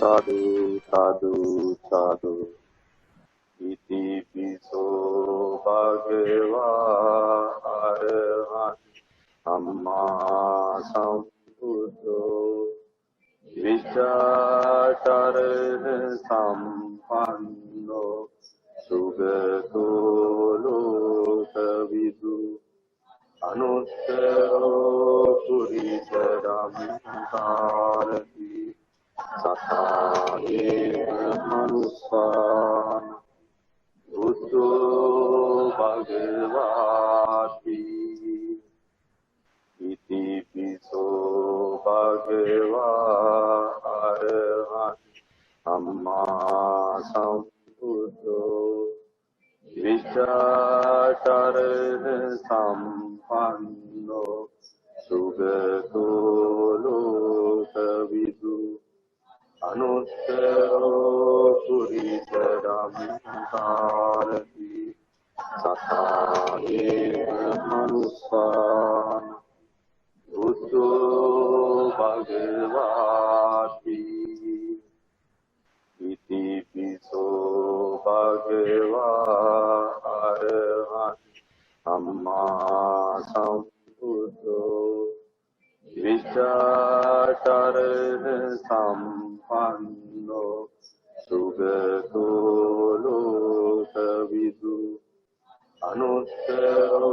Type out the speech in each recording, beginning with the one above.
साधु साधु साधु इति पिसो भगवा अरहं सम्मा संबुद्धो विचार संपन्नो सुगतो लोकविदु अनुत्तरो पुरिसरंकारति सताये मनुष्यान् बुद्धो भगवाति इति पिसो भगवा अरहं सम्मा संबुद्धो विचार संपन्नो सुगतो लोकविदु अनुत्तरो पुरिसरंकारति सताये मनुष्यान् बुद्धो भगवाति इति पिसो भगवा अरहं सम्मा संबुद्धो विचार संपन्नो सुगतो लोकविदु अनुत्तरो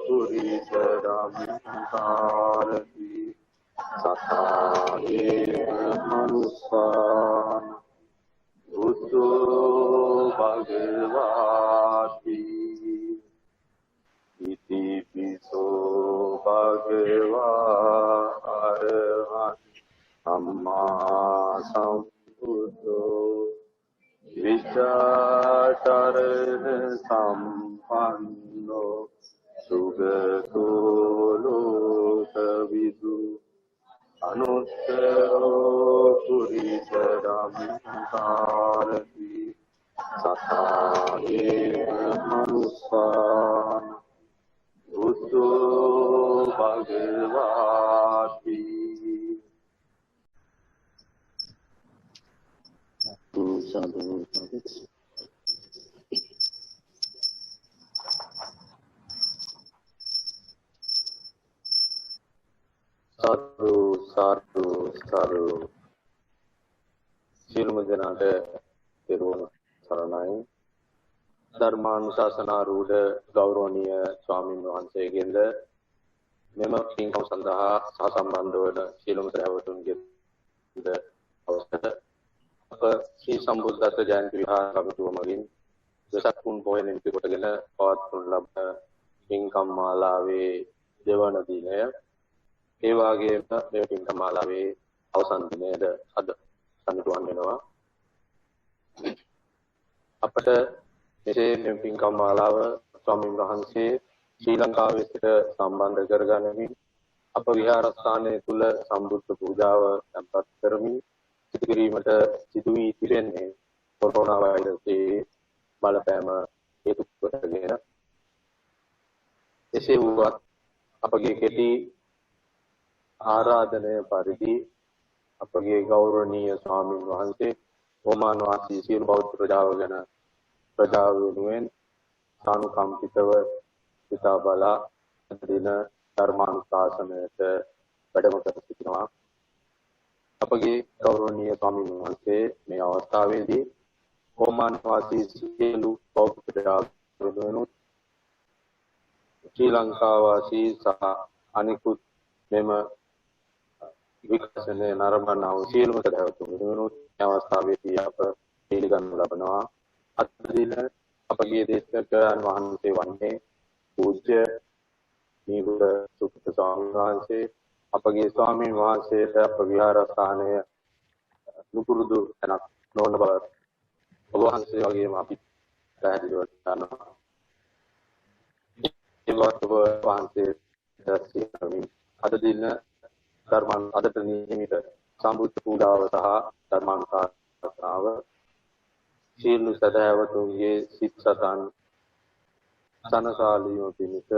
पुरिसरंकारति सताये मनुष्यान् बुद्धो भगवाति इति पिसो भगवा अरहं सम्मा संबुद्धो विचार संपन्नो सुगतो लोकविदु अनुत्तरो पुरिसरंकारति सताये मनुष्यान् बुद्धो भगवाति साधु साधु साधु साधु සියලුම දෙනාට පෙරවන සරණයි ධර්මානුශාසනාරූඪ ගෞරවනීය ස්වාමීන් වහන්සේගෙන්ද මෙම පින්කම් සඳහා සහසම්බන්ධ වන සියලුම ශ්‍රාවකතුන්ගේ අවසර අප ශ්‍රී සම්බුද්ධත්ව ජයන්ති විහාර කමිටුවමගින් දසක් පුන් පොහොය නිමිති කොටගෙන පවත්වනු ලබන පින්කම් මාලාවේ දෙවන දිනය ඒ වගේම මේ පින්කම් මාලාවේ අවසන් දිනයද අද සම්පූර්ණ වෙනවා අපට මෙසේ මේ පින්කම් මාලාව ස්වාමීන් වහන්සේ ශ්‍රී ලංකාවේ සිට සම්බන්ධ කරගනිමින් අප විහාරස්ථානයේ තුල සම්බුද්ධ පූජාව සම්පත් කරමින් සිදු කිරීමට සිදු වී තිබෙන්නේ කොරෝනා වෛරසයේ බලපෑම හේතු කොටගෙන එසේ වුවත් අපගේ කෙටි ආරාධනය පරිදි අපගේ ගෞරවනීය ස්වාමීන් වහන්සේ ඕමාන වාසී සියලු බෞද්ධ ප්‍රජාව ගැන ප්‍රජාව වෙනුවෙන් සානුකම්පිතව සිතා බලා දින ධර්මානුශාසනයට වැඩම කර සිටිනවා අපගේ ගෞරවනීය ස්වාමීන් වහන්සේ මේ අවස්ථාවේදී ඕමාන වාසී සියලු බෞද්ධ ප්‍රජාව වෙනුවෙන් ශ්‍රී ලංකා වාසී සහ අනිකුත් මෙම විකසනයේ නරඹනා වූ සියලුම සදහවතුන් වෙනුවෙන් අවස්ථාවේදී අප පිළිගනු ලබනවා අද දින අපගේ දේශකයන් වහන්සේ වන්නේ පූජ්‍ය නිගුඩ සුපත ස්වාමීන් වහන්සේ අපගේ ස්වාමීන් වහන්සේට අප විහාරස්ථානය නුපුරුදු තැනක් නොවන බව ඔබ වහන්සේ වගේම අපි පැහැදිලිව දන්නවා ඒ ඔබ වහන්සේ දැසියමින් අද දින ධර්මන් අදට නියමිත සම්බුද්ධ පූජාව සහ ධර්මානුශාසනාව සියලු සදහවතුන්ගේ සිත් සතන් සනසාලියෝ පිණිස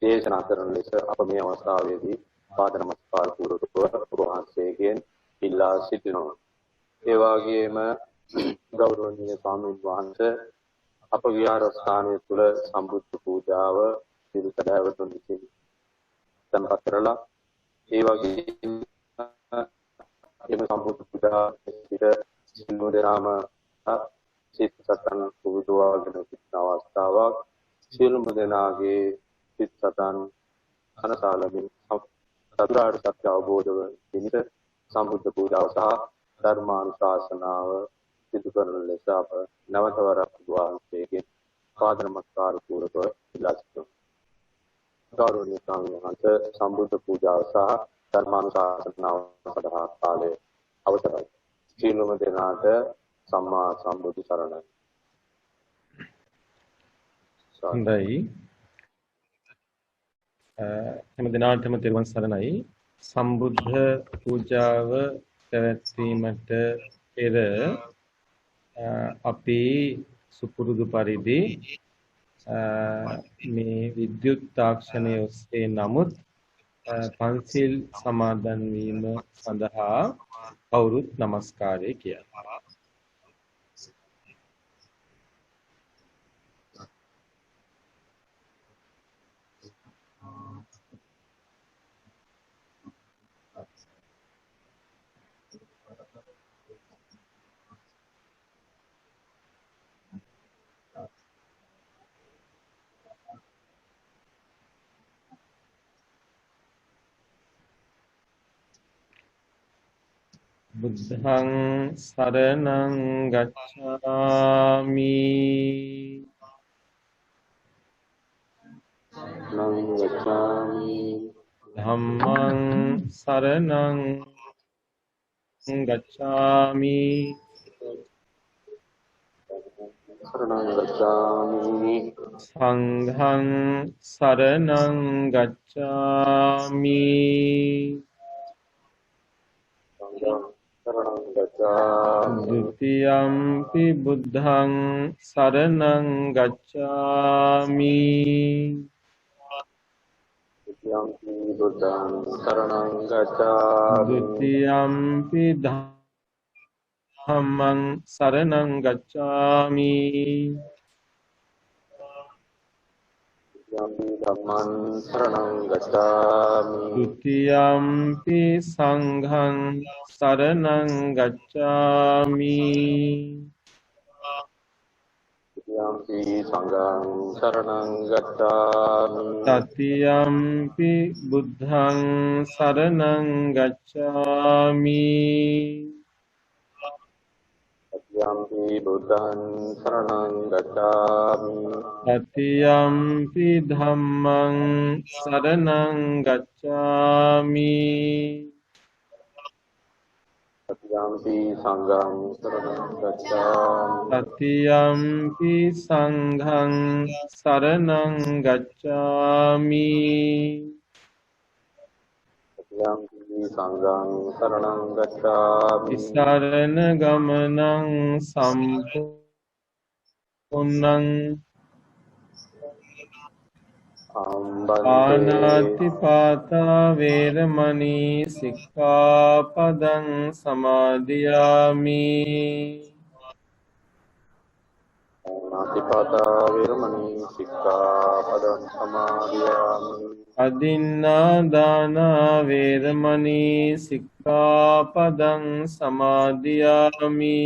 දේශනා කරන ලෙස අප මේ අවස්ථාවේදී පාද නමස්කාර පූර්වකව ඔබ වහන්සේගෙන් ඉල්ලා සිටිනවා. ඒ වගේම ගෞරවනීය ස්වාමීන් වහන්සේ අප විහාරස්ථානය තුළ සම්බුද්ධ පූජාව සිදු සැදැහැවතුන් විසින් තැන්පත් කරලා ඒ වගේම එම සම්බුද්ධ පූජා පිට සිල්ම දෙනාම සිත සතන් පුරුදුවාගෙන සිටින අවස්ථාවක්. සියලුම දෙනාගේ සිත සතන් අනසාලමින් චතුරාර්ය සත්‍ය අවබෝධ වෙමිට සම්බුද්ධ පූජාව සහ ධර්මානුශාසනාව සිදු කරන ලෙස අප නැවත වරක් වහන්සේගේ පාද නමස්කාර පූර්වක ඉල්ලා සිටිනවා. ගෞරවනීය ස්වාමීන් වහන්සේ සම්බුද්ධ පූජාව සහ ධර්මානුශාසනාව සඳහා කාලය අවසරයි. සියලුම දෙනාට සම්මා සම්බුදු සරණයි. හොඳයි. හැම දිනාටම තෙරුවන් සරණයි. සම්බුද්ධ පූජාව පැවැත්වීමට පෙර අපි සුපුරුදු පරිදි මේ විද්‍යුත් තාක්ෂණය ඔස්සේ නමුත් පන්සිල් සමාදන් වීම සඳහා කවුරුත් নমස්කාරය කියනවා. බුද්ධං සරණං ගච්ඡාමි ධම්මං සරණං ගච්ඡාමි සංඝං සරණං ගච්ඡාමි ဒုတိယံ පි බුද්ධං සරණං ගච්ඡාමි ဒုတိယံ පි ධම්මං සරණං ගච්ඡාමි ဒုတိယံ පි සංඝං සරණං ගච්ඡාමි တတိယံ පි බුද්ධං සරණං ගච්ඡාමි တတိယံ පි ධම්මං සරණං ගච්ඡාමි တတိယံ පි සංඝං සරණං ගච්ඡාමි සරණ ගමනං සම්පූර්ණං පාණාතිපාතා වේරමණී සික්ඛාපදං සමාදියාමි อดินนาดานาเวรมณีสิกขาปดังสมาธิยามิ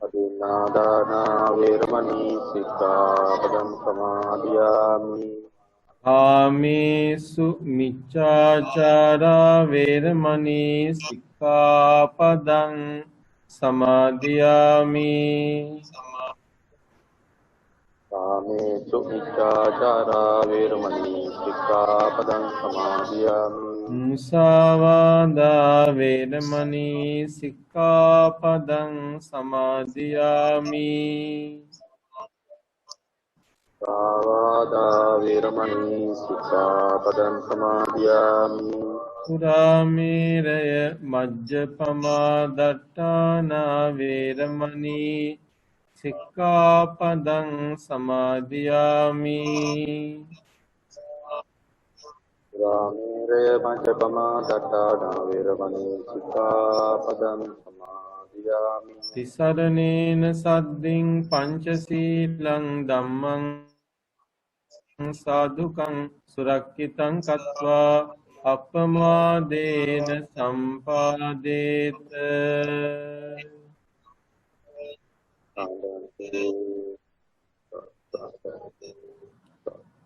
อดินนาดานาเวรมณีสิกขาปดังสมาธิยามิ อามิสุมิจฉาจาราเวรมณีสิกขาปดังสมาธิยามิ कामेषु मिच्छाचारा वेरमणि सिक्खापदं समादयामि มุสาวาทาเวรมณีสิกขาปดังสมาธิยามิ สาวาทาเวรมณีสิกขาปดังสมาธิยามิ สุราเมรยมัจจปมาดัฏฐานาเวรมณี สิกขาปดังสมาธิยามิ ส Ramire Panchapama Veramani Sikkhapadam Samadhiyami. තිසරණේන සද්දින් පංචසීලං ධම්මං සාදුකං සුරක්ෂිතං කତ୍වා අපමාදේන සම්පාදේත.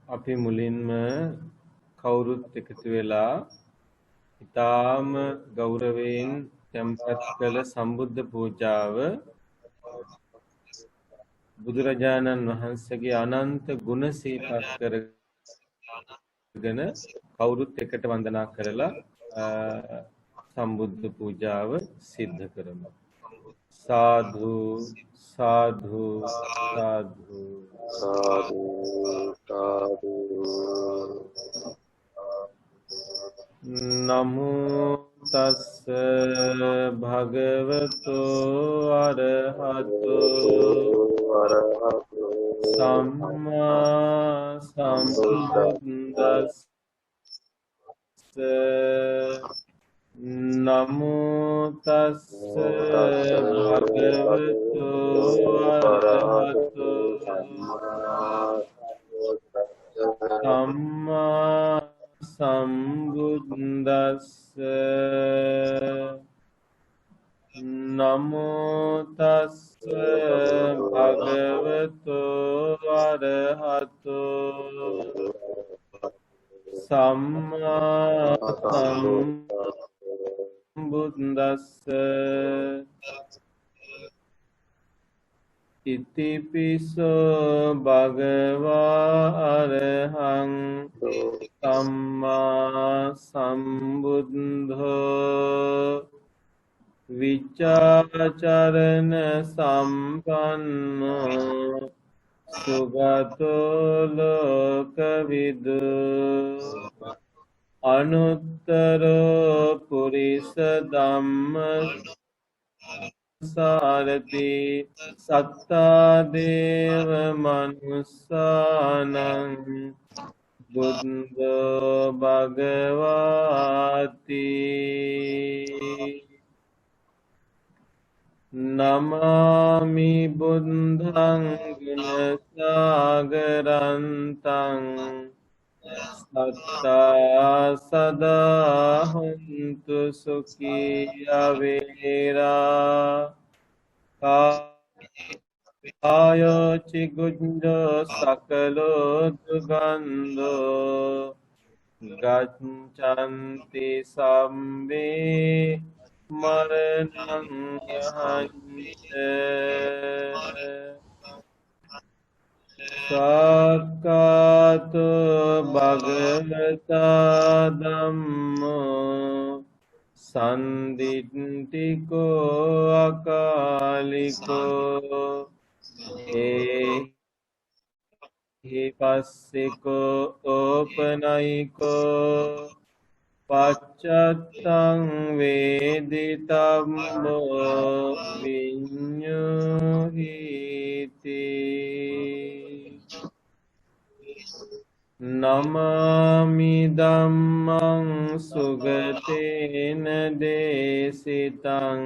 අපි මුලින්ම කවුරුත් එකතු වෙලා ඊටාම ගෞරවයෙන් තැන්පත් කළ සම්බුද්ධ පූජාව බුදුරජාණන් වහන්සේගේ අනන්ත ගුණ සිහිපත් කරගෙන කවුරුත් එකට වන්දනා කරලා සම්බුද්ධ පූජාව සිද්ධ කරමු. සාදු සාදු සාදු Sadhu sadhu. නමෝ තස්ස භගවතු අරහතු සම්මා සම්බුද්දස්ස. නමෝ තස්ස භගවතු අරහතු සම්මා සම්බුද්දස්ස. නමෝ තස්ස භගවතු අරහතු සම්මා සම්බුද්දස්ස. ඉතිපිසෝ භගවා අරහං සම්මා සම්බුද්ධෝ විචාචරණ සම්පන්නෝ සුගතෝ ලෝකවිදු අනුත්තරෝ පුරිස ධම්ම සාරති සත්තා දේව මනුස්සානං බුද්ධෝ භගවාති. නමාමි බුද්ධං ගුණසාගරන්තං සත්තා සදා හොන්තු සුඛී අවේරා කායෝ චිගුඤ්ජෝ සකලෝ දුගන්ධෝ ගච්ඡanti සම්මේ මරණං යහන්ති. සක්කාතු භගවතා ධම්මෝ සන්දිට්ඨිකෝ අකාලිකෝ ඒහි පස්සිකෝ ඕපනයිකෝ පච්චත්තං වේදිතම්මෝ විඤ්ඤුහිති. නමාමි ධම්මං සුගතේන දේසිතං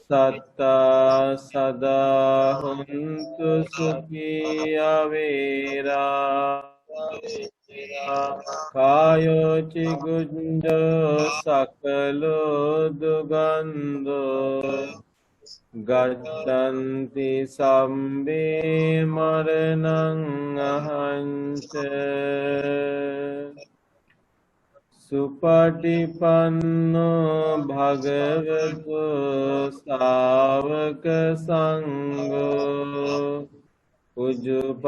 සත්තා සදා හොන්තු සුඛී අවේරා කායෝ චිගුඤ්ජෝ සකලෝ දුගන්ධෝ ගච්ඡanti සම්මේ මරණං අහන්ති. සුපටිපන්නෝ භගවතු ශාවක සංඝෝ උජුපටිපන්නෝ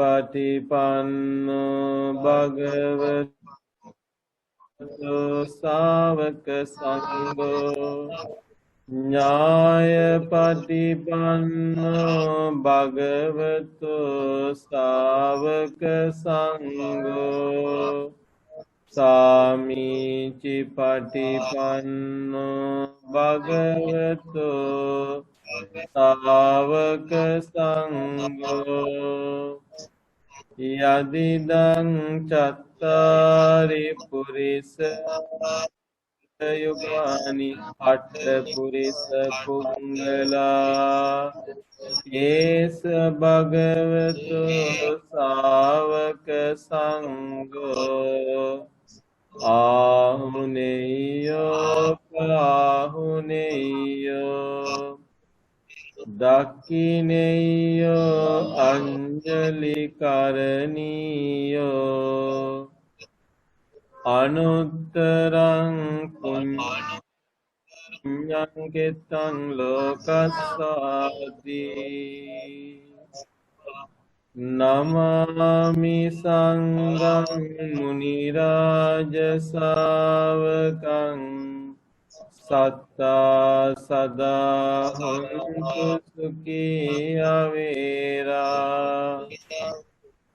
භගවතු ශාවක සංඝෝ ඥායපටිපන්නෝ භගවතු ශාවක සංඝෝ සාමීචි පටිපන්නෝ භගවතු ශාවක සංඝෝ යදිදං චත්තාරි පුරිස යුගානි අට්ඨ පුරිස පුංගලා ඒස භගවතු සාවක සංඝෝ ආහුනේයෝ පාහුනේයෝ දක්ඛිනේයෝ අංජලි කරණීයෝ අනුත්තරං පුඤ්ඤං කෙත්තං ලෝකස්සාති නමාමි සංඝං මුනි රාජ ශාවකං සත්තා සදා හොන්තු සුඛී අවේරා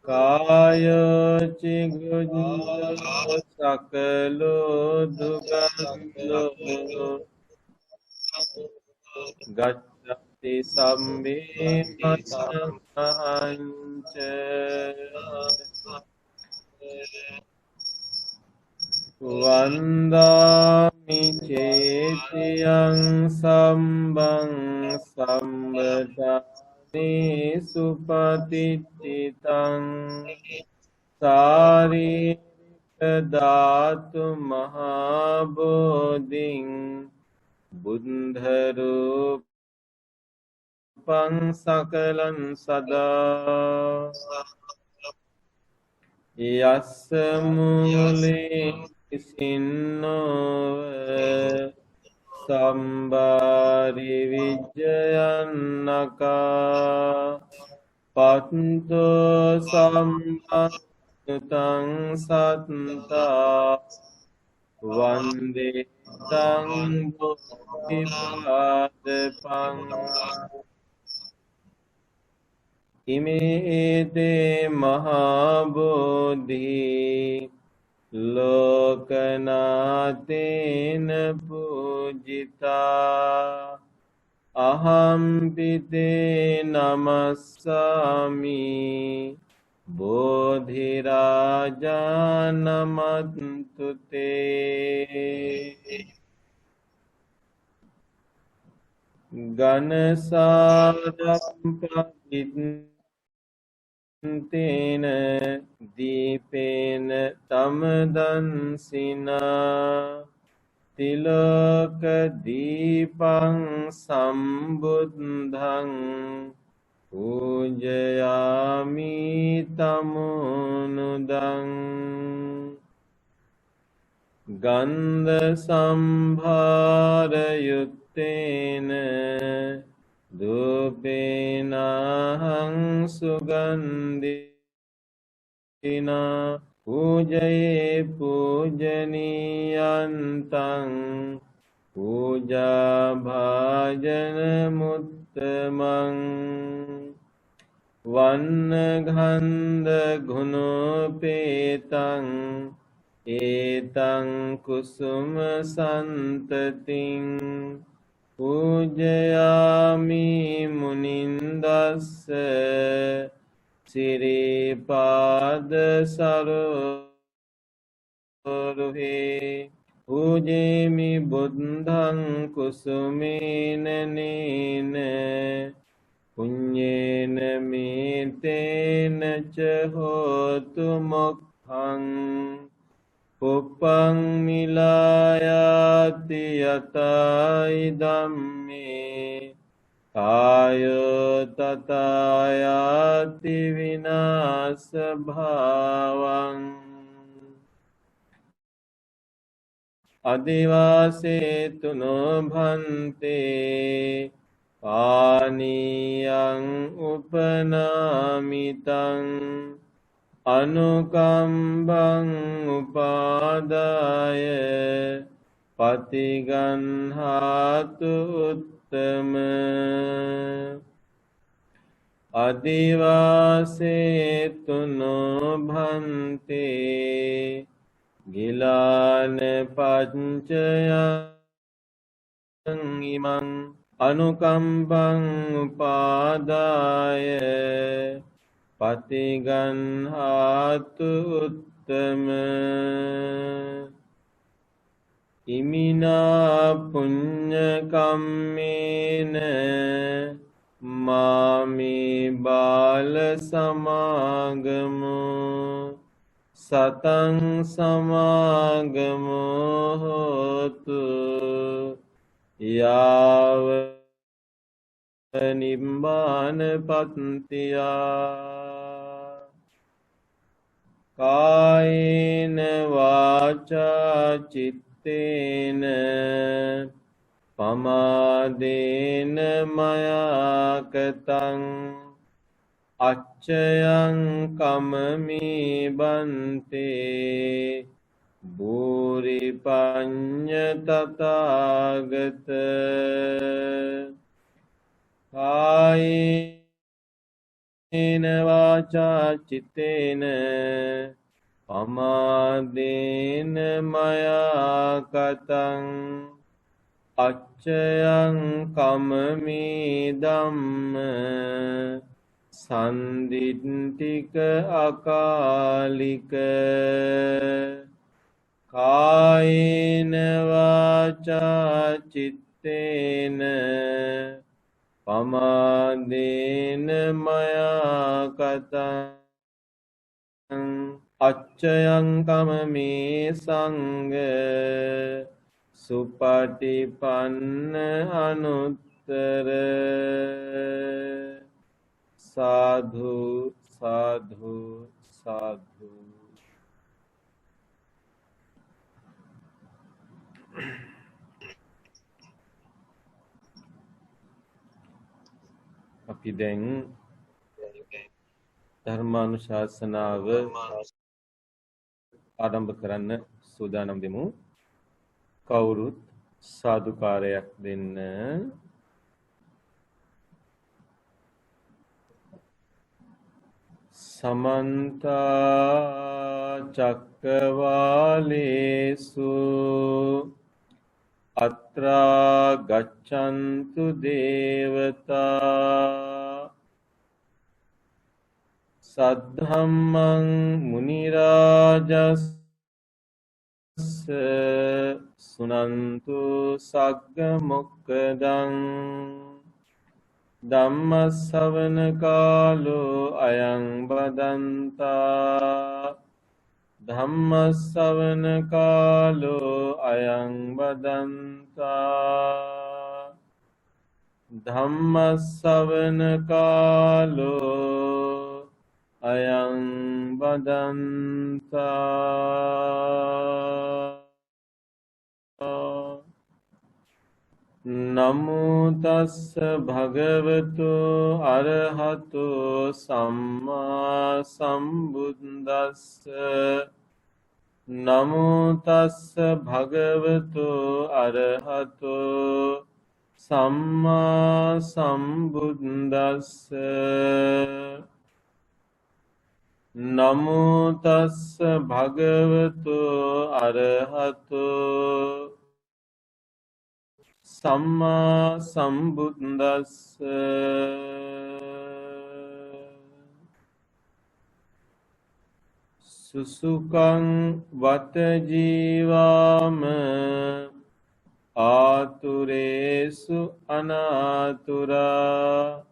කාය චිගුජ්ජෝ සකලෝ දුක්ඛෝ ගච්ඡති සම්මේ මතං ච වන්දාමි චේතියං සම්බං සම්බදානේ සුපතිත්තිතං සාරීරික ධාතු මහා බෝධින් බුද්ධ රූපං සකලං සදා යස්ස මූලේ සින්නෝව සම්බාරි විජ්ජයන්නකා පත්තෝ සම්පත්තං සත්තා වන්දේ තං බුද්ධිපාදපං ඉමේතේ මහා බෝධි ලෝකනාතේන පූජිතා අහම්පිතේ නමස්සාමි බෝධිරාජා නමන්තුතේ ගනසාරම්පදිත්තේන දීපේන තමදන්සිනා තිලෝක දීපං සම්බුද්ධං පූජයාමි තමුනුදං ගන්ධ සම්භාරයුත්තේන ධූපේනහං සුගන්ධිනා පූජයේ පූජනීයන්තං පූජා භාජන මුත්තමං වන්න ගන්ධ ගුණෝපේතං ඒතං කුසුම සන්තතින් පූජයාමි මුනින්දස්ස සිරිපාද සරෝරුහේ පූජේමි බුද්ධං කුසුමේන නේන පුඤ්ඤේන මේතේන ච හෝතු මොක්ඛං පුප්පං මිලායාති යතයි ධම්මේ කායෝ තථායාති විනාශ භාවං අදිවාසේතු නොභන්තේ පානීයං උපනාමිතං අනුකම්බං උපාදාය පතිගන්හාතු උත්තම අදිවාසේතු නොභන්තේ ගිලාන පච්චයං ඉමං අනුකම්බං උපාදාය පතිගන්හාතු උත්තම ඉමිනා පුඤ්ඤ කම්මේන මාමේ බාල සමාගමෝ සතං සමාගමෝ හෝතු යාව නිබ්බාන පත්තියා කායේන වාචා චිත්තේන පමාදේන මයා කතං අච්චයං කමමේ බන්තේ භූරි පඤ්ඤ තථාගත කායේන වාචා චිත්තේන පමාදේන මයා කතං අච්චයං කමමේ ධම්ම සන්දිට්ඨික අකාලික කායේන වාචා චිත්තේන පමාදේන මයා කතං අච්චයං කමමේ සංඝ සුපටිපන්න අනුත්තර සාධු සාධු සාධු. අපි දැන් ධර්මානුශාසනාව ආරම්භ කරන්න සූදානම් වෙමු. කවුරුත් සාදුකාරයක් දෙන්න. සමන්ත චක්කවාලේසු අත්‍රා ගච්ඡන්තු දේවතා සද්ධම්මං මුනි රාජස් සුනන්තු සග්ග මොක්ඛදං ධම්ම ශ්‍රවණ කාලෝ අයං බදන්තා ධම්ම ශ්‍රවණ කාලෝ අයං බදන්තා ධම්ම ශ්‍රවණ කාලෝ අයං බදන්තා. නමෝ තස්ස භගවතු අරහතු සම්මා සම්බුද්දස්ස නමෝ තස්ස භගවතු අරහතු සම්මා සම්බුද්දස්ස නමෝ තස්ස භගවතු අරහතු සම්මා සම්බුද්දස්ස. සුසුකං වත ජීවාම ආතුරේසු අනාතුරා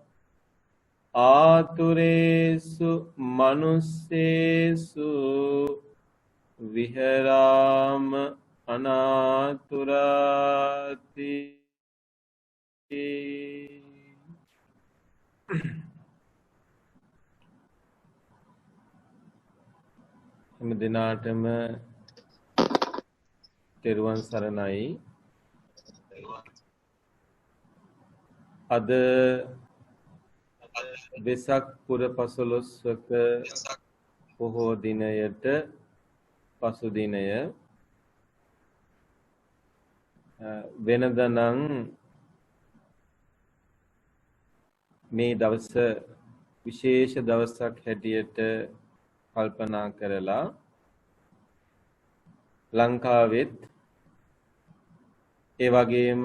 ආතුරේසු මනුස්සේසු විහරාම අනාතුරාති. හැම දිනාටම තෙරුවන් සරණයි. අද වෙසක් පුර පසළොස්වක පොහෝ දිනයට පසු දිනය වෙනදනම් මේ දවස විශේෂ දවසක් හැටියට කල්පනා කරලා ලංකාවෙත් ඒ වගේම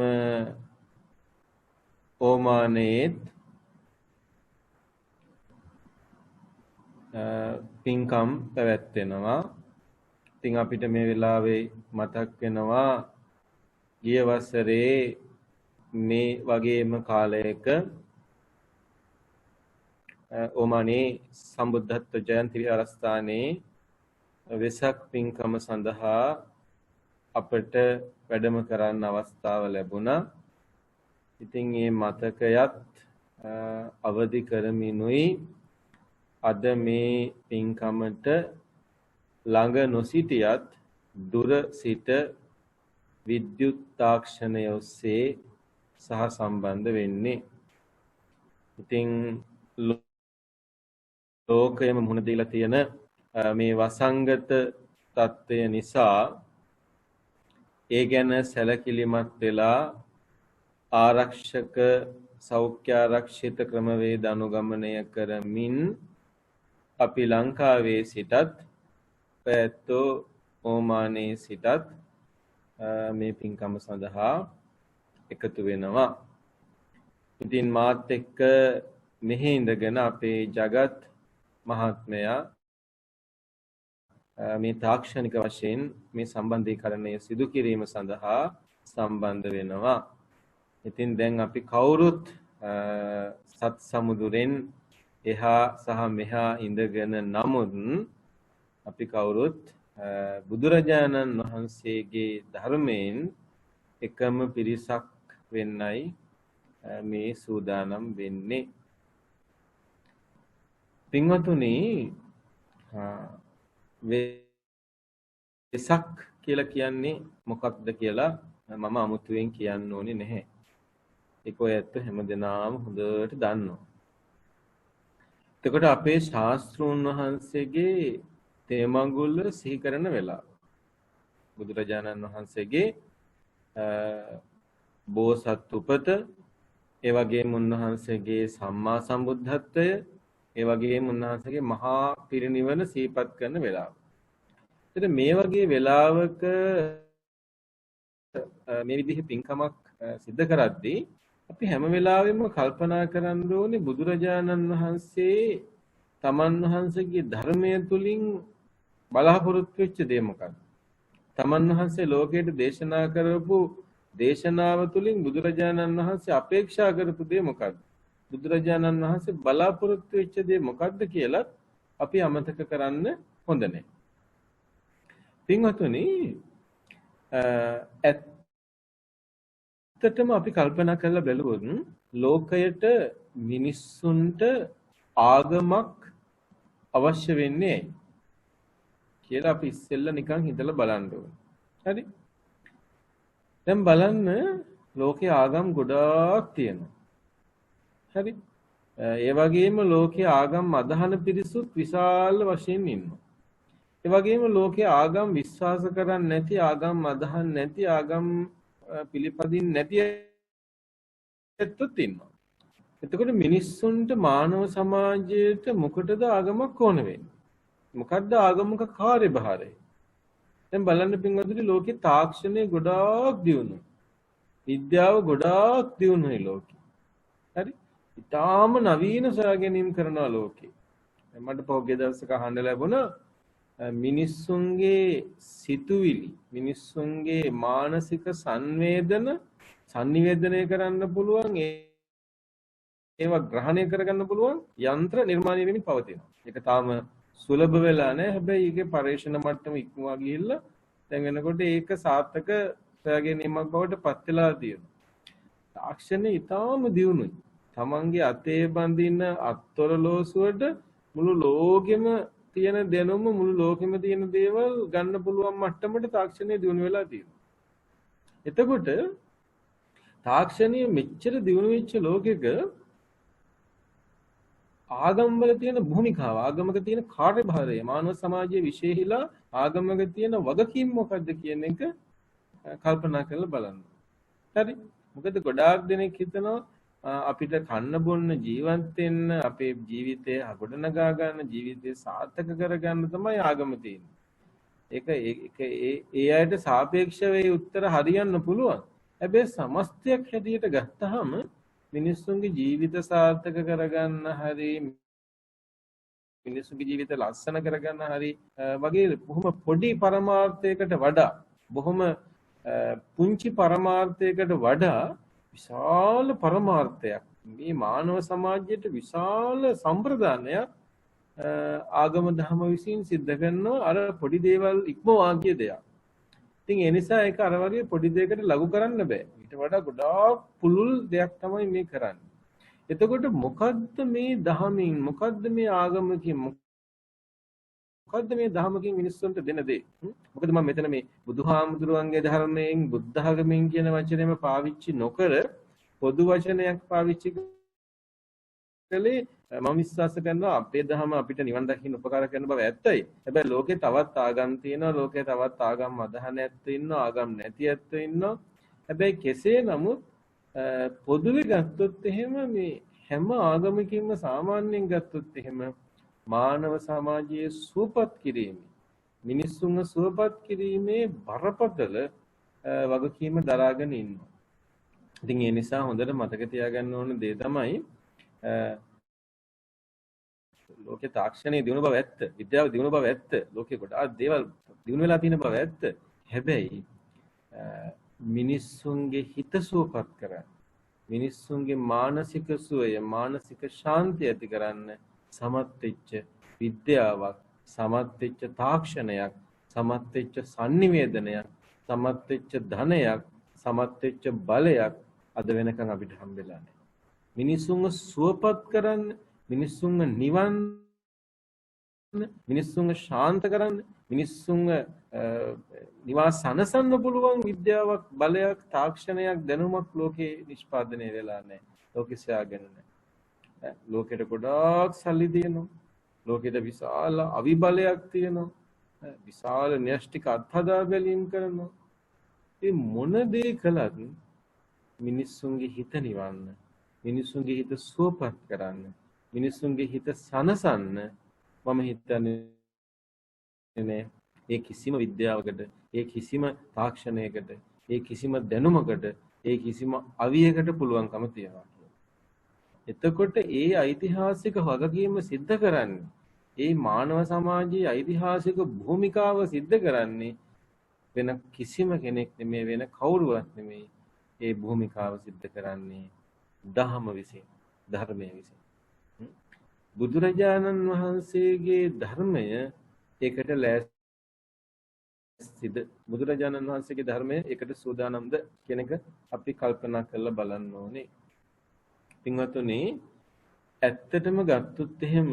ඕමානයේත් පින්කම් පැවැත්වෙනවා. ඉතින් අපිට මේ වෙලාවේ මතක් වෙනවා ගිය වසරේ මේ වගේම කාලයක ඕමානේ සම්බුද්ධත්ව ජයන්ති විහාරස්ථානයේ වෙසක් පින්කම සඳහා අපට වැඩම කරන්න අවස්ථාව ලැබුණා. ඉතින් මේ මතකයත් අවදි කරමිනුයි අද මේ පින්කමට ළඟ නොසිටියත් දුර සිට විද්‍යුත් තාක්ෂණය ඔස්සේ සහ සම්බන්ධ වෙන්නේ. ඉතින් ලෝකයේම මුහුණ දීලා තියෙන මේ වසංගත තත්ත්වය නිසා ඒ ගැන සැලකිලිමත් වෙලා ආරක්ෂක සෞඛ්‍ය ආරක්ෂිත ක්‍රමවේද අනුගමනය කරමින් අපි ලංකාවේ සිටත් පැත්තෝ ඕමානයේ සිටත් මේ පින්කම සඳහා එකතු වෙනවා. ඉතින් මාත් එක්ක මෙහි ඉඳගෙන අපේ ජගත් මහත්මයා මේ තාක්ෂණික වශයෙන් මේ සම්බන්ධීකරණය සිදු කිරීම සඳහා සම්බන්ධ වෙනවා. ඉතින් දැන් අපි කවුරුත් සත් සමුදුරෙන් එහා සහ මෙහා ඉඳගෙන නමුත් අපි කවුරුත් බුදුරජාණන් වහන්සේගේ ධර්මයෙන් එකම පිරිසක් වෙන්නයි මේ සූදානම් වෙන්නේ. පින්වතුනි, වෙසක් කියලා කියන්නේ මොකක්ද කියලා මම අමුතුවෙන් කියන්න ඕනේ නැහැ. ඒක ඔය ඇත්ත හැමදෙනාම හොඳට දන්නවා. එතකොට අපේ ශාස්ත්‍රූන් වහන්සේගේ තේමඟුල්ල සිහි කරන වෙලාව, බුදුරජාණන් වහන්සේගේ බෝසත් උපත, ඒ වගේම උන්වහන්සේගේ සම්මා සම්බුද්ධත්වය, ඒ වගේම උන්වහන්සේගේ මහා පිරිනිවන සිහිපත් කරන වෙලාව. එතකොට මේ වගේ වෙලාවක මේ විදිහේ පින්කමක් සිද්ධ කරද්දී අපි හැම වෙලාවෙම කල්පනා කරන්න ඕනේ බුදුරජාණන් වහන්සේ තමන් වහන්සේගේ ධර්මය තුලින් බලාපොරොත්තු වෙච්ච දේ මොකක්ද? තමන් වහන්සේ ලෝකයට දේශනා කරපු දේශනාව තුලින් බුදුරජාණන් වහන්සේ අපේක්ෂා කරපු දේ මොකක්ද? බුදුරජාණන් වහන්සේ බලාපොරොත්තු වෙච්ච දේ මොකක්ද කියලා අපි අමතක කරන්න හොඳ නැහැ. පින්වතුනි, ඇත්තටම අපි කල්පනා කරලා බැලුවොත් ලෝකයට මිනිස්සුන්ට ආගමක් අවශ්‍ය වෙන්නේ කියලා අපි ඉස්සෙල්ලා නිකන් හිතලා බලන්න ඕනේ. හරි? දැන් බලන්න ලෝකේ ආගම් ගොඩාක් තියෙනවා. හරි? ඒ වගේම ලෝකේ ආගම් අදහන පිරිසුත් විශාල වශයෙන් ඉන්නවා. ඒ වගේම ලෝකේ ආගම් විශ්වාස කරන්නේ නැති, ආගම් අදහන් නැති, ආගම් පිළිපදින්නේ නැති ඇත්තොත් ඉන්නවා. එතකොට මිනිස්සුන්ට මානව සමාජයට මොකටද ආගමක් ඕන වෙන්නේ? මොකද්ද ආගමක කාර්යභාරය? දැන් බලන්න පින්වතුනි, ලෝකේ තාක්ෂණය ගොඩාක් දියුණුයි. විද්‍යාව ගොඩාක් දියුණුයි ලෝකේ. හරි? ඊටාම නවීන සොයා ගැනීම කරනවා ලෝකේ. මට පහුගිය දවසක අහන්න ලැබුණා මිනිස්සුන්ගේ සිතුවිලි, මිනිස්සුන්ගේ මානසික සංනිවේදනය කරන්න පුළුවන්, ඒවා ග්‍රහණය කරගන්න පුළුවන් යන්ත්‍ර නිර්මාණය වෙමින් පවතිනවා. ඒක තාම සුලභ වෙලා නැහැ. හැබැයි ඒකේ පරීක්ෂණ මට්ටම ඉක්මවා ගිහිල්ලා දැන් වෙනකොට ඒක සාර්ථක සොයාගැනීමක් බවට පත් වෙලා තියෙනවා. තාක්ෂණය ඊටාම දියුණුයි. තමන්ගේ අතේ බඳින අත්ොරලෝසුවට මුළු ලෝකෙම තියෙන දැනුම, මුළු ලෝකෙම තියෙන දේවල් ගන්න පුළුවන් මට්ටමට තාක්ෂණය දියුණු වෙලා තියෙනවා. එතකොට තාක්ෂණය මෙච්චර දියුණු වෙච්ච ලෝකෙක ආගම් වල තියෙන භූමිකාව, ආගමක තියෙන කාර්යභාරය, මානව සමාජයේ විශේෂිලා ආගමක තියෙන වගකීම් මොකක්ද කියන එක කල්පනා කරලා බලන්න. හරි? මොකද ගොඩාක් දෙනෙක් හිතනවා අපිට කන්න බොන්න ජීවත් වෙන්න, අපේ ජීවිතය ගොඩනගා ගන්න, ජීවිතය සාර්ථක කරගන්න තමයි ආගම තියෙන්නේ. ඒක ඒ අයට සාපේක්ෂව ඒ උත්තර හරියන්න පුළුවන්. හැබැයි සමස්තයක් හැටියට ගත්තාම මිනිස්සුන්ගේ ජීවිත සාර්ථක කරගන්න හරි, මිනිස්සුගේ ජීවිත ලස්සන කරගන්න හරි වගේ බොහොම පොඩි පරමාර්ථයකට වඩා බොහොම පුංචි පරමාර්ථයකට වඩා විශාල පරමාර්ථයක් මේ මානව සමාජයට විශාල සම්ප්‍රදානයක් ආගම ධර්ම විසින් සිද්ධ කරනවා අර පොඩි දේවල් ඉක්මවා ගිය දෙයක්. ඉතින් ඒ නිසා ඒක අර වගේ පොඩි දෙයකට ලඝු කරන්න බෑ. ඊට වඩා ගොඩාක් පුළුල් දෙයක් තමයි මේ කරන්නේ. එතකොට මොකද්ද මේ ධහමින් මොකද්ද මේ ආගමකින් මොකද්ද මේ ධහමකින් මිනිස්සුන්ට දෙන දේ? මොකද මම මෙතන මේ බුදුහාමුදුරුවන්ගේ ධර්මයෙන් බුද්ධ ධර්මයෙන් කියන වචනයම පාවිච්චි නොකර පොදු වචනයක් පාවිච්චි කළේ මම විශ්වාස කරනවා අපේ ධර්ම අපිට නිවන් දකින්න උපකාර කරන බව ඇත්තයි. හැබැයි ලෝකේ තවත් ආගම් තියෙනවා, ලෝකේ තවත් ආගම් අදහන ඇත්තෝ ඉන්නවා, ආගම් නැති ඇත්තෝ ඉන්නවා. හැබැයි කෙසේ නමුත් පොදුවේ ගත්තොත් එහෙම මේ හැම ආගමකින්ම සාමාන්‍යයෙන් ගත්තොත් එහෙම මානව සමාජයේ සුවපත් කිරීම, මිනිස්සුන්ව සුවපත් කිරීමේ බරපතල වගකීම දරාගෙන ඉන්නවා. ඉතින් ඒ නිසා හොඳට මතක තියාගන්න ඕන දේ තමයි ලෝකේ තාක්ෂණයේ දිනු බව ඇත්ත, විද්‍යාව දිනු බව ඇත්ත, ලෝකේ ගොඩාක් දේවල් දිනු වෙලා තියෙන බව ඇත්ත. හැබැයි මිනිස්සුන්ගේ හිත සුවපත් කරන්න, මිනිස්සුන්ගේ මානසික සුවය, මානසික ශාන්තිය ඇති කරන්න සමත් වෙච්ච විද්‍යාවක්, සමත් වෙච්ච තාක්ෂණයක්, සමත් වෙච්ච sannivedanayak, සමත් වෙච්ච ධනයක්, සමත් වෙච්ච බලයක් අද වෙනකන් අපිට හම්බෙලා නැහැ. මිනිස්සුන්ව සුවපත් කරන්න, මිනිස්සුන්ව නිවන්, මිනිස්සුන්ව ශාන්ත කරන්න, මිනිස්සුන්ව නිවා සනසන්න පුළුවන් විද්‍යාවක්, බලයක්, තාක්ෂණයක්, දැනුමක් ලෝකේ නිෂ්පාදනය වෙලා නැහැ. ලෝකෙ සෑගෙන නැහැ. ලෝකෙට ගොඩාක් සල්ලි තියෙනවා. ලෝකෙට විශාල අවිබලයක් තියෙනවා. විශාල න්‍යෂ්ටික අත්හදා බැලීම් කරනවා. මේ මොන දේ කළත් මිනිස්සුන්ගේ හිත නිවන්න, මිනිස්සුන්ගේ හිත සුවපත් කරන්න, මිනිස්සුන්ගේ හිත සනසන්න මම හිතන්නේ ඒ කිසිම විද්‍යාවකට, ඒ කිසිම තාක්ෂණයකට, ඒ කිසිම දැනුමකට, ඒ කිසිම අවියකට පුළුවන්කම තියනවා. එතකොට ඒ ඓතිහාසික වගකීම සිද්ධ කරන්නේ, ඒ මානව සමාජයේ ඓතිහාසික භූමිකාව සිද්ධ කරන්නේ වෙන කිසිම කෙනෙක් නෙමෙයි, වෙන කවුරුවත් නෙමෙයි. ඒ භූමිකාව සිද්ධ කරන්නේ ධහම විසින්, ධර්මයේ විසින්. බුදුරජාණන් වහන්සේගේ ධර්මය ඒකට ලෑස්තිද? බුදුරජාණන් වහන්සේගේ ධර්මය ඒකට සූදානම්ද කියන එක අපි කල්පනා කරලා බලන්න ඕනේ. පින්වත්නි, ඇත්තටම ගත්තොත් එහෙම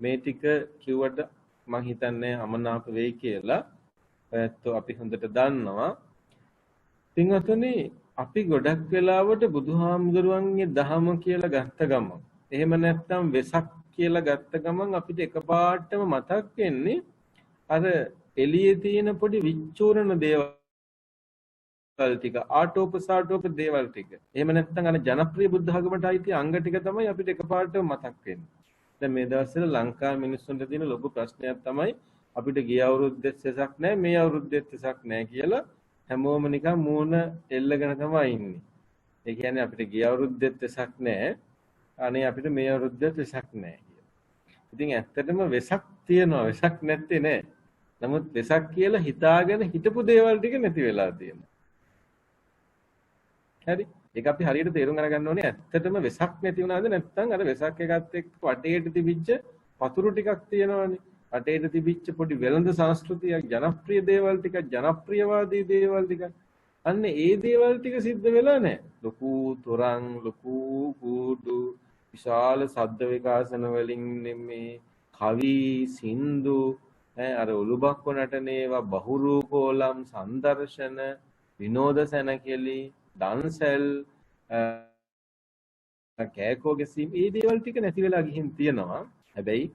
මේ ටික කිව්වට මම හිතන්නේ අමනාප වෙයි කියලා. ඒත් අපි හොඳට දන්නවා. පින්වත්නි, අපි ගොඩක් වෙලාවට බුදුහාමුදුරුවන්ගේ දහම කියලා ගත්ත ගමන්, එහෙම නැත්නම් වෙසක් කියලා ගත්ත ගමන් අපිට එකපාරටම මතක් වෙන්නේ අර එළියේ තියෙන පොඩි විචූර්ණ දේවල් ටික, ආටෝපසාටෝප දේවල් ටික. එහෙම නැත්නම් අර ජනප්‍රිය බුද්ධ ධර්මයට අයිති අංග ටික තමයි අපිට එකපාරටම මතක් වෙන්නේ. දැන් මේ දවස්වල ලංකාවේ මිනිස්සුන්ට තියෙන ලොකු ප්‍රශ්නයක් තමයි අපිට ගිය අවුරුද්දෙත් වෙසක් නැහැ, මේ අවුරුද්දෙත් වෙසක් නැහැ කියලා හැමෝම නිකන් මූණ එල්ලගෙන තමයි ඉන්නේ. ඒ කියන්නේ අපිට ගිය අවුරුද්දෙත් වෙසක් නැහැ, අනේ අපිට මේ අවුරුද්දෙත් වෙසක් නැහැ කියලා. ඉතින් ඇත්තටම වෙසක් තියෙනවා, වෙසක් නැත්තේ නෑ. නමුත් වෙසක් කියලා හිතාගෙන හිටපු දේවල් ටික නැති වෙලා තියෙනවා. හරි? ඒක අපි හරියට තේරුම් අරගන්න ඕනේ. ඇත්තටම වෙසක් නැති වුණාද නැත්නම් අර වෙසක් එකත් එක්ක වටේට තිබිච්ච පතුරු ටිකක් තියෙනවනේ. වටේට තිබිච්ච පොඩි වෙළඳ සංස්කෘතියක්, ජනප්‍රිය දේවල් ටිකක්, ජනප්‍රියවාදී දේවල් ටිකක්. අන්න ඒ දේවල් ටික සිද්ධ වෙලා නැහැ. ලොකු තොරන්, ලොකු කූඩු, විශාල ශබ්ද විකාශන වලින් මේ කවි, සින්දු, අර උළුබක්ක නටන ඒවා, බහුරූපෝලම්, සංදර්ශන, විනෝද සැනකෙලි, ඩන්සල්, කෑකෝ ගැසීම්, මේ දේවල් ටික නැති වෙලා ගිහින් තියෙනවා. හැබැයි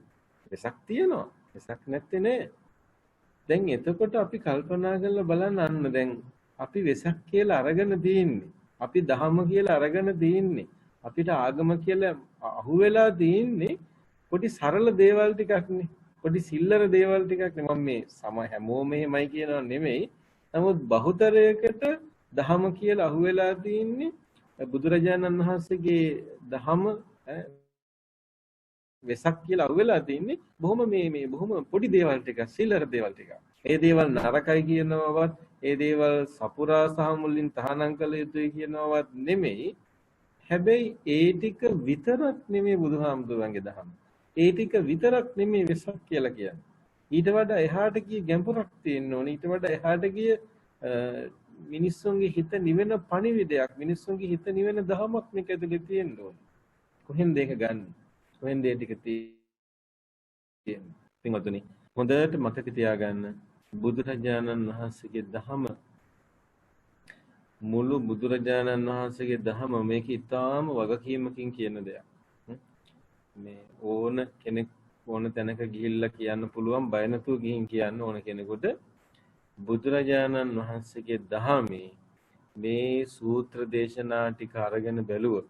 වෙසක් තියෙනවා. වෙසක් නැත්තේ නෑ. දැන් එතකොට අපි කල්පනා කරලා බලන්න, අන්න දැන් අපි වෙසක් කියලා අරගෙන තියෙන්නේ, අපි දහම කියලා අරගෙන තියෙන්නේ, අපිට ආගම කියලා අහුවෙලා තියෙන්නේ පොඩි සරල දේවල් ටිකක්නේ, පොඩි සිල්ලර දේවල් ටිකක්නේ. මම මේ හැමෝම එහෙමයි කියනවා නෙමෙයි. නමුත් බහුතරයකට දහම කියලා අහුවෙලා තියෙන්නේ බුදුරජාණන් වහන්සේගේ දහම වෙසක් කියලා අහුවෙලා තින්නේ බොහොම මේ බොහොම පොඩි දේවල් ටික, සිල්ලර දේවල් ටික. ඒ දේවල් නරකයි කියනවවත්, ඒ දේවල් සපුරා සහ මුලින් තහනම් කළ යුතුයි කියනවවත් නෙමෙයි. හැබැයි ඒ ටික විතරක් නෙමෙයි බුදුහාමුදුරන්ගේ දහම. ඒ ටික විතරක් නෙමෙයි වෙසක් කියලා කියන්නේ. ඊට වඩා එහාට ගිය ගැඹුරක් තියෙන්න ඕනේ. ඊට වඩා එහාට ගිය මිනිස්සුන්ගේ හිත නිවෙන පණිවිඩයක්, මිනිස්සුන්ගේ හිත නිවෙන දහමක් මේක ඇතුලේ තියෙන්න ඕනේ. කොහෙන්ද ඒක ගන්න? කොහෙන්ද ඒ ටික තියෙන්නේ? පින්වතුනි, හොඳට මතක තියාගන්න බුදුරජාණන් වහන්සේගේ දහම, මුළු බුදුරජාණන් වහන්සේගේ දහම මේක ඊටාම වගකීමකින් කියන දෙයක්. මේ ඕන කෙනෙක් ඕන තැනක ගිහිල්ලා කියන්න පුළුවන්, බය නැතුව ගිහින් කියන්න ඕන කෙනෙකුට බුදුරජාණන් වහන්සේගේ දහමේ මේ සූත්‍ර දේශනා ටික අරගෙන බැලුවොත්,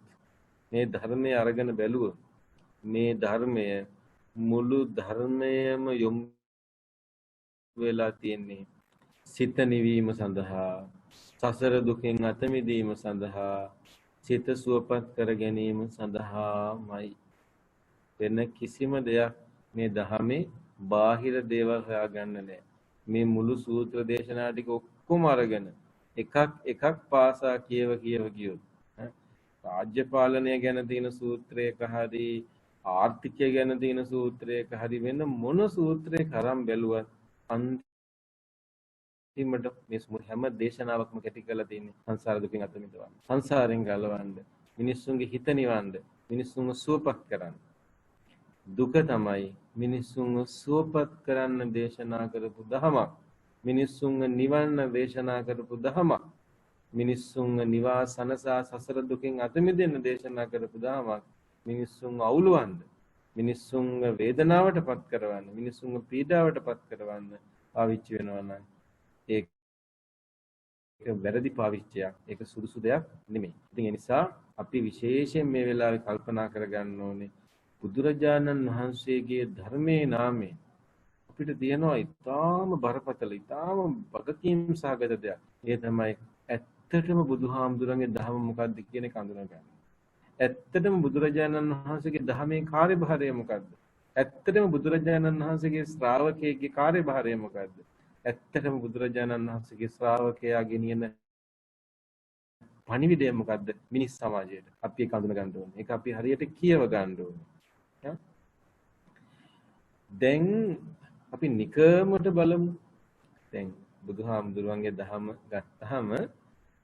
මේ ධර්මයේ අරගෙන බැලුවොත්, මේ ධර්මය මුළු ධර්මයම යොමු වෙලා තියෙන්නේ සිත නිවීම සඳහා, සසර දුකෙන් අත මිදීම සඳහා, සිත සුවපත් කර ගැනීම සඳහාමයි. වෙන කිසිම දෙයක් මේ ධර්මයේ බාහිර දේවල් හොයාගන්න නැහැ. මේ මුළු සූත්‍ර දේශනා ටික ඔක්කොම අරගෙන එකක් පාසා කියව ගියොත් රාජ්‍ය පාලනය ගැන තියෙන සූත්‍රයක හරි, ආර්ථිකය ගැන තියෙන සූත්‍රයක හරි, වෙන මොන සූත්‍රයක අරන් බැලුවත් අන්තිමට මේ හැම දේශනාවක්ම කැටි කරලා තියෙන්නේ සංසාර දුකින් අත මිදවන්න, සංසාරෙන් ගලවන්න, මිනිස්සුන්ගේ හිත නිවන්න, මිනිස්සුන්ව සුවපත් කරන්න. දුක තමයි මිනිස්සුන්ව සුවපත් කරන්න දේශනා කරපු දහමක්. මිනිස්සුන්ව නිවන්න දේශනා කරපු දහමක්. මිනිස්සුන්ව නිවා සනසා සසර දුකින් අත මිදෙන්න දේශනා කරපු දහමක්. මිනිස්සුන්ව අවුලවන්න, මිනිස්සුන්ව වේදනාවටපත් කරවන්න, මිනිස්සුන්ව පීඩාවටපත් කරවන්න පාවිච්චි වෙනවා නම් ඒක වැරදි පාවිච්චියක්. ඒක සුදුසු දෙයක් නෙමෙයි. ඉතින් ඒ නිසා අපි විශේෂයෙන් මේ වෙලාවේ කල්පනා කරගන්න ඕනේ බුදුරජාණන් වහන්සේගේ ධර්මයේ නාමයෙන් අපිට තියෙනවා ඊටාම බරපතල, ඊටාම වගකීම් සහගත දෙයක්. ඒ තමයි ඇත්තටම බුදුහාමුදුරන්ගේ ධර්ම මොකක්ද කියන එක අඳුන ගන්න. ඇත්තටම බුදුරජාණන් වහන්සේගේ ධර්මයේ කාර්යභාරය මොකක්ද? ඇත්තටම බුදුරජාණන් වහන්සේගේ ශ්‍රාවකයෙක්ගේ කාර්යභාරය මොකක්ද? ඇත්තටම බුදුරජාණන් වහන්සේගේ ශ්‍රාවකයා ගෙනියන පණිවිඩය මොකද්ද මිනිස් සමාජයට? අපි ඒක අඳුන ගන්න ඕනේ. ඒක අපි හරියට කියව ගන්න ඕනේ. දැන් අපි නිකමට බලමු. දැන් බුදුහාමුදුරුවන්ගේ දහම ගත්තාම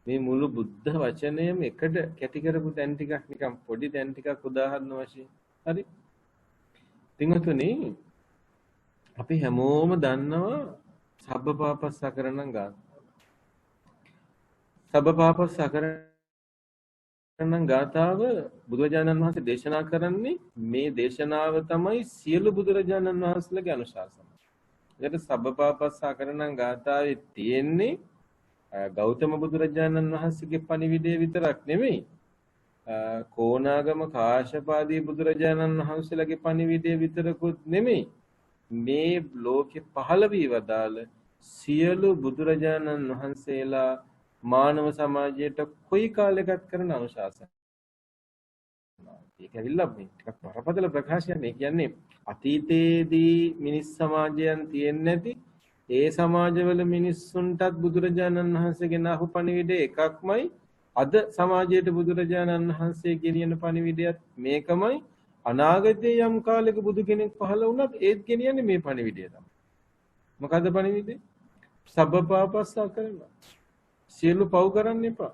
මේ මුළු බුද්ධ වචනයම එකට කැටි කරපු තැන් ටිකක්, නිකන් පොඩි තැන් ටිකක් උදාහරණ වශයෙන්. හරි. පින්වතුනි, අපි හැමෝම දන්නවා සබ්බපාපස්සකරණං ගාථා. සබ්බපාපස්සකරණං ගාථාව බුදුරජාණන් වහන්සේ දේශනා කරන්නේ, මේ දේශනාව තමයි සියලු බුදුරජාණන් වහන්සේලාගේ අනුශාසන. ඒකට සබ්බපාපස්සකරණං ගාථාවේ තියෙන්නේ ගෞතම බුදුරජාණන් වහන්සේගේ පණිවිඩය විතරක් නෙමෙයි, කෝණාගම කාශ්‍යපාදී බුදුරජාණන් වහන්සේලාගේ පණිවිඩය විතරකුත් නෙමෙයි, මේ ලෝකෙ පහළ වී වදාළ සියලු බුදුරජාණන් වහන්සේලා මානව සමාජයට කොයි කාලයකත් කරන අනුශාසන. ඒක ඇවිල්ලා මේ ටිකක් බරපතල ප්‍රකාශයක්. මේ කියන්නේ අතීතයේදී මිනිස් සමාජයන් තියෙන්නේ නැති ඒ සමාජවල මිනිස්සුන්ටත් බුදුරජාණන් වහන්සේගෙන අහු පණිවිඩය එකක්මයි. අද සමාජයට බුදුරජාණන් වහන්සේ ගෙනියන පණිවිඩයත් මේකමයි. අනාගතයේ යම් කාලයක බුදු කෙනෙක් පහළ වුණත් ඒත් ගෙනියන්නේ මේ පණිවිඩය තමයි. මොකද්ද පණිවිඩය? සබ්බපාපස්සා කරනවා. සියලු පව් කරන්න එපා.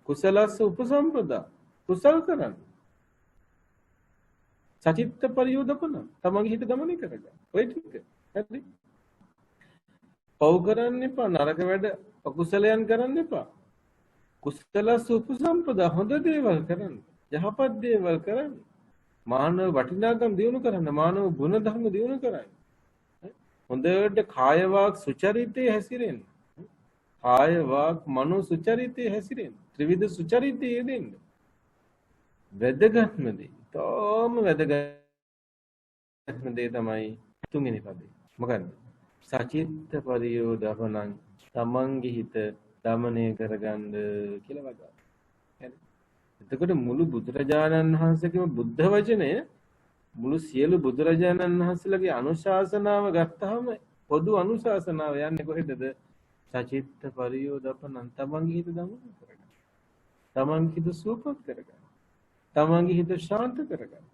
කුසලස්ස උපසම්පදා. කුසල් කරන්න. සචිත්ත පරියෝදපන. තමන්ගේ හිත දමනය කරගන්න. ඔය ටික. හරි. පව් කරන්න එපා. නරක වැඩ අකුසලයන් කරන්න එපා. කුසලස්ස උපසම්පදා. හොඳ දේවල් කරන්න. යහපත් දේවල් කරන්න. මානව වටිනාකම් දියුණු කරන්න. මානව ගුණ ධර්ම දියුණු කරන්න. හොඳට කාය වාක් සුචරිතේ හැසිරෙන්න. කාය වාක් මනෝ සුචරිතේ හැසිරෙන්න. ත්‍රිවිධ සුචරිතේ යෙදෙන්න. වැදගත්ම දේ, තාම වැදගත්ම දේ තමයි තුන්වෙනි පදේ. මොකද්ද? සචිත්ත පරියෝදපනං. තමන්ගේ හිත දමනය කරගන්න කියලා වදාළා. එතකොට මුළු බුදුරජාණන් වහන්සේගේම බුද්ධ වචනය මුළු සියලු බුදුරජාණන් වහන්සේලාගේ අනුශාසනාව ගත්තාම පොදු අනුශාසනාව යන්නේ කොහෙටද? සචිත්ත පරියෝදපනං, තමන්ගේ හිත දමන කරගන්න. තමන්ගේ හිත සුවපත් කරගන්න. තමන්ගේ හිත ශාන්ත කරගන්න.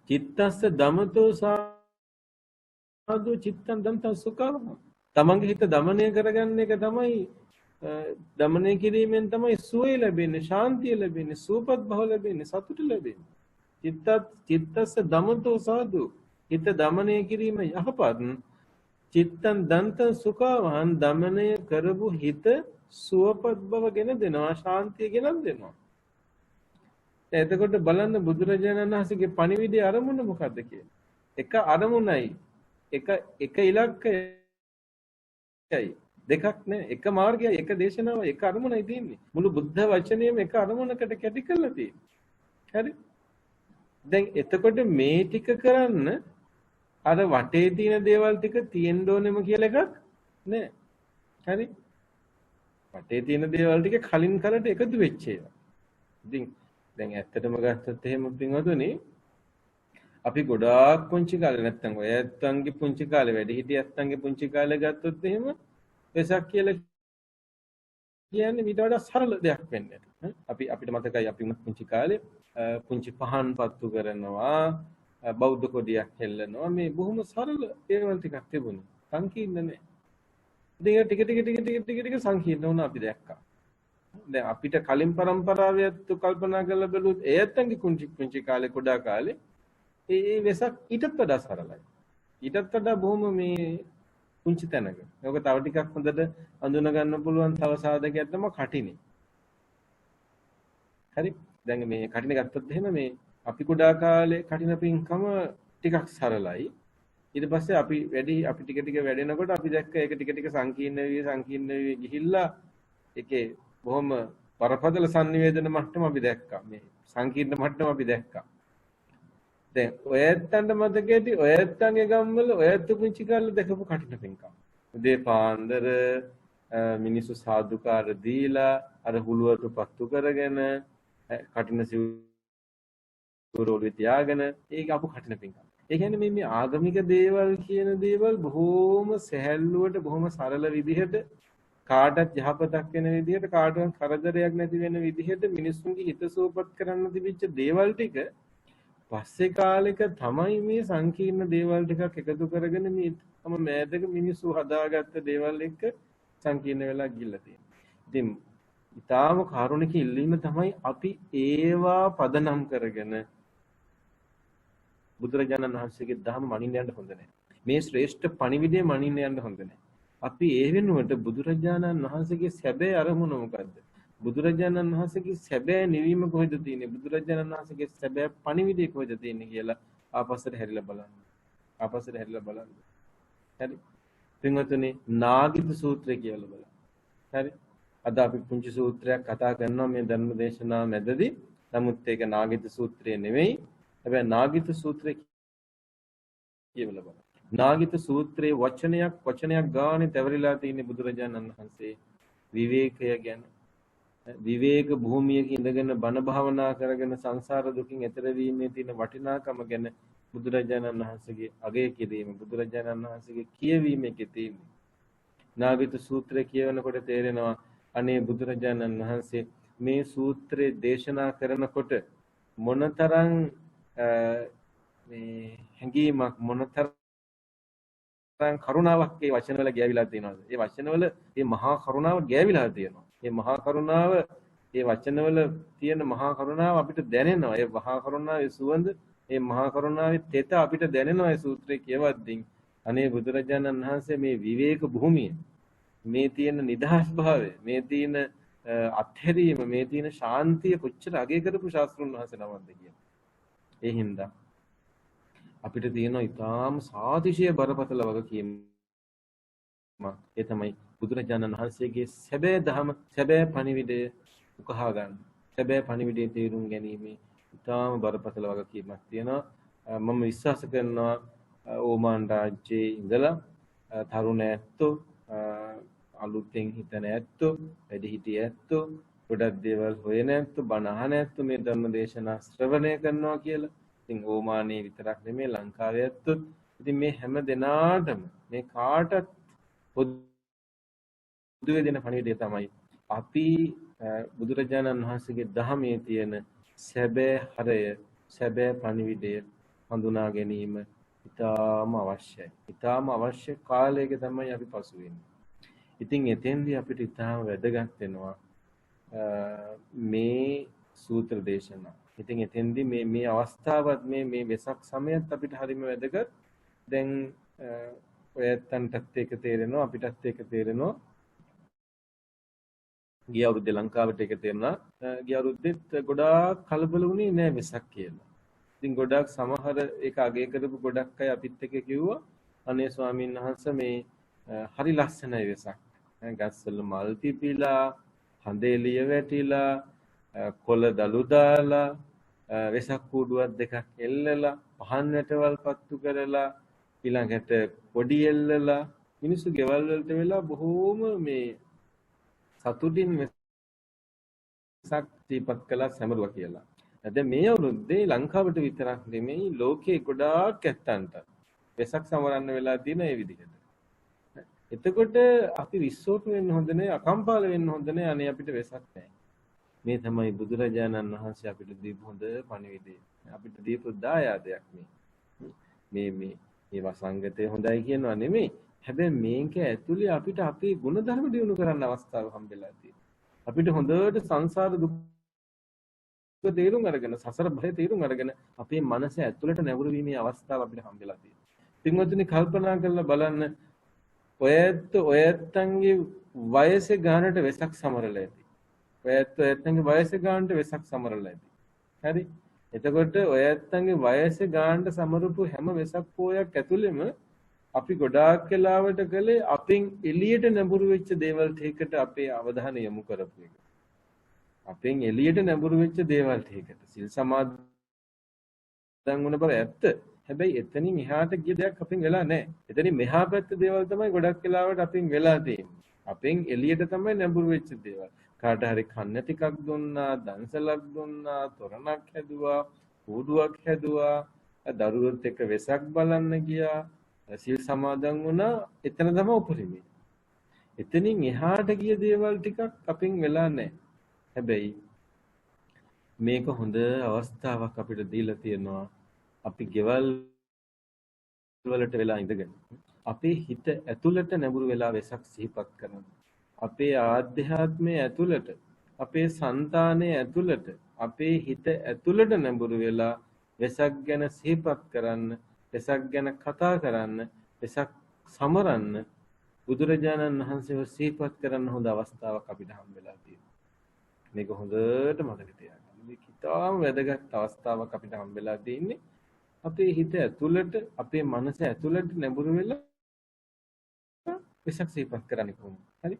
චිත්තස්ස දමතෝ සාදු චිත්තං දන්තං සුඛං. තමන්ගේ හිත දමනය කරගන්න එක තමයි දමනය කිරීමෙන් තමයි සුවය ලැබෙන්නේ, ශාන්තිය ලැබෙන්නේ, සුවපත් භව ලැබෙන්නේ, සතුට ලැබෙන්නේ. චිත්තස්ස දමතෝ සාදු, හිත දමනය කිරීම යහපත්. චිත්තං දන්තං සුඛං, දමනය කරපු හිත සුවපත් බව ගෙන දෙනවා, ශාන්තිය ගෙනත් දෙනවා. එතකොට බලන්න බුදුරජාණන් වහන්සේගේ පණිවිඩයේ අරමුණ මොකද්ද කියලා. එක අරමුණයි, එක ඉලක්කයයි, දෙකක් නෑ. එක මාර්ගයයි, එක දේශනාවයි, එක අරමුණයි තියෙන්නේ. මුළු බුද්ධ වචනයම එක අරමුණකට කැටි කරලා තියෙන්නේ. හරි. දැන් එතකොට මේ ටික කරන්න අර වටේ තියෙන දේවල් ටික තියෙන්න ඕනෙම කියලා එකක් නෑ. හරි. වටේ තියෙන දේවල් ටික කලින් කලට එකතු වෙච්ච ඒවා. ඉතින් දැන් ඇත්තටම ගත්තොත් එහෙම පින්වතුනි, අපි ගොඩාක් පුංචි කාලේ නැත්තම් ඔය ඇත්තන්ගේ පුංචි කාලේ, වැඩි හිටිය ඇත්තන්ගේ පුංචි කාලේ ගත්තොත් එහෙම වෙසක් කියලා කියන්නේ ඊට වඩා සරල දෙයක් වෙන්නේ. අපිට මතකයි අපි පුංචි කාලේ පුංචි පහන් පත්තු කරනවා, බෞද්ධ කොඩියක් හෙල්ලනවා, මේ බොහොම සරල දේවල් ටිකක් තිබුණා. සංකීර්ණ නෑ. ඉතින් ටික සංකීර්ණ වුණා අපි දැක්කා. දැන් අපිට කලින් પરම්පරාවේ ඇත්තු කල්පනා කරලා බැලුවොත් ඒ ඇත්තන්ගේ පුංචි කාලේ, කුඩා කාලේ ඒ වෙසක් ඊටත් වඩා සරලයි. ඊටත් වඩා බොහොම මේ පුංචි තැනක. ඒක තව ටිකක් හොඳට අඳුන ගන්න පුළුවන් තව සාධකයක් තමයි කටිනේ. හරි. දැන් මේ කටිනේ ගත්තොත් එහෙම මේ අපි කුඩා කාලේ කටින පින්කම ටිකක් සරලයි. ඊට පස්සේ අපි ටික ටික වැඩෙනකොට අපි දැක්ක ඒක ටික ටික සංකීර්ණ වෙවි ගිහිල්ලා ඒකේ බොහොම බරපතල සංනිවේදන මට්ටම අපි දැක්කා. මේ සංකීර්ණ මට්ටම අපි දැක්කා. දැන් ඔය ඇත්තන්ට මතකයි ඔය ඇත්තන්ගේ ගම්වල ඔය ඇත්ත පුංචි කාලේ දැකපු කටින පින්කම්. උදේ පාන්දර මිනිස්සු සාදුකාර දීලා අර හුලුවට පත්තු කරගෙන කටින සිවුරෝලේ තියාගෙන ඒක අපු කටින පින්කම්. ඒ කියන්නේ මේ ආගමික දේවල් කියන දේවල් බොහොම සැහැල්ලුවට, බොහොම සරල විදිහට, කාටත් යහපතක් වෙන විදිහට, කාටවත් කරදරයක් නැති වෙන විදිහට මිනිස්සුන්ගේ හිත සුවපත් කරන්න තිබිච්ච දේවල් ටික පස්සේ කාලෙක තමයි මේ සංකීර්ණ දේවල් ටිකක් එකතු කරගෙන මේ තම මෑතක මිනිස්සු හදාගත්ත දේවල් එක්ක සංකීර්ණ වෙලා ගිහිල්ලා තියෙනවා. ඉතින් ඊටාම කාරුණික ඉල්ලීම තමයි අපි ඒවා පදනම් කරගෙන බුදුරජාණන් වහන්සේගේ ධර්ම මනින්න යන්න හොඳ නැහැ. මේ ශ්‍රේෂ්ඨ පණිවිඩය මනින්න යන්න හොඳ නැහැ. අපි ඒ වෙනුවට බුදුරජාණන් වහන්සේගේ සැබෑ අරමුණ මොකද්ද? බුදුරජාණන් වහන්සේගේ සැබෑ නිවීම කොහෙද තියෙන්නේ? බුදුරජාණන් වහන්සේගේ සැබෑ පණිවිඩය කොහෙද තියෙන්නේ කියලා ආපස්සට හැරිලා බලන්න. හරි. පින්වතුනි, නාගිත සූත්‍රය කියලා බලන්න. හරි. අද අපි පුංචි සූත්‍රයක් කතා කරනවා මේ ධර්ම දේශනාව මැදදී. නමුත් ඒක නාගිත සූත්‍රය නෙවෙයි. හැබැයි නාගිත සූත්‍රය කියලා බලන්න. නාගිත සූත්‍රයේ වචනයක් ගානේ තැවරිලා තියෙන බුදුරජාණන් වහන්සේ විවේකය ගැන, විවේක භූමියක ඉඳගෙන බණ භාවනා කරගෙන සංසාර දුකින් එතර වීමේ තියෙන වටිනාකම ගැන බුදුරජාණන් වහන්සේගේ අගය කිරීම, බුදුරජාණන් වහන්සේගේ කියවීම එකේ තියෙන්නේ. නාගිත සූත්‍රය කියවනකොට තේරෙනවා අනේ බුදුරජාණන් වහන්සේ මේ සූත්‍රය දේශනා කරනකොට මොනතරම් මේ හැඟීමක්, මොනතරම් කරුණාවක් ඒ වචනවල ගෑවිලා තියෙනවද? ඒ වචනවල මේ මහා කරුණාව ගෑවිලා තියෙනවා. මේ මහා කරුණාව, මේ වචනවල තියෙන මහා කරුණාව අපිට දැනෙනවා. ඒ මහා කරුණාවේ සුවඳ, මේ මහා කරුණාවේ තෙත අපිට දැනෙනවා ඒ සූත්‍රය කියවද්දී. අනේ බුදුරජාණන් වහන්සේ මේ විවේක භූමිය, මේ තියෙන නිදහස් භාවය, මේ තියෙන අත්හැරීම, මේ තියෙන ශාන්තිය කොච්චර අගය කරපු ශාස්ත්‍රුන් වහන්සේ නමක්ද කියන. ඒ හින්දා අපිට තියෙන ඊටාම් සාතිශය බරපතල වගකීමක්. ඒ තමයි බුදුරජාණන් වහන්සේගේ සැබෑ ධම, සැබෑ පණිවිඩය උකහා ගන්න. සැබෑ පණිවිඩය තේරුම් ගැනීම ඊටාම් බරපතල වගකීමක් තියෙනවා. මම විශ්වාස කරනවා ඕමාන් රාජ්‍යයේ ඉඳලා තරුණ ඇත්තෝ, අලුතෙන් හිතන ඇත්තෝ, වැඩිහිටි ඇත්තෝ, ගොඩක් දේවල් හොයන ඇත්තෝ, බණ අහන ඇත්තෝ මේ ධර්ම දේශනා ශ්‍රවණය කරනවා කියලා ඉතින් ඕමානයේ විතරක් නෙමෙයි ලංකාවේ ඇත්තොත් ඉතින් මේ හැම දෙනාටම මේ කාටත් පොදුවේ දෙන පණිවිඩය තමයි අපි බුදුරජාණන් වහන්සේගේ ධර්මයේ තියෙන සැබෑ හරය සැබෑ පණිවිඩය හඳුනා ගැනීම ඉතාම අවශ්‍යයි. ඉතාම අවශ්‍ය කාලයක තමයි අපි පසු වෙන්නේ. ඉතින් එතෙන්දී අපිට ඉතාම වැදගත් වෙනවා මේ සූත්‍ර දේශනා. ඉතින් එතෙන්දී මේ අවස්ථාවත් මේ වෙසක් සමයත් අපිට හරිම වැදගත්. දැන් ඔයත්තන්ටත් ඒක තේරෙනවා අපිටත් ඒක තේරෙනවා. ගිය අවුරුද්දේ ලංකාවට ඒක තේරුණා. ගිය අවුරුද්දෙත් ගොඩාක් කලබල වුණේ නෑ වෙසක් කියලා. ඉතින් ගොඩක් සමහර ඒක අගය කරපු ගොඩක් අය අපිත් එක්ක කිව්වා අනේ ස්වාමීන් වහන්සේ මේ හරි ලස්සනයි වෙසක්. ගස්වල මල් පිපිලා, හඳ එළිය වැටිලා, කොළ දළු දාලා, වෙසක් කූඩුවක් දෙකක් එල්ලලා, පහන් වැටවල් පත්තු කරලා, ඊළඟට පොඩි එල්ලලා, මිනිස්සු ගෙවල් වලට වෙලා බොහෝම මේ සතුටින් වෙසක් දීපත් කළා සැමරුවා කියලා. දැන් මේ අවුරුද්දේ ලංකාවට විතරක් නෙමෙයි ලෝකේ ගොඩාක් ඇත්තන්ට වෙසක් සමරන්න වෙලා තියෙන මේ විදිහට. එතකොට අපි විශ්වාස වෙන්න හොඳ නැහැ, අකම්පාල වෙන්න හොඳ නැහැ. අනේ අපිට වෙසක් නැහැ. මේ තමයි බුදුරජාණන් වහන්සේ අපිට දීපු හොඳ පණිවිඩය. අපිට දීපු දායාදයක් මේ වසංගතය හොඳයි කියනවා නෙමෙයි. හැබැයි මේක ඇතුලේ අපිට අපේ ගුණධර්ම දියුණු කරන්න අවස්ථාව හම්බෙලා තියෙනවා. අපිට හොඳට සංසාර දුක් තේරුම් අරගෙන සසර භය තේරුම් අරගෙන අපේ මනස ඇතුළට නැඹුරු වීමේ අවස්ථාව අපිට හම්බෙලා තියෙනවා. පින්වත්නි කල්පනා කරලා බලන්න ඔයත්තන්ගේ වයසේ ගානට වෙසක් සමරලා ඇති. ඔයත්තන්ගේ වයසේ ගානට වෙසක් සමරලා ඇති. හරි? එතකොට ඔයත්තන්ගේ වයසේ ගානට සමරපු හැම වෙසක් පෝයක් ඇතුළෙම අපි ගොඩාක් වෙලාවට කලේ අපෙන් එළියට නැඹුරු වෙච්ච දේවල් ටිකට අපේ අවධානය යොමු කරපු එක. අපෙන් එළියට නැඹුරු වෙච්ච දේවල් ටිකට සිල් සමාදන් වුණ බව ඇත්ත. හැබැයි එතනින් එහාට ගිය දෙයක් අපෙන් වෙලා නැහැ. එතනින් මෙහා පැත්ත දේවල් තමයි ගොඩක් වෙලාවට අපෙන් වෙලා තියෙන්නේ. අපෙන් එළියට තමයි නැඹුරු වෙච්ච දේවල්. කාට හරි කන්න ටිකක් දුන්නා, දන්සලක් දුන්නා, තොරණක් හැදුවා, කූඩුවක් හැදුවා, දරුවොත් එක්ක වෙසක් බලන්න ගියා, සිල් සමාදන් වුණා. එතන තමයි උපරිමයි. එතනින් එහාට ගිය දේවල් ටිකක් අපෙන් වෙලා නැහැ. හැබැයි මේක හොඳ අවස්ථාවක් අපිට දීලා තියෙනවා. අපි ගෙවල් වලට වෙලා ඉඳගෙන අපේ හිත ඇතුළට නැඹුරු වෙලා වෙසක් සිහිපත් කරනවා. අපේ ආධ්‍යාත්මයේ ඇතුළට, අපේ సంతානයේ ඇතුළට, අපේ හිත ඇතුළට නැඹුරු වෙලා වෙසක් ගැන සිහිපත් කරන්න, වෙසක් ගැන කතා කරන්න, වෙසක් සමරන්න බුදුරජාණන් වහන්සේව සිහිපත් කරන්න හොඳ අවස්ථාවක් අපිට හම්බෙලා තියෙනවා. මේක හොඳට මතක තියාගන්න. මේක ඉතාම වැදගත් අවස්ථාවක් අපිට හම්බෙලා තියෙන්නේ. අපේ හිත ඇතුළට, අපේ මනස ඇතුළට නැඹුරු වෙලා වෙසක් සිහිපත් කරන්න කොහොමද? හරි?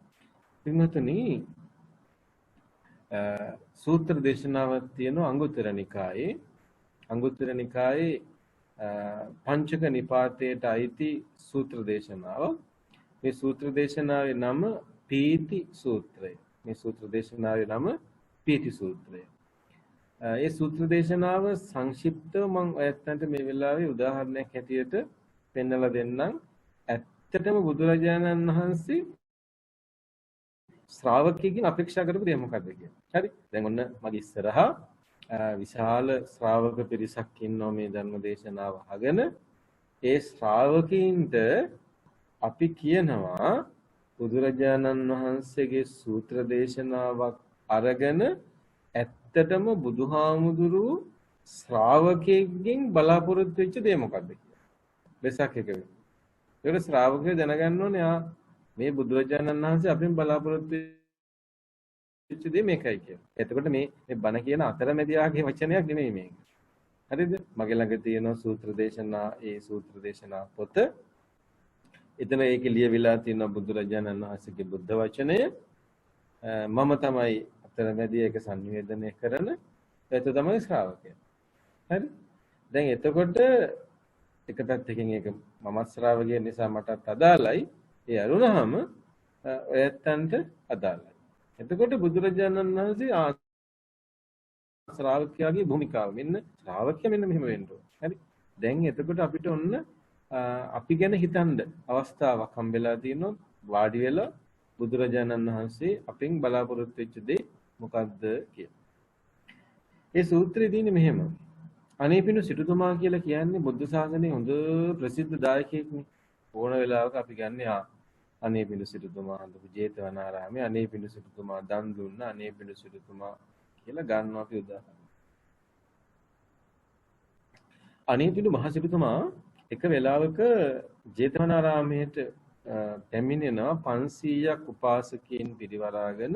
පින්වත්නි සූත්‍ර දේශනාවක් තියෙනවා අංගුත්තර නිකායේ. අංගුත්තර නිකායේ පංචක නිපාතයට අයිති සූත්‍ර දේශනාව. මේ සූත්‍ර දේශනාවේ නම පීති සූත්‍රය. මේ සූත්‍ර දේශනාවේ නම පීති සූත්‍රය. ඒ සූත්‍ර දේශනාව සංක්ෂිප්තව මම ඔයත්තන්ට මේ වෙලාවේ උදාහරණයක් හැටියට පෙන්වලා දෙන්නම්. ඇත්තටම බුදුරජාණන් වහන්සේ ශ්‍රාවකයෙක්ගෙන් අපේක්ෂා කරපු දේ මොකක්ද කියලා. හරි? දැන් ඔන්න මගේ ඉස්සරහා විශාල ශ්‍රාවක පිරිසක් ඉන්නවා මේ ධර්ම දේශනාව අහගෙන. ඒ ශ්‍රාවකීන්ට අපි කියනවා බුදුරජාණන් වහන්සේගේ සූත්‍ර දේශනාවක් අරගෙන ඇත්තටම බුදුහාමුදුරුවෝ ශ්‍රාවකයෙක්ගෙන් බලාපොරොත්තු වෙච්ච දේ මොකක්ද කියලා. වෙසක් එක වෙයි. ඒක ශ්‍රාවකයෝ දැනගන්න ඕනේ මේ බුදුරජාණන් වහන්සේ අපෙන් බලාපොරොත්තු වෙච්ච දේ මේකයි කියලා. එතකොට මේ බණ කියන අතරමැදියාගේ වචනයක් නෙමෙයි මේක. හරිද? මගේ ළඟ තියෙන සූත්‍ර දේශනා, ඒ සූත්‍ර දේශනා පොත. එතන ඒක ලියවිලා තියෙන බුදුරජාණන් වහන්සේගේ බුද්ධ වචනය. මම තමයි අතරමැදි ඒක සංවේදනය කරන. ඒක තමයි ශ්‍රාවකයා. හරි? දැන් එතකොට එක පැත්තකින් ඒක මම ශ්‍රාවකය නිසා මටත් අදාළයි. ඒ අරුණහම ඔයත්තන්ට අදාළයි. එතකොට බුදුරජාණන් වහන්සේ ශ්‍රාවකයාගේ භූමිකාව. මෙන්න ශ්‍රාවකයා මෙන්න මෙහෙම වෙන්න ඕන. හරි. දැන් එතකොට අපිට ඔන්න අපි ගැන හිතන්න අවස්ථාවක් හම්බෙලා තියෙනවා. වාඩි වෙලා බුදුරජාණන් වහන්සේ අපෙන් බලාපොරොත්තු වෙච්ච දේ මොකද්ද කියලා. ඒ සූත්‍රයේ තියෙන්නේ මෙහෙම. අනේපිඬු සිටුතුමා කියලා කියන්නේ බුද්ධ ශාසනයේ හොඳ ප්‍රසිද්ධ දායකයෙක්නේ. ඕන වෙලාවක අපි ගන්නේ අනේපිඬු සිටුතුමා හඳපු ජේතවනාරාමේ අනේපිඬු සිටුතුමා දන් දුන්න අනේපිඬු සිටුතුමා කියලා ගන්නවා අපි උදාහරණ. අනේපිඬු මහ සිටුතුමා එක වෙලාවක ජේතවනාරාමයට පැමිණෙනවා 500ක් උපාසකයන් පිරිවරාගෙන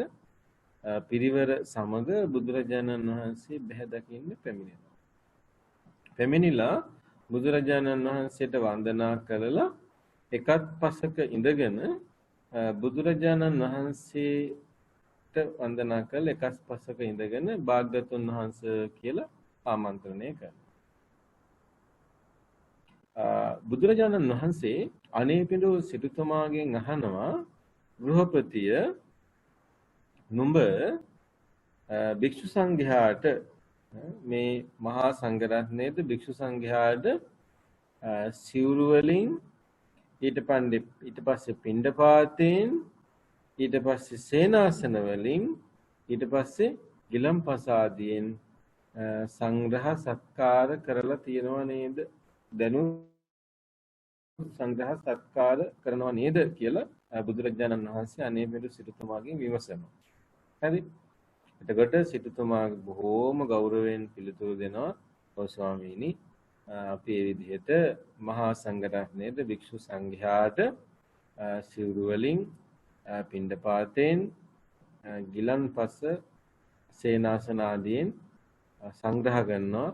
පිරිවර සමග බුදුරජාණන් වහන්සේ බැහැ දකින්න පැමිණෙනවා. පැමිණිලා බුදුරජාණන් වහන්සේට වන්දනා කරලා එකත් පසක ඉඳගෙන බුදුරජාණන් වහන්සේට වන්දනා කරලා එකත් පසක ඉඳගෙන භාග්‍යවතුන් වහන්සේ කියලා ආමන්ත්‍රණය කරනවා. බුදුරජාණන් වහන්සේ අනේපිඬු සිටුතුමාගෙන් අහනවා ගෘහපතිය නුඹ භික්ෂු සංඝයාට මේ මහා සංඝරත්නයේද භික්ෂු සංඝයාට සිවුරු වලින් ඊට පස්සේ පිණ්ඩපාතයෙන් ඊට පස්සේ සේනාසන වලින් ඊට පස්සේ ගිලම්පසාදියෙන් සංග්‍රහ සත්කාර කරලා තියෙනව නේද? දැනු සංග්‍රහ සත්කාර කරනවා නේද කියලා බුදුරජාණන් වහන්සේ අනේපිඬු සිටුතුමාගෙන් විමසනවා. හරි. එතකොට සිටුතුමා බොහෝම ගෞරවයෙන් පිළිතුරු දෙනවා. ඔව් ස්වාමීනි අපි මේ විදිහට මහා සංඝරත්නයේද භික්ෂු සංඝයාට සිවුරු වලින් පිණ්ඩපාතයෙන් ගිලන්පස සේනාසන ආදීන් සංග්‍රහ කරනවා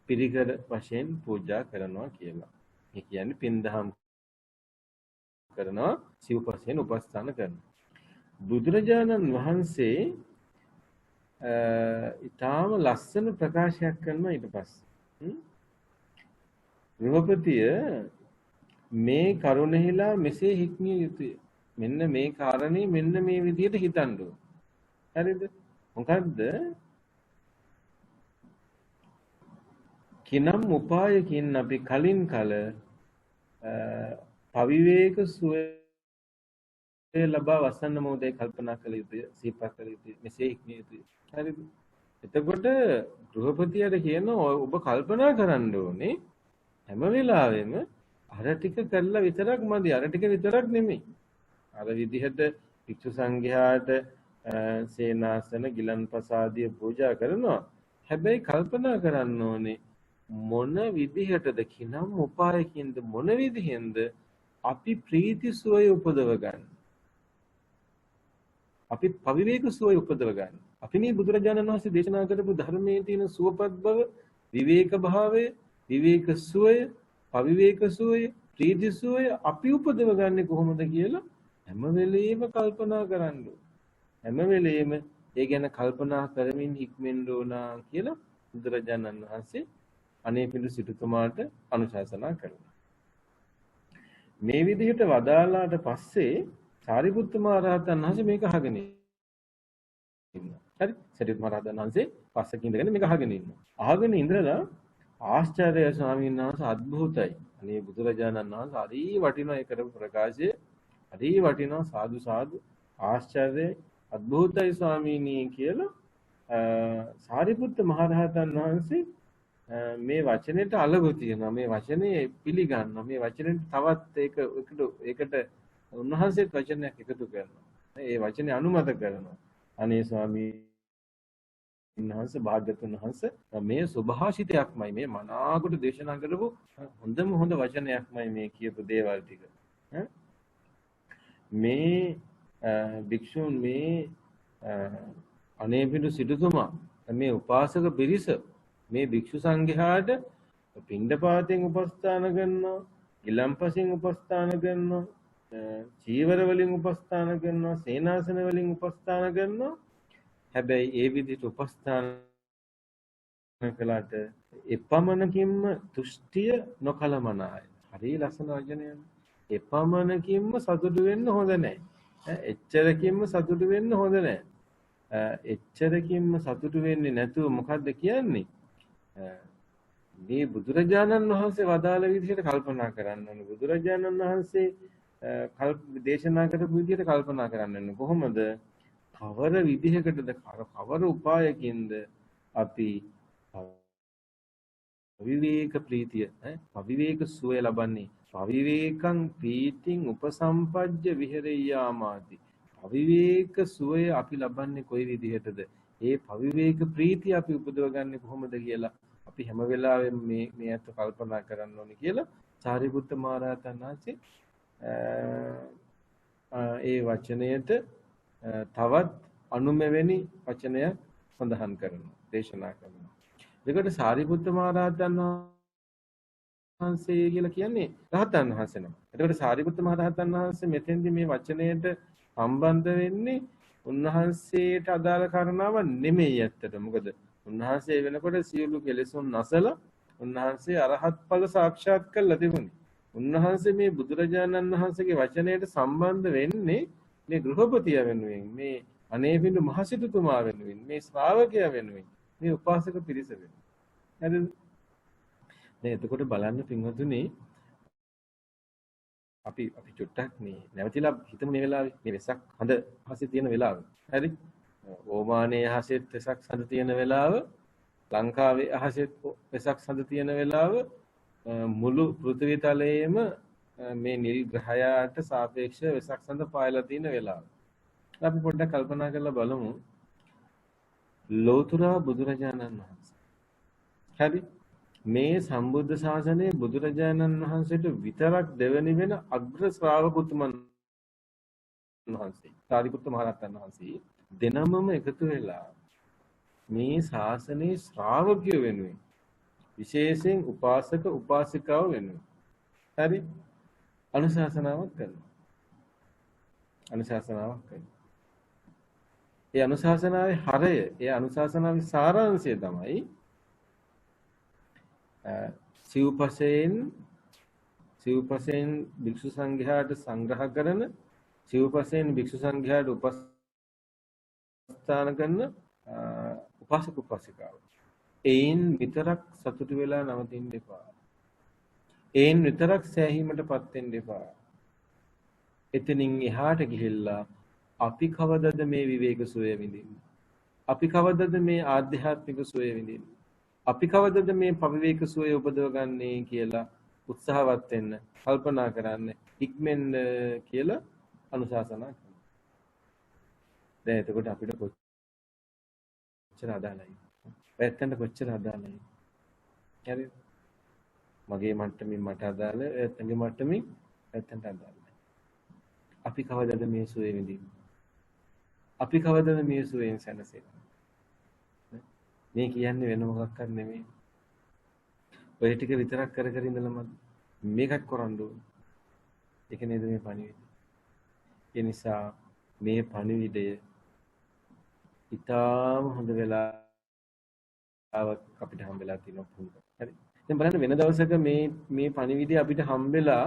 පිරිකර වශයෙන් පූජා කරනවා කියලා. ඒ කියන්නේ පින්දහම් කරනවා සිව්පසයෙන් උපස්ථාන කරනවා. බුදුරජාණන් වහන්සේ ඊටාම ලස්සන ප්‍රකාශයක් කරනවා ඊට පස්සේ. ගෘහපතිය මේ කරුණෙහිලා මෙසේ හික්මිය යුතුය. මෙන්න මේ කාරණේ මෙන්න මේ විදිහට හිතන්න ඕන. හරිද? මොකද්ද? කිනම් උපායකින් අපි කලින් කල පවිවේක සුවය ලබා වසන්න මොහොතේ කල්පනා කළ යුතුය, සිහිපත් කළ යුතුය, මෙසේ හික්මිය යුතුය. හරිද? එතකොට ගෘහපතියට කියනවා ඔබ කල්පනා කරන්න ඕනේ හැම වෙලාවෙම අර ටික කරලා විතරක් මදි. අර ටික විතරක් නෙමෙයි. අර විදිහට භික්ෂු සංඝයාට සේනාසන ගිලන්පසාදිය පූජා කරනවා. හැබැයි කල්පනා කරන්න ඕනේ මොන විදිහටද කිනම් උපායකින්ද මොන විදිහෙන්ද අපි ප්‍රීති සුවය උපදව ගන්න. අපි පවිවේක සුවය උපදව ගන්න. අපි මේ බුදුරජාණන් වහන්සේ දේශනා කරපු ධර්මයේ තියෙන සුවපත් බව, විවේක භාවය, විවේක සුවය, පවිවේක සුවය, ප්‍රීති සුවය අපි උපදව ගන්නේ කොහොමද කියලා හැම වෙලෙම කල්පනා කරන්න ඕන. හැම වෙලෙම ඒ ගැන කල්පනා කරමින් හික්මෙන්න ඕන කියලා බුදුරජාණන් වහන්සේ අනේපිඬු සිටුතුමාට අනුශාසනා කරනවා. මේ විදිහට වදාලාට පස්සේ සාරිපුත්ත මහ රහතන් වහන්සේ මේක අහගෙන ඉන්නවා. හරි? සාරිපුත්ත මහ රහතන් වහන්සේ පස්සක ඉඳගෙන මේක අහගෙන ඉන්නවා. අහගෙන ඉඳලා ආශ්චර්ය ස්වාමීන් වහන්සේ අద్භූතයි. අනේ බුදුරජාණන් වහන්සේ හරි වටිනා ඒ කරපු ප්‍රකාශය හරි වටිනා සාදු සාදු ආශ්චර්යයි අద్භූතයි ස්වාමීනි කියලා සාරිපුත්ත මහ රහතන් වහන්සේ මේ වචනෙට අලගු තියෙනවා. මේ වචනේ පිළිගන්නවා. මේ වචනෙට තවත් ඒකට උන්වහන්සේත් වචනයක් එකතු කරනවා. ඒ වචනේ අනුමත කරනවා. අනේ ස්වාමීන් වහන්සේ භාග්‍යවතුන් වහන්සේ මේ සුභාෂිතයක්මයි මේ මනාකොට දේශනා කරපු හොඳම හොඳ වචනයක්මයි මේ කියපු දේවල් ටික. මේ භික්ෂුන් මේ අනේපිඬු සිටුතුමා මේ උපාසක පිරිස මේ භික්ෂු සංඝයාට පිණ්ඩපාතයෙන් උපස්ථාන කරනවා, ගිලම්පසෙන් උපස්ථාන කරනවා, චීවර වලින් උපස්ථාන කරනවා, සේනාසන වලින් උපස්ථාන කරනවා. හැබැයි ඒ විදිහට උපස්ථාන කළාට එපමණකින්ම තුෂ්ටිය නොකලමනාය. හරි ලස්සන වචනයක්. එපමණකින්ම සතුටු වෙන්න හොඳ නැහැ. එච්චරකින්ම සතුටු වෙන්න හොඳ නැහැ. එච්චරකින්ම සතුටු වෙන්නේ නැතුව මොකද්ද කියන්නේ? මේ බුදුරජාණන් වහන්සේ වදාළ විදිහට කල්පනා කරන්න ඕනේ. බුදුරජාණන් වහන්සේ දේශනා කරපු විදිහට කල්පනා කරන්න ඕනේ. කොහොමද? කවර විදිහකටද කවර උපායකින්ද අපි අවිවේක ප්‍රීතිය අවිවේක සුවය ලබන්නේ? අවිවේකං ප්‍රීතිං උපසම්පජ්ජ විහෙරෙය්‍යාමාති. අවිවේක සුවය අපි ලබන්නේ කොයි විදිහටද? ඒ අවිවේක ප්‍රීතිය අපි උපදවගන්නේ කොහොමද කියලා අපි හැම වෙලාවෙම මේ අත කල්පනා කරන්න ඕනේ කියලා සාරිපුත්ත මහ රහතන් වහන්සේ ඒ වචනයට තවත් අනුමෙවැනි වචනයක් සඳහන් කරනවා, දේශනා කරනවා. ඒකට සාරිපුත්ත මහ රහතන් වහන්සේ කියලා කියන්නේ රහතන් වහන්සේ නම. එතකොට සාරිපුත්ත මහ රහතන් වහන්සේ මෙතෙන්දී මේ වචනයට සම්බන්ධ වෙන්නේ උන්වහන්සේට අදාළ කාරණාවක් නෙමෙයි ඇත්තට. මොකද උන්වහන්සේ වෙනකොට සියලු කෙලෙසුන් නැසලා උන්වහන්සේ අරහත් ඵල සාක්ෂාත් කරලා තිබුණේ. උන්වහන්සේ මේ බුදුරජාණන් වහන්සේගේ වචනයට සම්බන්ධ වෙන්නේ මේ ගෘහපතිය වෙනුවෙන්, මේ අනේපිඬු මහසිටුතුමා වෙනුවෙන්, මේ ශ්‍රාවකයා වෙනුවෙන්, මේ උපාසක පිරිස වෙනුවෙන්. හරිද? දැන් එතකොට බලන්න පින්වතුනි, අපි චුට්ටක් මේ නැවතිලා හිතමු මේ වෙලාවේ මේ වෙසක් හඳ අහසේ තියෙන වෙලාව. හරි? ඕමානයේ අහසෙත් වෙසක් හඳ තියෙන වෙලාව, ලංකාවේ අහසෙත් වෙසක් හඳ තියෙන වෙලාව, මුළු පෘථිවි තලයේම මේ නිල් ග්‍රහයාට සාපේක්ෂව වෙසක් හඳ පායලා තියෙන වෙලාව. අපි පොඩ්ඩක් කල්පනා කරලා බලමු. ලෝතර බුදුරජාණන් වහන්සේ. හරි? මේ සම්බුද්ධ ශාසනයේ බුදුරජාණන් වහන්සේට විතරක් දෙවෙනි වෙන අග්‍ර ශ්‍රාවකුතුමන් වහන්සේ සාරිපුත්ත මහ රහතන් වහන්සේ දෙනමම එකතු වෙලා මේ ශාසනයේ ශ්‍රාවකයෝ වෙනුවෙන්, විශේෂයෙන් උපාසක උපාසිකාව වෙනුවෙන් හරි අනුශාසනාවක් කරනවා. අනුශාසනාවක් කරනවා. ඒ අනුශාසනාවේ හරය, ඒ අනුශාසනාවේ සාරාංශය තමයි සිව්පසයෙන් භික්ෂු සංඝයාට සංග්‍රහ කරන, සිව්පසයෙන් භික්ෂු සංඝයාට උපස්ථාන කරන උපාසක උපාසිකාව. එයින් විතරක් සතුටු වෙලා නවතින්න එපා. එයින් විතරක් සෑහීමටපත් වෙන්න එපා. එතනින් එහාට ගිහිල්ලා අපි කවදද මේ විවේක සුවය විඳින්නේ? අපි කවදද මේ ආධ්‍යාත්මික සුවය විඳින්නේ? අපි කවදද මේ පවිවේක සුවය උපදවගන්නේ කියලා උත්සාහවත් වෙන්න, කල්පනා කරන්න, ඉක්මෙන්න කියලා අනුශාසනා කරනවා. දැන් එතකොට අපිට කොච්චර අදාළයි? ඇත්තට කොච්චර අදාළයි? හරිද? මගේ මට්ටමින් මට අදාළ, ඇත්තගේ මට්ටමින් ඇත්තට අදාළයි. අපි කවදද මේ සුවය විඳින්නේ? අපි කවදද මේ සුවයෙන් සැනසෙන්නේ? මේ කියන්නේ වෙන මොකක්වත් නෙමෙයි. ඔය ටික විතරක් කර කර ඉඳලම මේකත් කරන්න ඕනේ. ඒක නේද මේ පණිවිඩය. ඒ නිසා මේ පණිවිඩය ඉතාම හොඳ වෙලාවක් අපිට හම්බෙලා තියෙනවා පුරුදු. හරි. දැන් බලන්න වෙන දවසක මේ පණිවිඩය අපිට හම්බෙලා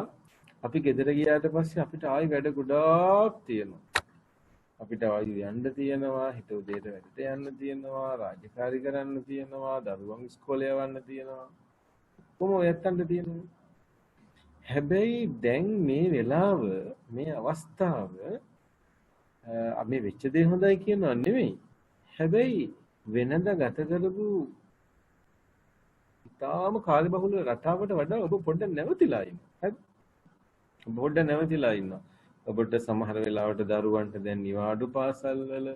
අපි ගෙදර ගියාට පස්සේ අපිට ආයි වැඩ ගොඩාක් තියෙනවා. අපිට ආයි යන්න තියෙනවා, හිත උදේට වැඩට යන්න තියෙනවා, රාජකාරී කරන්න තියෙනවා, දරුවන් ඉස්කෝලේ යවන්න තියෙනවා. කොහොම යත්තන්ට තියෙනවා. හැබැයි දැන් මේ වෙලාව, මේ අවස්ථාව මේ වෙච්ච දේ හොඳයි කියනවා නෙමෙයි. හැබැයි වෙනද ගත කරපු ඉතාම කාර්යබහුල රටාවට වඩා ඔබ පොඩ්ඩක් නැවතිලා ඉන්නවා. හරි? පොඩ්ඩක් නැවතිලා ඉන්නවා. ඔබට සමහර වෙලාවට දරුවන්ට දැන් නිවාඩු පාසල් වල,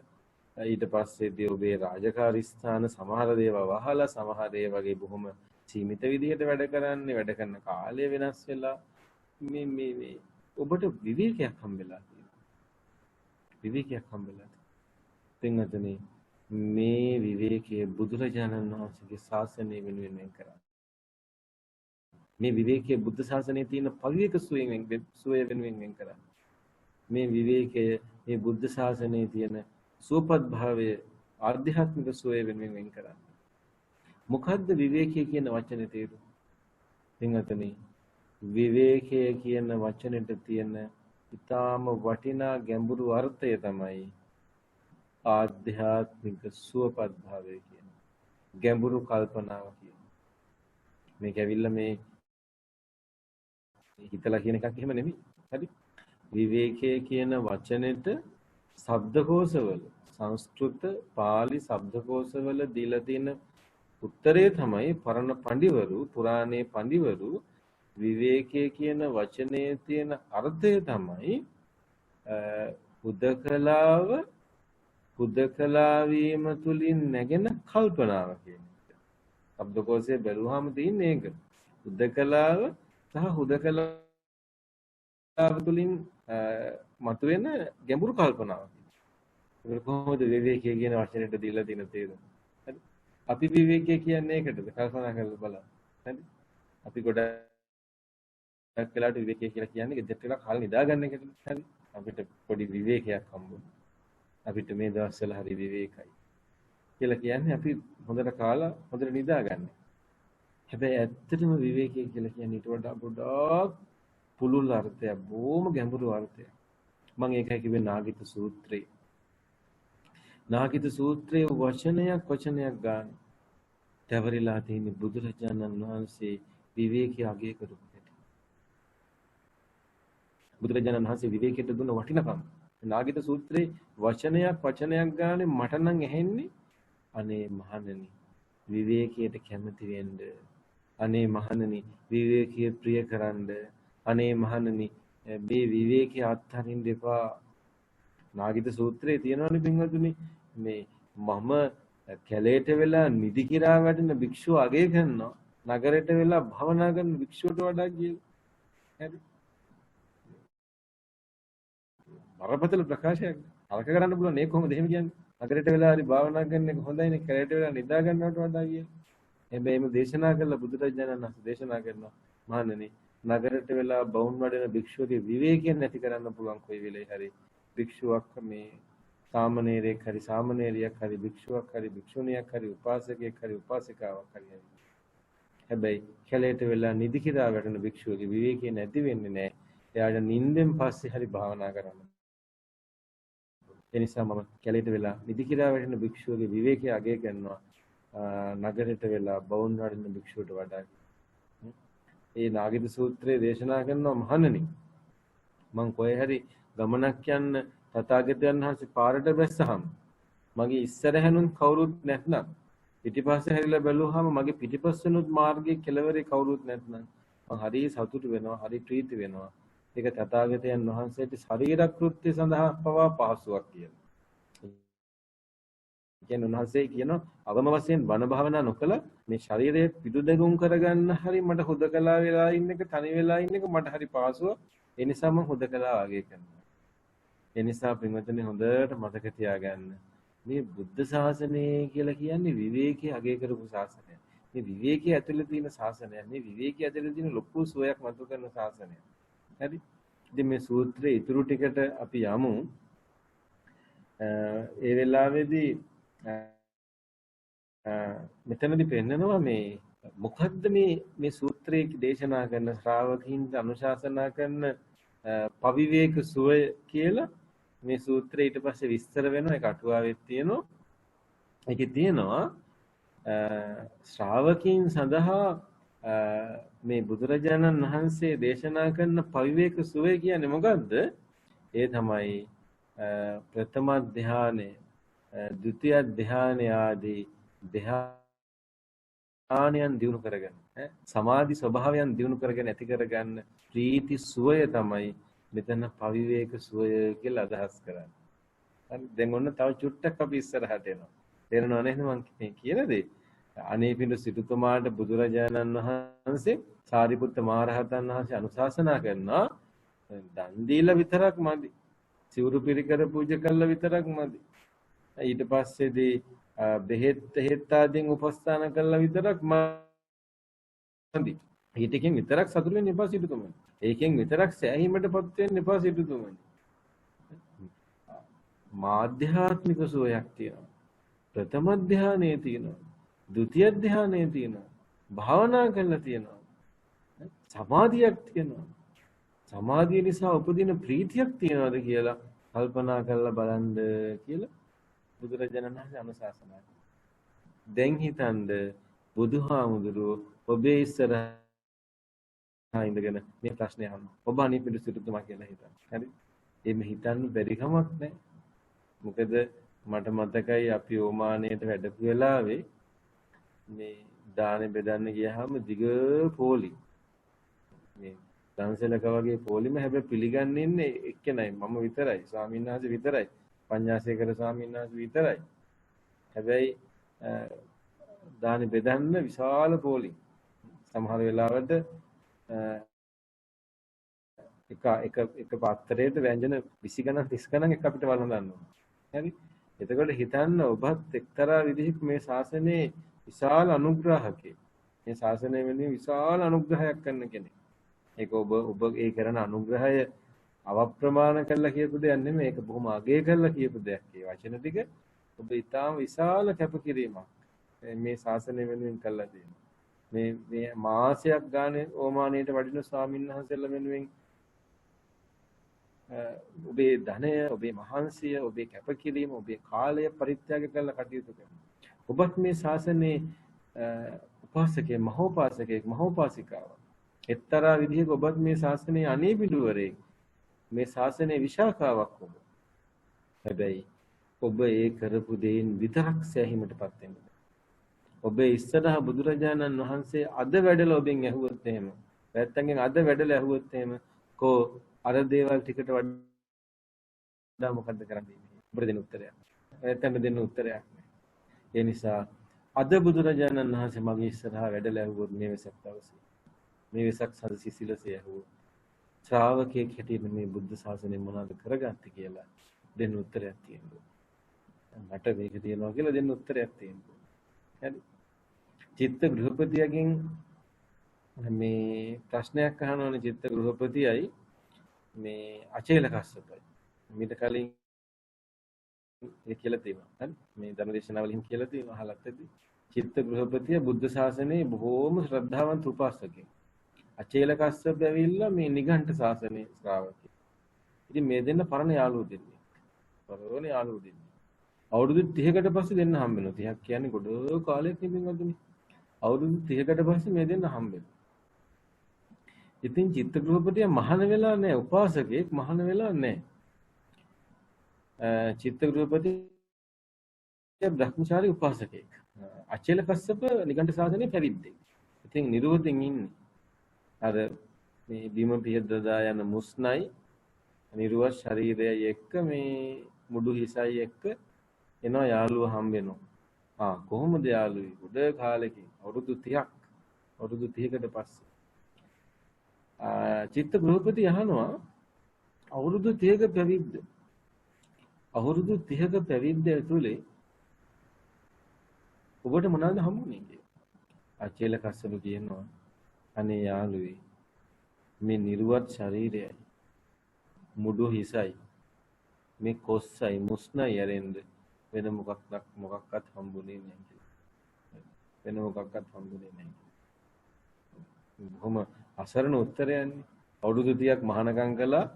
ඊට පස්සේදී ඔබේ රාජකාරී ස්ථාන සමහර දේවල් වහලා, සමහර ඒ වගේ බොහොම සීමිත විදිහට වැඩ කරන්නේ, වැඩ කරන කාලය වෙනස් වෙලා මේ ඔබට විවේකයක් හම්බෙලා තියෙනවා. විවේකයක් හම්බෙලා තියෙනවා. පින්වතුනි, මේ විවේකයේ බුදුරජාණන් වහන්සේගේ ශාසනය වෙනුවෙන් වෙන් කරා. මේ විවේකයේ බුද්ධ ශාසනයේ තියෙන පවිවේක සුවය වෙනුවෙන් වෙන් කරා. මේ විවේකයේ මේ බුද්ධ ශාසනයේ තියෙන සුවපත් භාවයේ ආධ්‍යාත්මික සුවය වෙනුවෙන් වෙන් කරා. මොකද්ද විවේකයේ කියන වචනේ තේරුම? පින්වතුනි, විවේකයේ කියන වචනෙට තියෙන ඊටාම වටිනා ගැඹුරු අර්ථය තමයි ආධ්‍යාත්මික සුවපත් භාවය කියන ගැඹුරු කල්පනාව කියන මේක ඇවිල්ලා මේ හිතලා කියන එකක් එහෙම නෙමෙයි. හරි. විවේකයේ කියන වචනෙට ශබ්දකෝෂවල සංස්කෘත පාලි ශබ්දකෝෂවල දීලා තියෙන උත්තරේ තමයි පරණ පඬිවරු පුරාණේ පඬිවරු විවේකයේ කියන වචනේ තියෙන අර්ථය තමයි හුදකලා වීම තුලින් නැගෙන කල්පනාව කියන එක. ශබ්දකෝෂයේ බැලුවාම තියෙන්නේ ඒක. හුදකලාව සහ හුදකලාව තුලින් මතුවෙන ගැඹුරු කල්පනාවක්. ඒක කොහොමද විවේකයේ කියන වචනයට දීලා තියෙන තේරුම? හරි. අපි විවේකයේ කියන්නේ ඒකටද? කල්පනා කරලා බලන්න. හරි. අපි ගොඩක් වෙලාවට විවේකයේ කියලා කියන්නේ ගෙදරට වෙලා කාල නිදා ගන්න එකට. හරි. අපිට පොඩි විවේකයක් හම්බුනේ. අපිට මේ දවස්වල හරි විවේකයි කියලා කියන්නේ අපි හොඳට කාලා හොඳට නිදා ගන්න. හැබැයි ඇත්තටම විවේකය කියලා කියන්නේ ඊට වඩා ගොඩාක් පුළුල් අර්ථයක්, බොහොම ගැඹුරු අර්ථයක්. මම ඒකයි කිව්වේ නාගිත සූත්‍රය. නාගිත සූත්‍රයේ වචනයක් ගන්න. තවරිලා තියෙන බුදුරජාණන් වහන්සේ විවේකී අගය කරපු හැටි. බුදුරජාණන් වහන්සේ විවේකයට දුන්න වටිනකම. නාගිත සූත්‍රයේ වචනයක් ගානේ මට නම් ඇහෙන්නේ අනේ මහණනි විවේකයට කැමති වෙන්න. අනේ මහණනි විවේකයේ ප්‍රිය කරන්න. අනේ මහණනි මේ විවේකයේ අත්හරින්න එපා. නාගිත සූත්‍රයේ තියෙනවනේ පින්වතුනි මේ මම කැලේට වෙලා නිදි කිරා වැටෙන භික්ෂුව අගය කරනවා නගරයට වෙලා භවනා කරන භික්ෂුවට වඩා කියලා. හරි. බරපතල ප්‍රකාශයක්. අරක කරන්න පුළුවන් නේ කොහොමද එහෙම කියන්නේ? නගරයට වෙලා හරි භාවනා කරන එක හොඳයි නේ කැලේට වෙලා නිදා ගන්නවට වඩා කියලා. හැබැයි මේ දේශනා කළ බුදුරජාණන් වහන්සේ දේශනා කරනවා මහණෙනි නගරයට වෙලා බවුන් වඩන භික්ෂුවගේ විවේකයෙන් නැති කරන්න පුළුවන් කොයි වෙලේ හරි භික්ෂුවක් මේ සාමණේරයෙක් හරි සාමණේරියක් හරි භික්ෂුවක් හරි භික්ෂුණියක් හරි උපාසකයෙක් හරි උපාසිකාවක් හරි හැබැයි කැලේට වෙලා නිදි කිරා වැටෙන භික්ෂුවගේ විවේකේ නැති වෙන්නේ නැහැ. එයාට නිින්දෙන් පස්සේ හරි භාවනා කරන්න. ඒ නිසා මම කැලේට වෙලා නිදි කිරා වැටෙන භික්ෂුවගේ විවේකයේ අගය කරනවා නගරයට වෙලා බවුන් වඩන භික්ෂුවට වඩා. ඒ නාගිත සූත්‍රයේ දේශනා කරනවා මහණෙනි මං කොහේ හරි ගමනක් යන්න තථාගතයන් වහන්සේ පාරට බැස්සහම මගේ ඉස්සරහනුත් කවුරුත් නැත්නම් පිටිපස්සේ හැරිලා බැලුවාම මගේ පිටිපස්සෙනුත් මාර්ගයේ කෙළවරේ කවුරුත් නැත්නම් මං හරි සතුටු වෙනවා හරි ප්‍රීති වෙනවා. ඒක තථාගතයන් වහන්සේට ශරීර කෘත්‍ය සඳහා පවා පහසුවක් කියලා. කියන්නේ උන්වහන්සේ කියනවා අවම වශයෙන් බණ භාවනා නොකළ මේ ශරීරයේ පිටුදගුම් කරගන්න හරි මට හුදකලා වෙලා ඉන්න එක තනි වෙලා ඉන්න එක මට හරි පහසුවක්. ඒ නිසා මම හුදකලා වගේ කරනවා. ඒ නිසා පින්වතුනි හොඳට මතක තියාගන්න මේ බුද්ධ ශාසනය කියලා කියන්නේ විවේකයේ අගය කරපු ශාසනය. මේ විවේකයේ ඇතුළේ තියෙන ශාසනය. මේ විවේකයේ ඇතුළේ තියෙන ලොකු සුවයක් මතු කරන ශාසනය. හරි. ඉතින් මේ සූත්‍රයේ ඊටු ටිකට අපි යමු. ඒ වෙලාවේදී මෙතනදී පෙන්නනවා මේ මොකද්ද මේ සූත්‍රයේ දේශනා කරන ශ්‍රාවකීන්ට අනුශාසනා කරන පවිවේක සුවය කියලා මේ සූත්‍රයේ ඊට පස්සේ විස්තර වෙනවා. ඒක අටුවාවෙත් තියෙනවා. ඒකේ තියෙනවා ශ්‍රාවකීන් සඳහා මේ බුදුරජාණන් වහන්සේ දේශනා කරන පවිවේක සුවය කියන්නේ මොකද්ද? ඒ තමයි ප්‍රථම ධානය, ද්විතිය ධානය ආදී ධානයන් දිනු කරගන්න. සමාධි ස්වභාවයන් දිනු කරගෙන ඇති කරගන්න ප්‍රීති සුවය තමයි මෙතන පවිවේක සුවය කියලා අදහස් කරන්නේ. හරි දැන් ඔන්න තව චුට්ටක් අපි ඉස්සරහට එනවා. තේරෙනව නේද මම කියන දේ? අනේපිඬු සිටුතුමාට බුදුරජාණන් වහන්සේ සාරිපුත්ත මහරහතන් වහන්සේ අනුශාසනා කරනවා දන් දීලා විතරක් මදි. සිවුරු පිරිකර පූජා කළා විතරක් මදි. ඊට පස්සේදී බෙහෙත් ආදීන් උපස්ථාන කළා විතරක් මදි. ඊටකින් විතරක් සතුටු වෙන්න එපා සිටුතුමනි. ඒකෙන් විතරක් සෑහීමටපත් වෙන්න එපා සිටුතුමනි. මාධ්‍යාත්මික සුවයක් තියෙනවා. ප්‍රථම ධානයේ තියෙනවා. ද්විතිය ධානයේ තියෙනවා. භාවනා කරලා තියෙනවා. සමාධියක් තියෙනවා. සමාධිය නිසා උපදින ප්‍රීතියක් තියනවාද කියලා කල්පනා කරලා බලන්න කියලා බුදුරජාණන් වහන්සේ අනුශාසනා කළා. දැන් හිතන්න බුදුහාමුදුරුවෝ ඔබේ ඉස්සරහා ඉඳගෙන මේ ප්‍රශ්නේ අහනවා. ඔබ අනිත් පිළිසිතුමා කියලා හිතන්න. හරි? එහෙම හිතන්න බැරි කමක් නැහැ. මොකද මට මතකයි අපි ඕමානයට වැඩපු වෙලාවේ මේ දානේ බෙදන්න ගියාම දිග පොලි මේ දන්සලක වගේ පොලිම හැබැයි පිළිගන්නේ ඉන්නේ එක්කෙනයි මම විතරයි ස්වාමීන් වහන්සේ විතරයි පඤ්ඤාසේකර ස්වාමීන් වහන්සේ විතරයි. හැබැයි දානේ බෙදන්න විශාල පොලි සමහර වෙලාවට එක පාත්‍රයට ව්‍යංජන 20 ගණන් 30 ගණන් එක අපිට වළඳන්න ඕන. හරි? එතකොට හිතන්න ඔබත් එක්තරා විදිහක මේ ශාසනයේ විශාල අනුග්‍රහකේ. මේ ශාසනය වෙනුවෙන් විශාල අනුග්‍රහයක් කරන කෙනෙක්. ඒක ඔබ ඒ කරන අනුග්‍රහය අවප්‍රමාණ කළා කියපු දෙයක් නෙමෙයි. ඒක බොහොම අගය කළා කියපු දෙයක්. ඒ වචන ටික ඔබ ඊටාම විශාල කැපකිරීමක් මේ ශාසනය වෙනුවෙන් කළා තියෙනවා. මේ මාසයක් ගානේ ඕමානයට වඩින ස්වාමීන් වහන්සේලා වෙනුවෙන් ඔබේ ධනය, ඔබේ මහන්සිය, ඔබේ කැපකිරීම, ඔබේ කාලය පරිත්‍යාග කරලා කටයුතු කරනවා. ඔබත් මේ ශාසනයේ උපාසකයෙක්, මහෝපාසකයෙක්, මහෝපාසිකාවක්. එක්තරා විදිහක ඔබත් මේ ශාසනයේ අනේබිඳුවරේ මේ ශාසනයේ විශාඛාවක් ඔබ. හැබැයි ඔබ ඒ කරපු දෙයින් විතරක් සෑහීමටපත් වෙන්න. ඔබ ඉස්සරහ බුදුරජාණන් වහන්සේ අද වැඩලා ඔබෙන් ඇහුවොත් එහෙම, නැත්තම් අද වැඩලා ඇහුවොත් එහෙම කෝ අර දේවල් ටිකට වඩා මොකද්ද කරන්නේ? ඔබට දෙන්න උත්තරයක්. නැත්තම් දෙන්න උත්තරයක් නෑ. ඒ නිසා අද බුදුරජාණන් වහන්සේ මගේ ඉස්සරහා වැඩලා ඇහුවොත් මේ වෙසක් දවසේ මේ වෙසක් සදසි සිලසේ ඇහුවොත් ශ්‍රාවකයෙක් හැටියට මේ බුද්ධ ශාසනය මොනවද කරගත්තේ කියලා දෙන්න උත්තරයක් තියෙනවා. මට මේක තියෙනවා කියලා දෙන්න උත්තරයක් තියෙනවා. හරි? චිත්ත ගෘහපතියගෙන් මේ ප්‍රශ්නයක් අහනවනේ චිත්ත ගෘහපතියයි මේ අචේල කස්සපයි. මීට කලින් ඒ කියලා තියෙනවා. හරි? මේ ධර්මදේශනාවලින් කියලා තියෙනවා අහලත් ඇති. චිත්ත ගෘහපතිය බුද්ධ ශාසනයේ බොහෝම ශ්‍රද්ධාවන්ත උපාසකෙක්. අචේල කස්සප ඇවිල්ලා මේ නිගණ්ඨ ශාසනයේ ශ්‍රාවකෙක්. ඉතින් මේ දෙන්න පරණ යාළුවෝ දෙන්නේ. පරණ යාළුවෝ දෙන්නේ. අවුරුදු 30කට පස්සේ දෙන්න හම්බ වෙනවා. 30ක් කියන්නේ ගොඩ කාලයක් නෙමෙයිවදුනේ. අවුරුදු 30කට පස්සේ මේ දෙන්න හම්බ වෙනවා. ඉතින් චිත්ත ගෘහපතිය මහාන වෙලා නැහැ. උපාසකෙක් මහාන වෙලා නැහැ. චිත්ත ගෘහපතිය බ්‍රහ්මචාරී උපාසකෙක්. අචේල කස්සප නිගණ්ඨ ශාසනයේ පැවිද්දෙක්. ඉතින් නිරෝධෙන් ඉන්නේ. අර මේ බිම පියදදා යන මුස්නයි නිර්වස් ශරීරයයි එක්ක මේ මුඩු හිසයි එක්ක එනවා යාළුව හම්බ වෙනවා. කොහොමද යාළුවෝ? ගොඩ කාලෙකින් අවුරුදු 30කට පස්සේ. චිත්ත ගෘහපති අහනවා අවුරුදු 30ක පැවිද්ද. අවුරුදු 30ක පැවිද්ද ඇතුලේ ඔබට මොනවද හම්බුනේ කියලා. අචේල කස්සප කියනවා අනේ යාළුවේ මේ නිර්වත් ශරීරයයි මුඩු හිසයි මේ කොස්සයි මුස්නයි ඇරෙන්න වෙන මොකක්වත් හම්බුනේ නැහැ. වෙන මොකක්වත් හම්බුනේ නැහැ. බොහොම අසරණ උත්තරයන්නේ. අවුරුදු 30ක් මහානකම් කළා.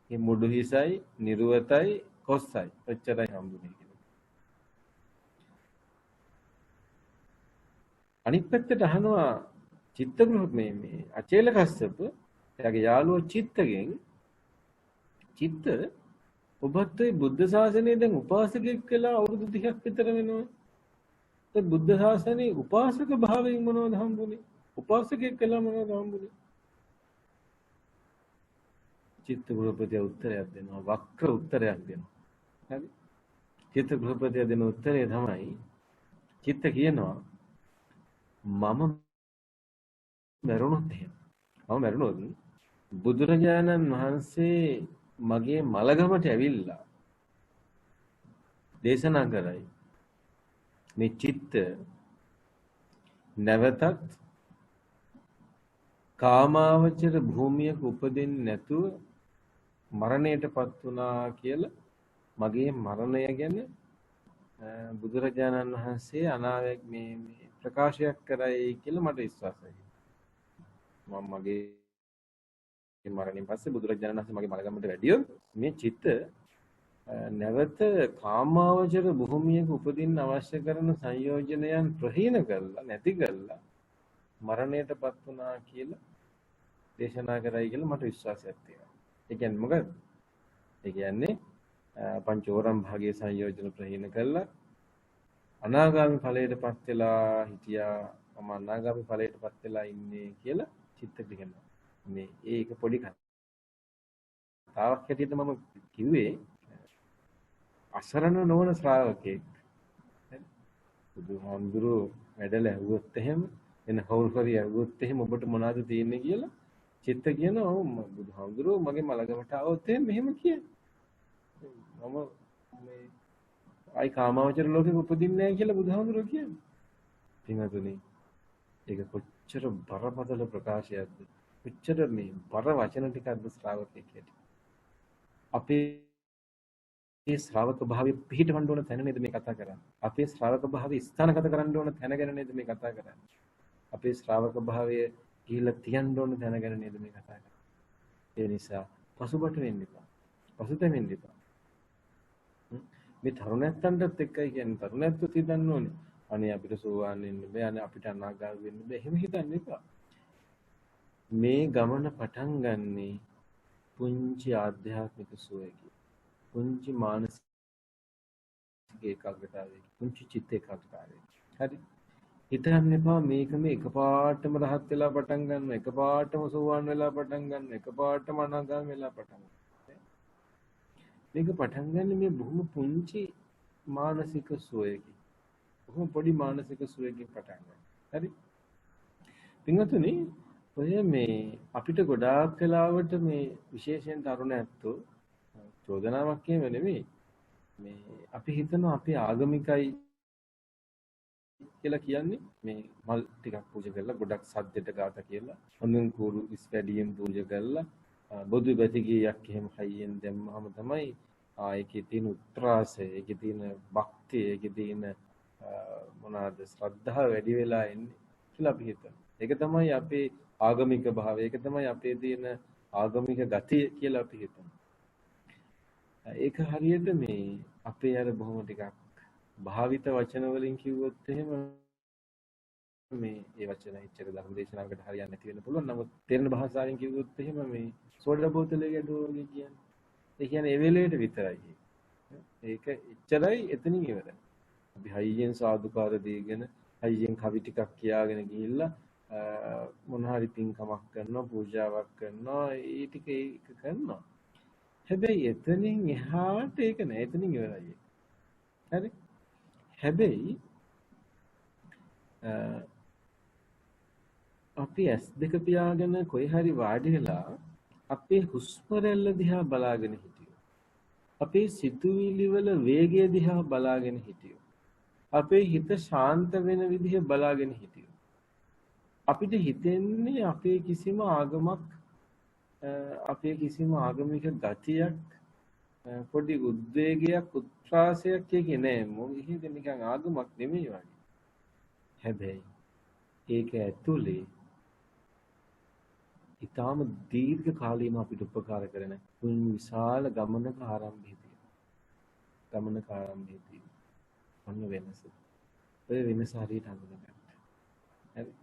මේ මුඩු හිසයි නිර්වතයි කොස්සයි ඔච්චරයි හම්බුනේ කියලා. අනිත් පැත්තට අහනවා චිත්තගෘහ මේ අචේල කස්සප එයාගේ යාළුවෝ චිත්තගෙන් චිත්ත ඔබත් ඒ බුද්ධ ශාසනයේ දැන් උපාසකෙක් කියලා අවුරුදු 30ක් විතර වෙනවා. ඒ බුද්ධ ශාසනයේ උපාසක භාවයෙන් මොනවද හම්බුනේ? උපාසකෙක් කියලා මොනවද හම්බුනේ? චිත්ත ගෘහපතිය උත්තරයක් දෙනවා. වක්‍ර උත්තරයක් දෙනවා. හරි? චිත්ත ගෘහපතිය දෙන උත්තරය තමයි චිත්ත කියනවා මම මරුණොත් එහෙම. මම මරුණොත් බුදුරජාණන් වහන්සේ මගේ මලගමට ඇවිල්ලා දේශනා කරයි මේ චිත්ත නැවතත් කාමාවචර භූමියක උපදින්නේ නැතුව මරණයටපත් වුණා කියලා මගේ මරණය ගැන බුදුරජාණන් වහන්සේ අනාවැක් මේ ප්‍රකාශයක් කරයි කියලා මට විශ්වාසයි. මම මගේ මරණයෙන් පස්සේ බුදුරජාණන් වහන්සේ මගේ මලගමට වැඩියොත් මේ චිත්ත නැවත කාමාවචර භූමියක උපදින්න අවශ්‍ය කරන සංයෝජනයන් ප්‍රහීන කරලා නැති කරලා මරණයටපත් වුණා කියලා දේශනා කරයි කියලා මට විශ්වාසයක් තියෙනවා. ඒ කියන්නේ මොකද? ඒ කියන්නේ පංචෝරම් භාගයේ සංයෝජන ප්‍රහීන කරලා අනාගාමී ඵලයටපත් වෙලා හිටියා. මම අනාගාමී ඵලයටපත් වෙලා ඉන්නේ කියලා චිත්ත කියනවා. මේ ඒක පොඩි කතාවක් හැටියට මම කිව්වේ අසරණ නොවන ශ්‍රාවකෙක්. බුදුහාමුදුරුවෝ වැඩල ඇහුවොත් එහෙම එන හවුල්පරිය ඇහුවොත් එහෙම ඔබට මොනවද තියෙන්නේ කියලා චිත්ත කියනවා. ඔව් බුදුහාමුදුරුවෝ මගේ මලගමට આવොත් එහෙම මෙහෙම කියන්නේ. මම මේ ආයි කාමාවචර ලෝකෙක උපදින්නේ නැහැ කියලා බුදුහාමුදුරුවෝ කියන්නේ. පින්වතුනි ඒක කොච්චර බරපතල ප්‍රකාශයක්ද? කොච්චර මේ බර වචන ටිකක්ද ශ්‍රාවකෙක් හැටි. අපේ මේ ශ්‍රාවක භාවයේ පිහිටවන්න ඕන තැන නේද මේ කතා කරන්නේ. අපේ ශ්‍රාවක භාවයේ ස්ථානගත කරන්න ඕන තැන ගැන නේද මේ කතා කරන්නේ. අපේ ශ්‍රාවක භාවයේ ගිහිල්ලා තියන්න ඕන තැන ගැන නේද මේ කතා කරන්නේ. ඒ නිසා පසුබට වෙන්න එපා. පසුතැවෙන්න එපා. මේ තරුණයන්ටත් එක්කයි කියන්නේ තරුණයන්ත් හිතන්න ඕනේ. අනේ අපිට සෝවාන් වෙන්න බෑ. අනේ අපිට අනාගාමී වෙන්න බෑ. එහෙම හිතන්න එපා. මේ ගමන පටන් ගන්නේ පුංචි ආධ්‍යාත්මික සුවයකින්. පුංචි මානසික ඒකාග්‍රතාවයකින්. පුංචි චිත්ත ඒකාග්‍රතාවයකින්. හරි. හිතන්න එපා මේක මේ එකපාරටම රහත් වෙලා පටන් ගන්නවා. එකපාරටම සෝවාන් වෙලා පටන් ගන්නවා. එකපාරටම අනාගාමී වෙලා පටන් ගන්නවා. මේක පටන් ගන්න මේ බොහොම පුංචි මානසික සුවයකින්. බොහොම පොඩි මානසික සුවයකින් පටන් ගන්නවා. හරි. පින්වතුනි ඔය මේ අපිට ගොඩාක් වෙලාවට මේ විශේෂයෙන් තරුණයන්ට චෝදනාවක් කියව නෙමෙයි. මේ අපි හිතනවා අපි ආගමිකයි කියලා කියන්නේ මේ මල් ටිකක් පූජා කරලා ගොඩක් සද්දෙට ගාත කියලා හොඳින් කුරු ඉස්පැඩියෙන් පූජා කරලා බොදු බැතිගියක් එහෙම හයියෙන් දැම්මම තමයි ඒකේ තියෙන උත්‍රාසය, ඒකේ තියෙන භක්තිය, ඒකේ තියෙන මොනවාද ශ්‍රද්ධාව වැඩි වෙලා එන්නේ කියලා අපි හිතනවා. ඒක තමයි අපේ ආගමික භාවය, ඒක තමයි අපේ තියෙන ආගමික ගතිය කියලා අපි හිතනවා. ඒක හරියට මේ අපේ අර බොහොම ටිකක් භාවිත වචන වලින් කිව්වොත් එහෙම මේ ඒ වචන ඉච්ඡර ධර්ම දේශනාවකට හරියන්නේ නැති වෙන්න පුළුවන්. නමුත් තේරෙන භාෂාවෙන් කිව්වොත් එහෙම මේ සෝඩා බෝතලේ ගැඩුවා වගේ කියන්නේ. ඒ කියන්නේ ඒ වෙලේට විතරයි. ඒක ඉච්ඡරයි එතනින් ඉවරයි. අපි හයියෙන් සාදුකාර දීගෙන හයියෙන් කවි ටිකක් කියාගෙන ගිහිල්ලා මොන හරි පින්කමක් කරනවා, පූජාවක් කරනවා, ඒ ටික ඒක කරනවා. හැබැයි එතනින් එහාට ඒක නෑ. එතනින් ඉවරයි. හරි? හැබැයි අපි S2 පියාගෙන කොයි හරි වාඩි වෙලා අපේ හුස්ම රැල්ල දිහා බලාගෙන හිටියෝ. අපේ සිතුවිලි වල වේගය දිහා බලාගෙන හිටියෝ. අපේ හිත ශාන්ත වෙන විදිහ බලාගෙන හිටියෝ. අපිට හිතෙන්නේ අපේ කිසිම ආගමක් අපේ කිසිම ආගමික ගතියක් පොඩි උද්වේගයක් උත්‍රාසයක් එකේ නෑ. මොකද නිකන් ආගමක් නෙමෙයි වගේ. හැබැයි ඒක ඇතුලේ ඊටාම දීර්ඝ කාලීනව අපිට උපකාර කරන විශාල ගමනක ආරම්භය තියෙනවා. ගමනක ආරම්භය තියෙනවා. මොන වෙනසද? ඔය වෙනස හරියට අඳුනගන්න. හරි.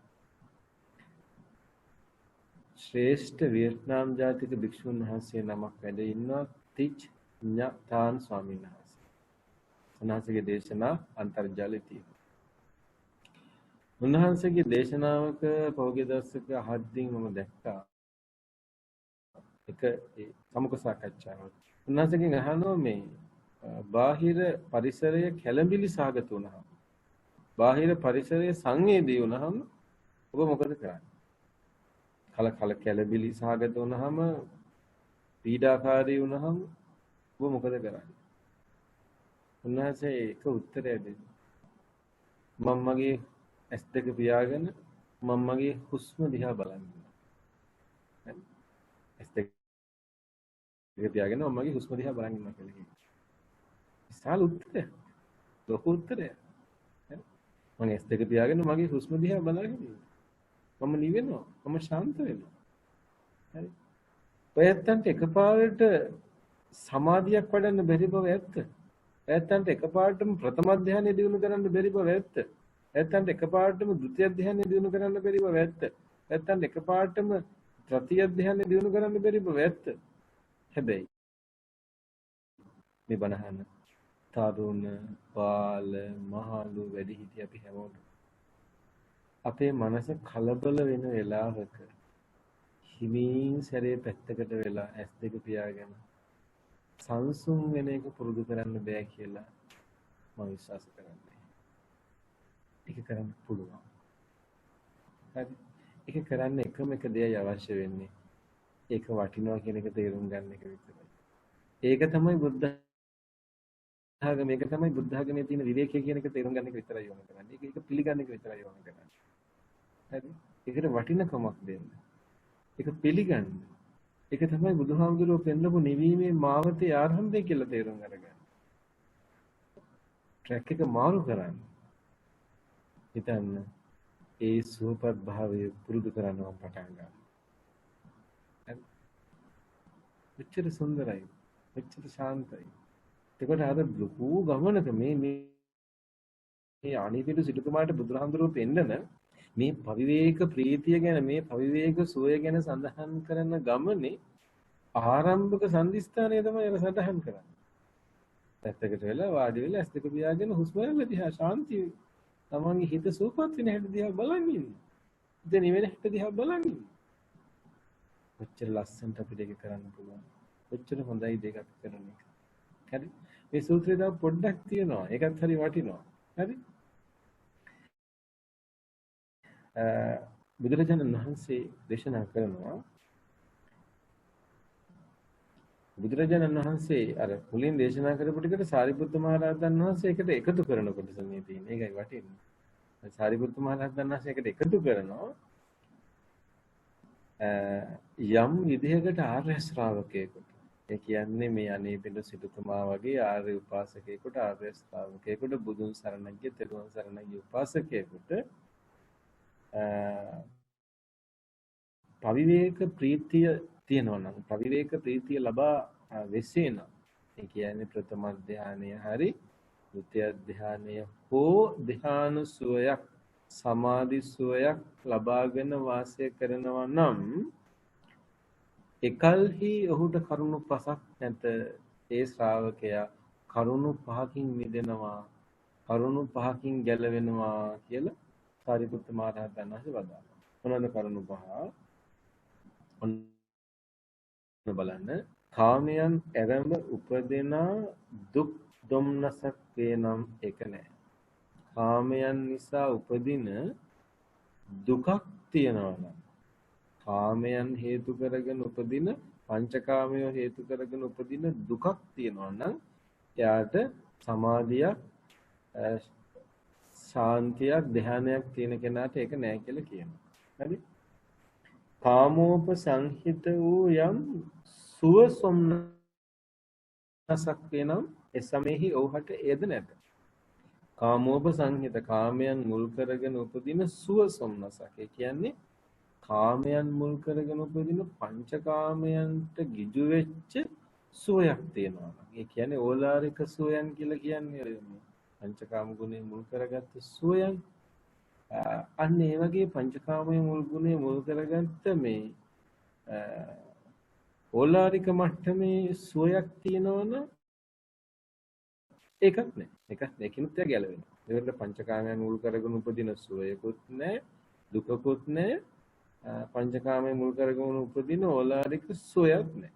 ශ්‍රේෂ්ඨ වියට්නාම් ජාතික භික්ෂුන් වහන්සේ නමක් වැඩ ඉන්නවා තිච් ඤා තාන් ස්වාමීන් වහන්සේ. උන්වහන්සේගේ දේශනා අන්තර්ජාලයේ තියෙනවා. උන්වහන්සේගේ දේශනාවක පොහොගේ දවසක අහද්දී මම දැක්කා එක සමුක සාකච්ඡාවක්. උන්වහන්සේගෙන් අහනවා මේ බාහිර පරිසරය කැළඹිලි සාගත වුණාම බාහිර පරිසරය සංවේදී වුණාම ඔබ මොකද කරන්නේ? කල කැළඹිලි සාගත වුණාම පීඩාකාරී වුණාම ඔබ මොකද කරන්නේ? උන්වහන්සේ එක උත්තරය දෙනවා. මම මගේ S2 පියාගෙන මම මගේ හුස්ම දිහා බලන් ඉන්නවා. හරි? S2 පියාගෙන මම මගේ හුස්ම දිහා බලන් ඉන්නවා කියලා කියනවා. විශාල උත්තරය. ලොකු උත්තරය. හරි? මම S2 පියාගෙන මගේ හුස්ම දිහා බලගෙන ඉන්නවා. මම නිවෙනවා. මම ශාන්ත වෙනවා. හරි? ඔයත්තන්ට එකපාරට සමාධියක් වඩන්න බැරි බව ඇත්ත. ඇත්තන්ට එකපාරටම ප්‍රථම ධානය දිනු කරන්න බැරි බව ඇත්ත. ඇත්තන්ට එකපාරටම ဒုတိ ය ධානය දිනු කරන්න බැරි බව ඇත්ත. ඇත්තන්ට එකපාරටම තෘතිය ධානය දිනු කරන්න බැරි බව ඇත්ත. හැබැයි මේ බණහන තරුණ බාල මහලු වැඩිහිටි අපි හැමෝටම අපේ මනස කලබල වෙන වෙලාවක හිමින් සැරේ පැත්තකට වෙලා ඇස් දෙක පියාගෙන සංසුන් වෙන එක පුරුදු කරන්න බෑ කියලා මම විශ්වාස කරන්නේ. ඒක කරන්න පුළුවන්. හරි. ඒක කරන්න එකම එක දෙයයි අවශ්‍ය වෙන්නේ. ඒක වටිනවා කියන එක තේරුම් ගන්න එක විතරයි. ඒක තමයි බුද්ධ ආගම, ඒක තමයි බුද්ධ ආගමේ තියෙන විවේකය කියන එක තේරුම් ගන්න එක විතරයි ඕන කරන්නේ. ඒක පිළිගන්න එක විතරයි ඕන කරන්නේ. හරි. ඒකට වටිනකමක් දෙන්න. ඒක පිළිගන්න. ඒක තමයි බුදුහාමුදුරුවෝ පෙන්නපු නිවීමේ මාවතේ ආරම්භය කියලා තේරුම් අරගන්න. ට්‍රැක් එක මාරු කරන්න. හිතන්න ඒ සුවපත් භාවය පුරුදු කරනවා පටන් ගන්න. හරි. මෙච්චර සුන්දරයි. මෙච්චර ශාන්තයි. ඒකට අර ලොකු ගමනක මේ අනිතිට සිටුතුමාට බුදුහාමුදුරුවෝ පෙන්නන මේ පවිවේක ප්‍රීතිය ගැන, මේ පවිවේක සුවය ගැන සඳහන් කරන ගමනේ ආරම්භක සම්දිස්ථානය තමයි අර සඳහන් කරන්නේ. පැත්තකට වෙලා වාඩි වෙලා ඇස් දෙක පියාගෙන හුස්ම රැල්ල දිහා ශාන්තිය තමන්ගේ හිත සූපත් වෙන හැටි දිහා බලන් ඉන්න. ඉතින් නිවෙන හැටි දිහා බලන් ඉන්න. කොච්චර ලස්සනට අපිට ඒක කරන්න පුළුවන්. කොච්චර හොඳයි දෙයක් කරන එක. හරි. මේ සූත්‍රය තව පොඩ්ඩක් තියෙනවා. ඒකත් හරි වටිනවා. හරි. බුදුරජාණන් වහන්සේ දේශනා කරනවා, බුදුරජාණන් වහන්සේ අර මුලින් දේශනා කරපු ටිකට සාරිපුත්ත මහ රහතන් වහන්සේ එකට එකතු කරනකොට සමේ තියෙන. ඒකයි වටින්නේ. සාරිපුත්ත මහ රහතන් වහන්සේ එකට එකතු කරනවා යම් විදිහකට ආර්ය ශ්‍රාවකයෙකුට. ඒ කියන්නේ මේ අනේපිඬු සිටුතුමා වගේ ආර්ය උපාසකයෙකුට, ආර්ය ශ්‍රාවකයෙකුට, බුදුන් සරණ ගිය, තෙරුවන් සරණ ගිය උපාසකයෙකුට පවිවේක ප්‍රීතිය තියෙනවා නම්, පවිවේක ප්‍රීතිය ලබා වෙසේ නම්, ඒ කියන්නේ ප්‍රථම ධානය හරි ဒုတိ ය ධානය හෝ ධාන සුවයක්, සමාධි සුවයක් ලබාගෙන වාසය කරනවා නම් එකල්හි ඔහුට කරුණු පසක් නැත. ඒ ශ්‍රාවකයා කරුණු පහකින් මිදෙනවා, කරුණු පහකින් ගැලවෙනවා කියලා සාරිපුත්ත මහ රහතන් වහන්සේ වදාළා. මොනවාද කරුණු පහ? ඔන්න බලන්න. කාමයන් ඇරඹ උපදිනා දුක් දුම්නසක් වේනම් ඒක නෑ. කාමයන් නිසා උපදින දුකක් තියනවා නම්, කාමයන් හේතු කරගෙන උපදින, පංචකාමය හේතු කරගෙන උපදින දුකක් තියනවා නම් එයාට සමාධියක්, ශාන්තියක්, ධානයක් තියෙන කෙනාට ඒක නෑ කියලා කියනවා. හරි? කාමෝපසංහිත වූ යම් සුව සොම්නසක් වෙනම් ඒ සමෙහි ඔහුට ඒද නැත. කාමෝපසංහිත, කාමයන් මුල් කරගෙන උපදින සුව සොම්නසක්. ඒ කියන්නේ කාමයන් මුල් කරගෙන උපදින පංචකාමයන්ට ගිජු වෙච්ච සුවයක් තියෙනවා. ඒ කියන්නේ ඕලාරික සුවයන් කියලා කියන්නේ පංචකාම ගුණේ මුල් කරගත්ත සුවයන්. අන්න ඒ වගේ පංචකාමයේ මුල් ගුණේ මුල් කරගත්ත මේ ඕලාරික මට්ටමේ සුවයක් තියෙනවනම් ඒකත් නෑ. ඒකත් ඒකිනුත් ගැලවෙනවා. ඒකට පංචකාමයන් මුල් කරගෙන උපදින සුවයකුත් නෑ, දුකකුත් නෑ. පංචකාමයේ මුල් කරගෙන උපදින ඕලාරික සුවයක් නෑ.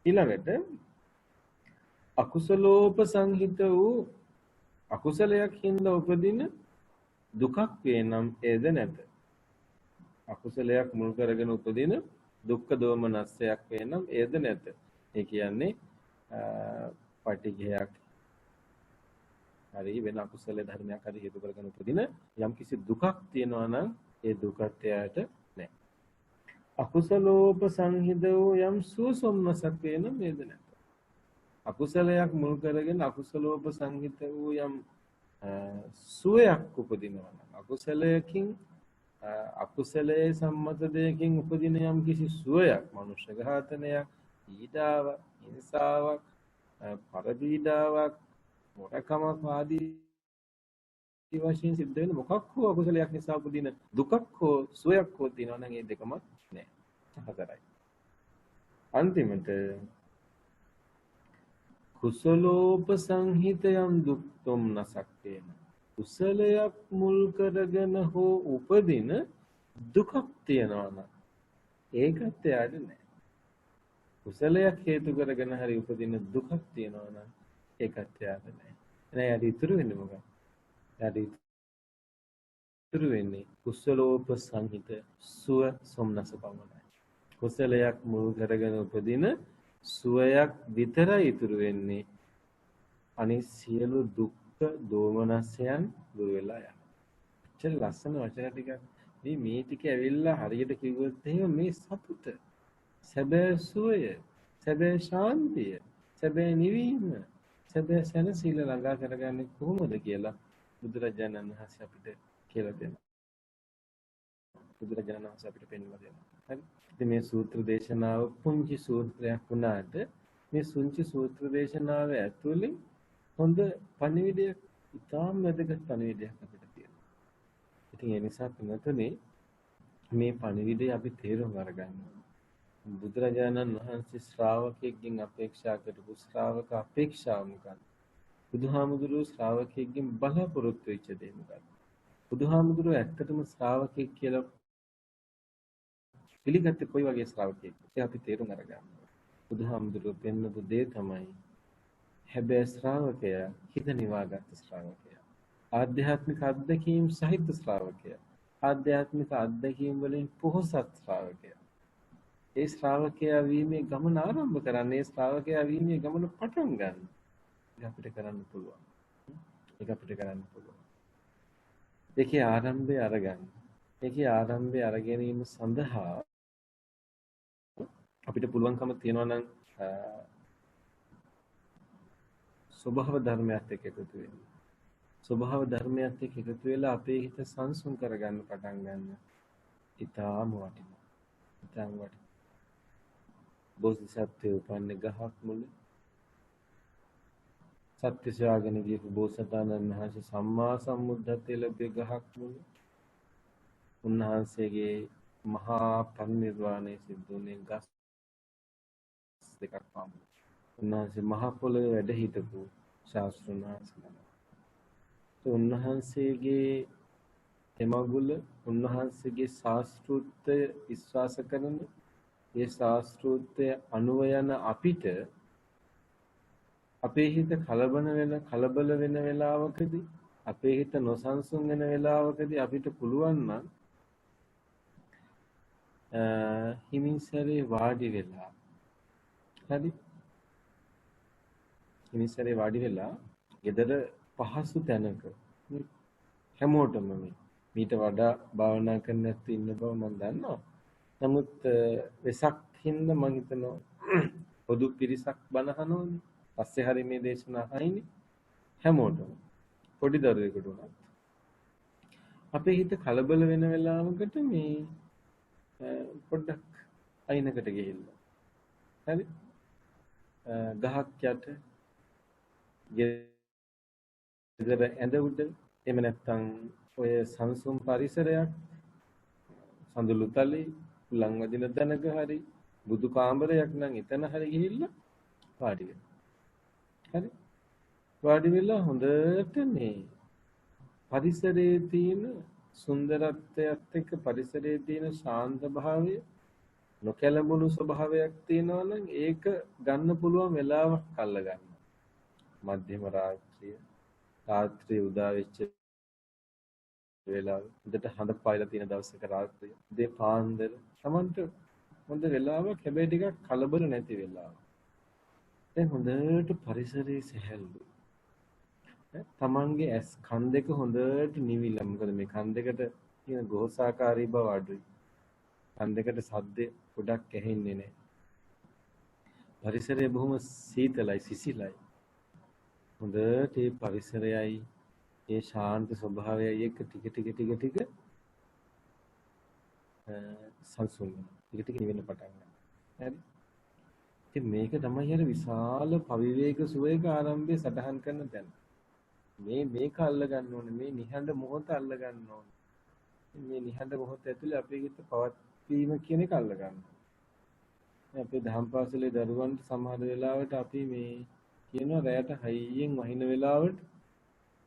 ඊළඟට අකුසලෝපසංහිත වූ අකුසලයක් හින්දා උපදින දුකක් වේනම් ඒද නැත. අකුසලයක් මුල් කරගෙන උපදින දුක්ඛ දෝමනස්සයක් වේනම් ඒද නැත. ඒ කියන්නේ පටිඝයක් හරි වෙන අකුසල ධර්මයක් හරි හේතු කරගෙන උපදින යම් කිසි දුකක් තියෙනවා නම් ඒ දුකත් එයාට නැහැ. අකුසලෝපසංහිත වූ යම් සුසොම්නසක් වේනම් ඒද නැත. අකුසලයක් මුල් කරගෙන අකුසලෝපසංහිත වූ යම් සුවයක් උපදිනවා නම්, අකුසලයකින් අකුසලයේ සම්මත දෙයකින් උපදින යම් කිසි සුවයක්, මනුෂ්‍ය ඝාතනයක්, ඊඩාව, හිංසාවක්, පරපීඩාවක්, මොරකමක් ආදී වශයෙන් සිද්ධ වෙන මොකක් හෝ අකුසලයක් නිසා උපදින දුකක් හෝ සුවයක් හෝ තියෙනවා නම් ඒ දෙකම නෑ. හතරයි. අන්තිමට කුසලෝපසංහිතයන් දුක්ඛම් නසක්තේන. කුසලයක් මුල් කරගෙන හෝ උපදින දුකක් තියෙනවා නම් ඒකත් එයාට නෑ. කුසලයක් හේතු කරගෙන හරි උපදින දුකක් තියෙනවා නම් ඒකත් එයාට නෑ. එහෙනම් යාට ඉතුරු වෙන්නේ මොකක්ද? යාට ඉතුරු වෙන්නේ කුසලෝපසංහිත සුව සොම්නස පමණයි. කුසලයක් මුල් කරගෙන උපදින සුවයක් විතරයි ඉතුරු වෙන්නේ. අනිත් සියලු දුක්ඛ දෝමනස්යන් දුර වෙලා යනවා. චල් ලස්සන වචන ටිකක් මේ ටික ඇවිල්ලා හරියට කිව්වොත් එහෙම මේ සතුට, සැබෑ සුවය, සැබෑ ශාන්තිය, සැබෑ නිවීම, සැබෑ සැනසීම ළඟා කරගන්නේ කොහොමද කියලා බුදුරජාණන් වහන්සේ අපිට කියලා දෙනවා. බුදුරජාණන් වහන්සේ අපිට පෙන්වලා දෙනවා. හරි. ඉතින් මේ සූත්‍ර දේශනාව පුංචි සූත්‍රයක් වුණාට මේ සුංචි සූත්‍ර දේශනාව ඇතුලේ හොඳ පණිවිඩයක්, ඉතාම වැදගත් පණිවිඩයක් අපිට තියෙනවා. ඉතින් ඒ නිසා තුනතුනේ මේ පණිවිඩය අපි තේරුම් අරගන්න. බුදුරජාණන් වහන්සේ ශ්‍රාවකයෙක්ගෙන් අපේක්ෂා කරපු ශ්‍රාවක අපේක්ෂාව මොකක්ද? බුදුහාමුදුරුවෝ ශ්‍රාවකයෙක්ගෙන් බලාපොරොත්තු වෙච්ච දේ මොකක්ද? බුදුහාමුදුරුවෝ ඇත්තටම ශ්‍රාවකයෙක් කියලා පිළිගත්තේ කොයි වගේ ශ්‍රාවකයෙක්ද? ඒක අපි තේරුම් අරගන්න. බුදුහාමුදුරුවෝ පෙන්වපු දේ තමයි හැබැයි ශ්‍රාවකයා හිත නිවාගත් ශ්‍රාවකයා. ආධ්‍යාත්මික අත්දැකීම් සහිත ශ්‍රාවකයා. ආධ්‍යාත්මික අත්දැකීම් වලින් පොහොසත් ශ්‍රාවකයා. ඒ ශ්‍රාවකයා වීමේ ගමන ආරම්භ කරන්නේ, ඒ ශ්‍රාවකයා වීමේ ගමන පටන් ගන්න. ඒක අපිට කරන්න පුළුවන්. ඒක අපිට කරන්න පුළුවන්. ඒකේ ආරම්භය අරගන්න. ඒකේ ආරම්භය අරගැනීම සඳහා අපිට පුළුවන්කම තියෙනවා නම් ස්වභාව ධර්මයත් එක්ක එකතු වෙන්න. ස්වභාව ධර්මයත් එක්ක එකතු වෙලා අපේ හිත සංසුන් කරගන්න පටන් ගන්න. ඊටාම වටිනවා. ඊටාම වටිනවා. බෝධිසත්වය උපන්නේ ගහක් මුල. සත්‍ය ශ්‍රාවකගෙන ගියපු බෝසතාණන් වහන්සේ සම්මා සම්බුද්ධත්වයට ලැබෙ ගහක් මුල. උන්වහන්සේගේ මහා පරිනිර්වාණය සිද්ධ වුණේ ගස් දෙකක් පමණ. උන්වහන්සේ මහ පොළොවේ වැඩ හිටපු ශාස්ත්‍රඥ වහන්සේ. උන්වහන්සේගේ එමගුල, උන්වහන්සේගේ ශාස්ත්‍රූත්වය විශ්වාස කරන, ඒ ශාස්ත්‍රූත්වය අනුව යන අපිට අපේ හිත කලබල වෙන වෙලාවකදී, අපේ හිත නොසන්සුන් වෙන වෙලාවකදී අපිට පුළුවන් නම් හිමින්සරේ වාඩි වෙලා, හරි, හිමින්සරේ වාඩි වෙලා ගෙදර පහසු තැනක, හැමෝටම මීට වඩා භාවනා කරන්න නැති ඉන්න බව මම දන්නවා. නමුත් වෙසක් හින්දා මම හිතනවා පොදු පිරිසක් බනහනෝනේ. පස්සේ හරි මේ දේශනා අහිනේ හැමෝටම, පොඩි දරුවෙකුට උනත්. අපේ හිත කලබල වෙන වෙලාවකට මේ පොඩ්ඩක් අයිනකට ගිහිල්ලා, හරි, ගහක් යට, ගෙදර ඇඳ උඩ, එහෙම නැත්නම් ඔය සංසුම් පරිසරයක්, සඳලු තලේ, උලන් වදින දනක හරි, බුදු කාමරයක් නම් එතන හරි ගිහිල්ලා වාඩි වෙන්න. හරි, වාඩි වෙලා හොඳට මේ පරිසරයේ තියෙන සුන්දරත්වයත් එක්ක පරිසරයේ තියෙන ශාන්ත භාවය, නොකැළඹුණු ස්වභාවයක් තියෙනවා නම් ඒක ගන්න පුළුවන් වෙලාවක් අල්ල ගන්න. මධ්‍යම රාත්‍රිය උදා වෙච්ච වෙලාව, උදේට හඳ පායලා තියෙන දවසක රාත්‍රිය, උදේ පාන්දර, Tamanට හොඳ වෙලාවක්, හැබැයි ටිකක් කලබල නැති වෙලාවක්. දැන් හොඳට පරිසරයේ සැහැල්ලු. තමන්ගේ ඇස් කන් දෙක හොඳට නිවිලා. මොකද මේ කන් දෙකට තියෙන ගෝසාකාරී බව අඩුයි. කන් දෙකට සද්ද ගොඩක් ඇහෙන්නේ නැහැ. පරිසරය බොහොම සීතලයි, සිසිලයි. හොඳට මේ පරිසරයයි, ඒ ශාන්ත ස්වභාවයයි එක්ක ටික ටික සංසුන් වෙනවා. ටික ටික නිවෙන්න පටන් ගන්නවා. හරි. ඉතින් මේක තමයි අර විශාල පවිවේක සුවයක ආරම්භයේ සටහන් කරන තැන. මේක අල්ල ගන්න ඕනේ. මේ නිහඬ මොහොත අල්ල ගන්න ඕනේ. මේ නිහඬ මොහොත ඇතුලේ අපේ හිත පවත්වීම කියන එක අල්ල ගන්න. අපේ දහම් පාසලේ දරුවන්ට සමහර වෙලාවට අපි මේ කියනවා රැයට හයියෙන් වහින වෙලාවට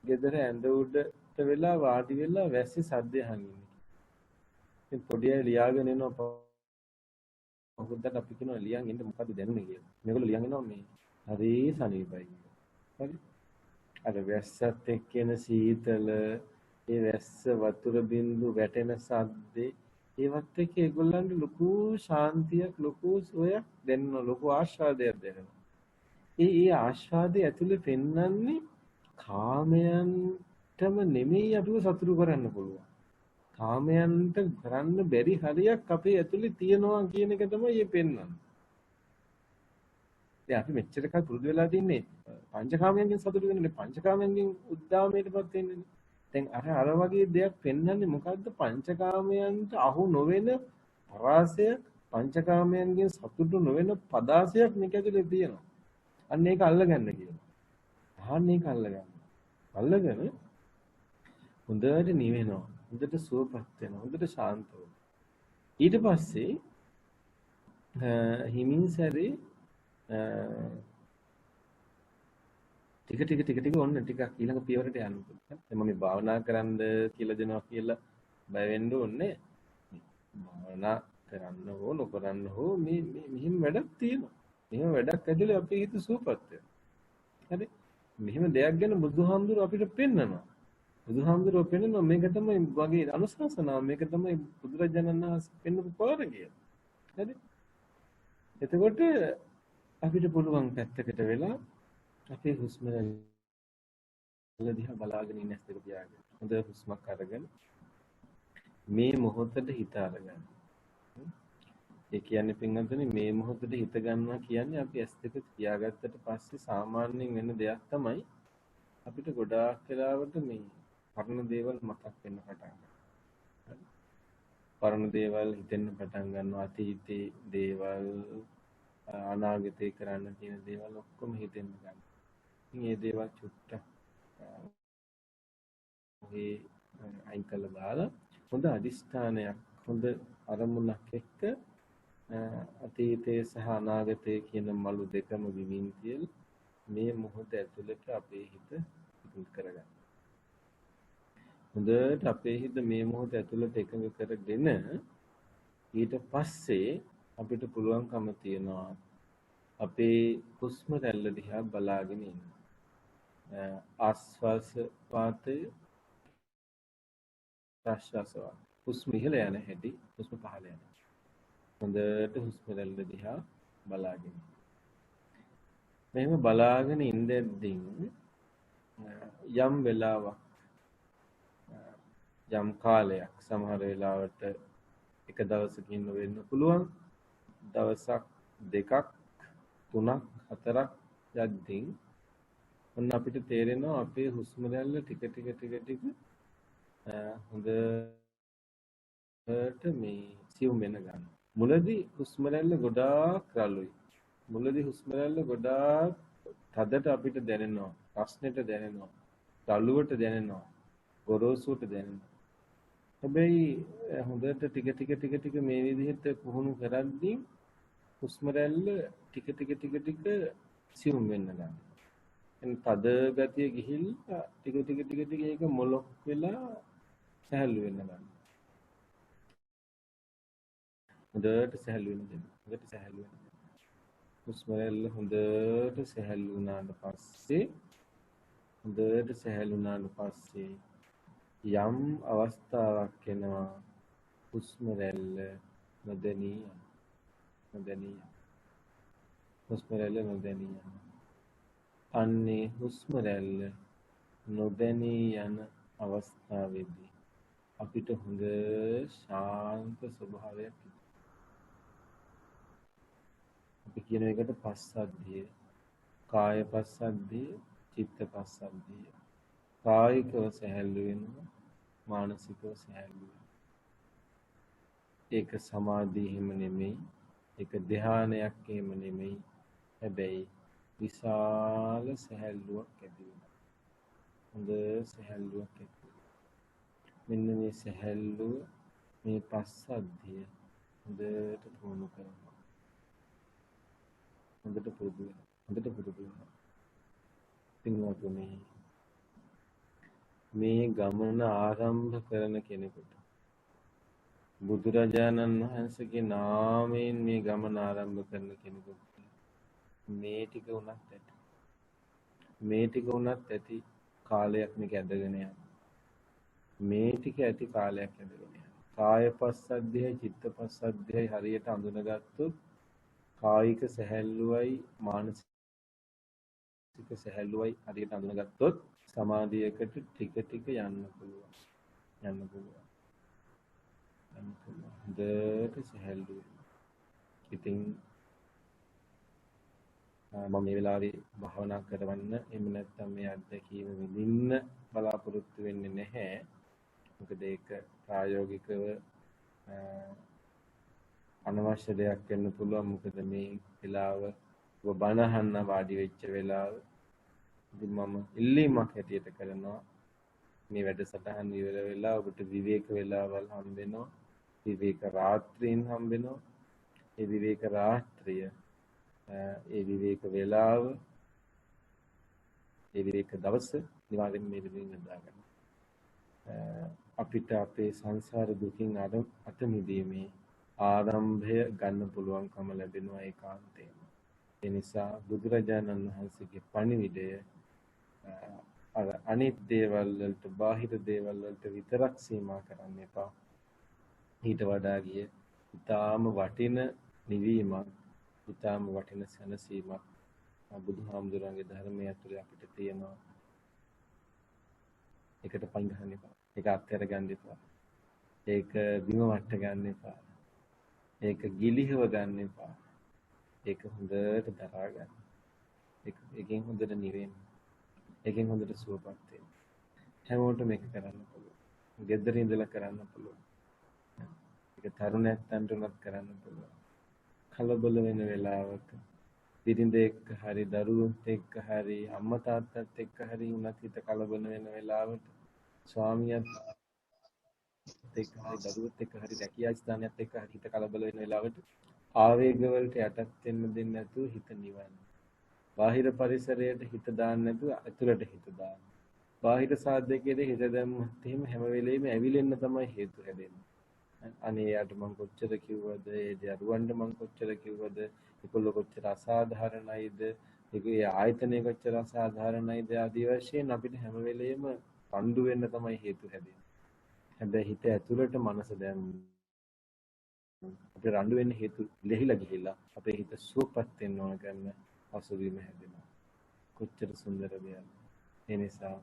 ගෙදර ඇඳ උඩට වෙලා වාඩි වෙලා වැස්සේ සද්දය අහන්නේ. ඉතින් පොඩි අය ලියාගෙන එනවා පොහොද්දට අපි කියනවා ලියන් එන්න මොකද්ද දැනුනේ කියලා. මේගොල්ලෝ ලියන් එනවා මේ හරි සනීපයි. හරි. අර වැස්සත් එක්කෙන සීතල ඒ වැස්ස වතුර බින්දු වැටෙන සද්දේ ඒවත් එක්ක ඒගොල්ලන්ට ලොකු ශාන්තියක් ලොකු සුවයක් දැනෙනවා ලොකු ආස්වාදයක් දැනෙනවා. ඒ ආස්වාදය ඇතුලේ පෙන්වන්නේ කාමයන්ටම නෙමෙයි අපිව සතුටු කරන්න පුළුවන්. කාමයන්ට කරන්න බැරි හරියක් අපේ ඇතුලේ තියෙනවා කියන එක තමයි මේ පෙන්වන්නේ. දැන් අපි මෙච්චර කල් පුරුදු වෙලා තින්නේ පංචකාමයන්ගෙන් සතුටු වෙන්නේ පංචකාමයන්ගෙන් උද්දාමයටපත් වෙන්නේ. දැන් අර වගේ දෙයක් පෙන්වන්නේ මොකද්ද? පංචකාමයන්ට අහු නොවන පරාසය පංචකාමයන්ගෙන් සතුටු නොවන පදාසයක් මේක ඇතුලේ තියෙනවා. අන්න ඒක අල්ලගන්න කියනවා. අහන්න ඒක අල්ලගන්න. අල්ලගෙන හොඳට නිවෙනවා. හොඳට සුවපත් වෙනවා. හොඳට ශාන්ත වෙනවා. ඊට පස්සේ හිමින් සැරේ ටික ඔන්න ටිකක් ඊළඟ පියවරට යන්න. දැන් මම භාවනා කරන්න කියලා දෙනවා කියලා බය වෙන්න ඕනේ. භාවනා කරන්න හෝ නොකරන්න හෝ මේ මෙහිම වැඩක් තියෙනවා. මෙහෙම වැඩක් ඇතුලේ අපේ හිත සුවපත් වෙනවා. හරි? මෙහෙම දෙයක් ගැන බුදුහාමුදුරුවෝ අපිට පෙන්නනවා. බුදුහාමුදුරුවෝ පෙන්නනවා මේක තමයි වගේ අනුශාසනාව මේක තමයි බුදුරජාණන් වහන්සේ පෙන්නපු පාර කියලා. හරි? එතකොට අපිට පුළුවන් පැත්තකට වෙලා අපේ හුස්ම රැල්ල දිහා බලාගෙන ඉන්න ඇස් දෙක පියාගෙන හොඳ හුස්මක් අරගෙන මේ මොහොතට හිත අරගන්න. ඒ කියන්නේ පින්වත්නි මේ මොහොතට හිත ගන්නවා කියන්නේ අපි ඇස් දෙක පියාගත්තට පස්සේ සාමාන්‍යයෙන් වෙන දෙයක් තමයි අපිට ගොඩාක් වෙලාවට මේ පරණ දේවල් මතක් වෙන්න පටන් ගන්නවා. පරණ දේවල් හිතෙන්න පටන් ගන්නවා අතීතේ දේවල් අනාගතේ කරන්න තියෙන දේවල් ඔක්කොම හිතෙන්න ගන්නවා. ඉතින් මේ දේවල් චුට්ටක් ඔහේ අයින් කළා දාලා හොඳ අදිස්ථානයක් හොඳ අරමුණක් එක්ක අතීතයේ සහ අනාගතයේ කියන මළු දෙකම විමින් තියලා මේ මොහොත ඇතුළත අපේ හිත එකඟ කරගන්න. හොඳට අපේ හිත මේ මොහොත ඇතුළත එකඟ කරගෙන ඊට පස්සේ අපිට පුළුවන්කම තියනවා අපේ හුස්ම රැල්ල දිහා බලාගෙන ඉන්න. ආස්වාස වාතය ප්‍රශ්වාස වාතය හුස්ම ඉහළ යන හැටි හුස්ම පහළ යන හොඳට හුස්ම රැල්ල දිහා බලාගෙන මෙහෙම බලාගෙන ඉඳද්දී යම් වෙලාවක් යම් කාලයක් සමහර වෙලාවට එක දවසකින් වෙන්න පුළුවන් දවසක් දෙකක් තුනක් හතරක් යද්දී ඔන්න අපිට තේරෙනවා අපේ හුස්ම රැල්ල ටික හොඳට මේ සියුම් වෙන ගන්න. මුලදී හුස්ම රැල්ල ගොඩාක් රළුයි. මුලදී හුස්ම රැල්ල ගොඩාක් තදට අපිට දැනෙනවා. රස්නෙට දැනෙනවා. රළුවට දැනෙනවා. ගොරෝසුට දැනෙනවා. හැබැයි හොඳට ටික මේ විදිහට පුහුණු කරද්දී හුස්ම රැල්ල ටික සියුම් වෙන්න ගන්නවා. එන් තද ගතිය ගිහිල්ලා ටික ඒක මොලොක් වෙලා සැහැල්ලු වෙන්න ගන්නවා. හොඳට සැහැල්ලු වෙන දෙන්න. හොඳට සැහැල්ලු වෙන. හුස්ම රැල්ල හොඳට සැහැල්ලු වුණාට පස්සේ යම් අවස්ථාවක් එනවා හුස්ම රැල්ල නොදැනී හුස්ම රැල්ල නොදැනී අන්නේ හුස්ම රැල්ල නොදැනී යන අවස්ථාවේදී අපිට හොඳ ශාන්ත ස්වභාවයක් අපි කියන එකට පස්සද්ධිය කාය පස්සද්ධිය චිත්ත පස්සද්ධිය කායිකව සැහැල්ලු වෙනවා මානසිකව සැහැල්ලු වෙනවා ඒක සමාධිය හිම නෙමෙයි ඒක ධානයක් එහෙම නෙමෙයි හැබැයි විශාල සැහැල්ලුවක් ඇති වෙනවා. හොඳ සැහැල්ලුවක් ඇති වෙනවා. මෙන්න මේ සැහැල්ලුව මේ පස්සද්ධිය හොඳට පුහුණු කරනවා. හොඳට පුරුදු වෙනවා. හොඳට පුරුදු වෙනවා. පින්වතුනි, මේ ගමන ආරම්භ කරන කෙනෙකුට බුදුරජාණන් වහන්සේගේ නාමයෙන් මේ ගමන ආරම්භ කරන කෙනෙකුට මේ ටික උනත් ඇති. මේ ටික උනත් ඇති කාලයක් මේක ඇදගෙන යනවා. මේ ටික ඇති කාලයක් ඇදගෙන යනවා. කාය පස්සද්ධියයි චිත්ත පස්සද්ධියයි හරියට අඳුනගත්තොත් කායික සැහැල්ලුවයි මානසික සැහැල්ලුවයි හරියට අඳුනගත්තොත් සමාධියකට ටික ටික යන්න පුළුවන්. යන්න පුළුවන්. හොඳට සැහැල්ලුයි. ඉතින් මම මේ වෙලාවේ භාවනා කරවන්න එහෙම නැත්නම් මේ අත්දැකීම විඳින්න බලාපොරොත්තු වෙන්නේ නැහැ. මොකද ඒක ප්‍රායෝගිකව අනවශ්‍ය දෙයක් වෙන්න පුළුවන්. මොකද මේ වෙලාව ඔබ බණ අහන්න වාඩි වෙච්ච වෙලාව. ඉතින් මම ඉල්ලීමක් හැටියට කරනවා මේ වැඩසටහන ඉවර වෙලා ඔබට විවේක වේලාවල් හම්බ වෙනවා. විවේක රාත්‍රීන් හම්බ වෙනවා. ඒ විවේක රාත්‍රිය ඒ විවේක වේලාව ඒ විවේක දවස නිවාරෙන් මේ විදිහින් හදාගන්න. අපිට අපේ සංසාර දුකින් අත මිදීමේ ආරම්භය ගන්න පුළුවන්කම ලැබෙනවා ඒකාන්තයෙන්. ඒ නිසා බුදුරජාණන් වහන්සේගේ පණිවිඩය අර අනිත් දේවල් වලට බාහිර දේවල් වලට විතරක් සීමා කරන්න එපා. ඊට වඩා ගිය ඊටාම වටින නිවීමක්, ඊටාම වටින සැනසීමක් බුදුහාමුදුරන්ගේ ධර්මයේ ඇතුලේ අපිට තියෙනවා. ඒකට පයින් ගන්න එපා. ඒක අත්හැර ගන්න එපා. ඒක බිම වට ගන්න එපා. ඒක ගිලිහව ගන්න එපා. ඒක හොඳට දරා ගන්න. ඒකෙන් හොඳට නිවෙන්න. ඒකෙන් හොඳට සුවපත් වෙන්න. හැමෝටම මේක කරන්න පුළුවන්. ගෙදර ඉඳලා කරන්න පුළුවන්. ඒක තරුණයන්ට උනත් කරන්න පුළුවන්. කලබල වෙන වෙලාවක බිරිඳ එක්ක හරි දරුවොත් එක්ක හරි අම්මා තාත්තත් එක්ක හරි උනත් හිත කලබල වෙන වෙලාවට ස්වාමියාත් එක්ක හරි දරුවොත් එක්ක හරි රැකියා ස්ථානයත් එක්ක හරි හිත කලබල වෙන වෙලාවට ආවේග වලට යටත් වෙන්න දෙන්නේ නැතුව හිත නිවන්න. බාහිර පරිසරයට හිත දාන්න නැතුව ඇතුළට හිත දාන්න. බාහිර සාධකයේද හිත දැම්මත් එහෙම හැම වෙලෙම ඇවිලෙන්න තමයි හේතු හැදෙන්නේ. අනේ යාට මං කොච්චර කිව්වද, ඒ දරුවන්ට මං කොච්චර කිව්වද, ඒගොල්ලෝ කොච්චර අසාධාරණයිද, ඒකේ ආයතනය කොච්චර අසාධාරණයිද ආදී වශයෙන් අපිට හැම වෙලෙම පණ්ඩු වෙන්න තමයි හේතු හැදෙන්නේ. හැබැයි හිත ඇතුළට මනස දැන් අපේ රණ්ඩු වෙන්න හේතු ලෙහිලා ගිහිල්ලා අපේ හිත සුවපත් වෙන්න ඕන කරන අසුබීම හැදෙනවා. කොච්චර සුන්දර දෙයක්ද. ඒ නිසා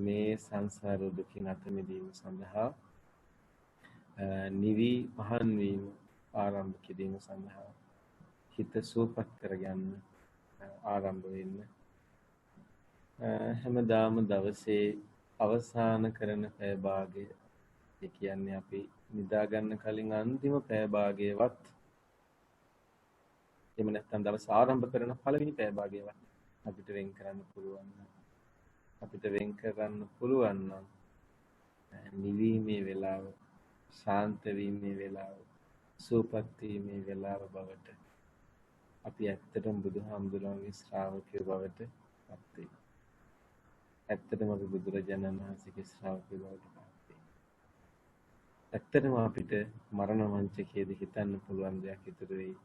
මේ සංසාර දුකින් අත මිදීම සඳහා නිවි පහන් වීම ආරම්භ කිරීම සඳහා හිත සුවපත් කරගන්න ආරම්භ වෙන්න. හැමදාම දවසේ අවසාන කරන පැය භාගය, ඒ කියන්නේ අපි නිදා ගන්න කලින් අන්තිම පැය භාගයවත්, එහෙම නැත්නම් දවස් ආරම්භ කරන පළවෙනි පැය භාගයවත් අපිට වෙන් කරන්න පුළුවන්. අපිට වෙන් කරන්න පුළුවන් නම් නිවීමේ වෙලාව, ශාන්ත වීමේ වෙලාව, සුවපත් වීමේ වෙලාව බවට අපි ඇත්තටම බුදුහාමුදුරන්ගේ ශ්‍රාවකයෝ බවට පත් වෙයි. ඇත්තටම අපි බුදුරජාණන් වහන්සේගේ ශ්‍රාවකයෝ බවට පත් වෙයි. ඇත්තටම අපිට මරණ මංචකයේදී හිතන්න පුළුවන් දෙයක් ඉතුරු වෙයි.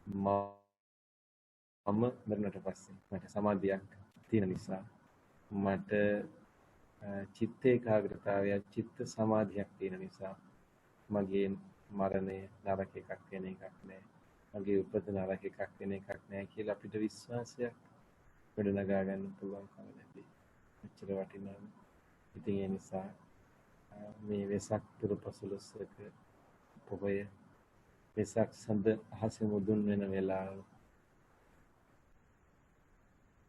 මම මරණයට පස්සේ මට සමාධියක් තියෙන නිසා, මට චිත්ත ඒකාග්‍රතාවය, චිත්ත සමාධියක් තියෙන නිසා මගේ මරණය නරක එකක් වෙන එකක් නෑ. මගේ උපත නරක එකක් වෙන එකක් නෑ කියලා අපිට විශ්වාසයක් ගොඩනගා ගන්න පුළුවන්කම ලැබෙයි. මෙච්චර වටිනා. ඉතින් ඒ නිසා මේ වෙසක් පුර පසළොස්වක පොහොය, වෙසක් සඳ අහසේ මුදුන් වෙන වෙලාව,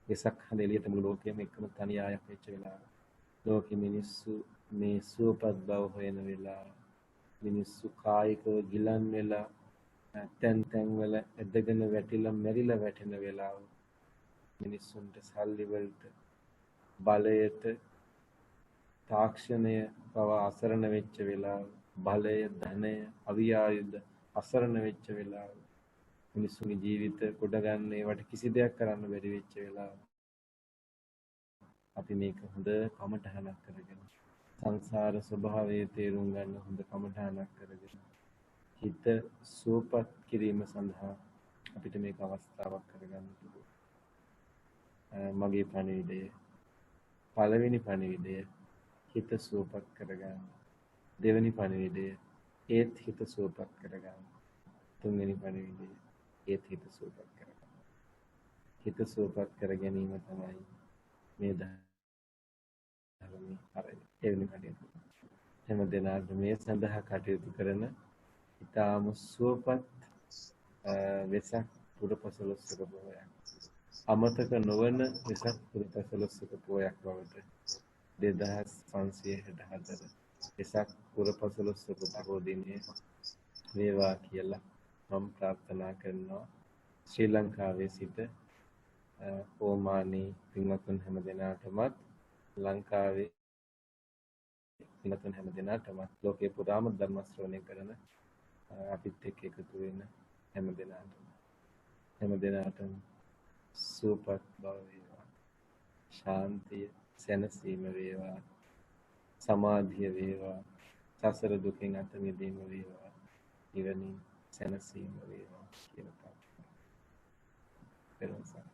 වෙසක් හඳ එළියට මුළු ලෝකෙම එකම තනි ආයක් වෙච්ච වෙලාව, ලෝකෙ මිනිස්සු මේ සුවපත් බව හොයන වෙලාව, මිනිස්සු කායිකව ගිලන් වෙලා තැන් වල ඇදගෙන වැටිලා මැරිලා වැටෙන වෙලාව මිනිස්සුන්ට සල්ලි වලට බලයට තාක්ෂණය පව අසරණ වෙච්ච වෙලාව බලය ධනය අවියායුධ අසරණ වෙච්ච වෙලාව මිනිස්සුන්ගේ ජීවිත කොට ගන්න ඒවට කිසි දෙයක් කරන්න බැරි වෙච්ච වෙලාව අපි මේක හොඳ කමටහනක් කරගෙන සංසාර ස්වභාවය තේරුම් ගන්න හොඳ කමටහනක් කරගෙන හිත සුවපත් කිරීම සඳහා අපිට මේක අවස්ථාවක් කරගන්න පුළුවන්. මගේ පණිවිඩය පළවෙනි පණිවිඩය හිත සුවපත් කරගන්න. දෙවෙනි පණිවිඩය ඒත් හිත සුවපත් කරගන්න. තුන්වෙනි පණිවිඩය ඒත් හිත සුවපත් කරගන්න. හිත සුවපත් කර ගැනීම තමයි මේ ධර්මයේ හරය. එවෙනි පණිවිඩය. හැම දිනකටම මේ සඳහා කටයුතු කරන ඊටාම සුවපත් වෙසක් පුරපසළොස්වක පොහොයක්. අමතක නොවන වෙසක් පුරපසළොස්වක පොහොයක් බවට 2564 වෙසක් පුරපසළොස්වක පොහොය දිනේ වේවා කියලා මම ප්‍රාර්ථනා කරනවා. ශ්‍රී ලංකාවේ සිට ඕමානී පින්වත්තුන් හැම දෙනාටමත් ලංකාවේ පින්වත්තුන් හැම දෙනාටමත් ලෝකේ පුරාම ධර්ම ශ්‍රවණය කරන අපිත් එක්ක එකතු වෙන හැම දෙනාටම සුවපත් බව වේවා. ශාන්තිය සැනසීම වේවා. සමාධිය වේවා. සසර දුකින් අත මිදීම වේවා. නිවනින් සැනසීම වේවා කියලා ප්‍රාර්ථනා කරනවා.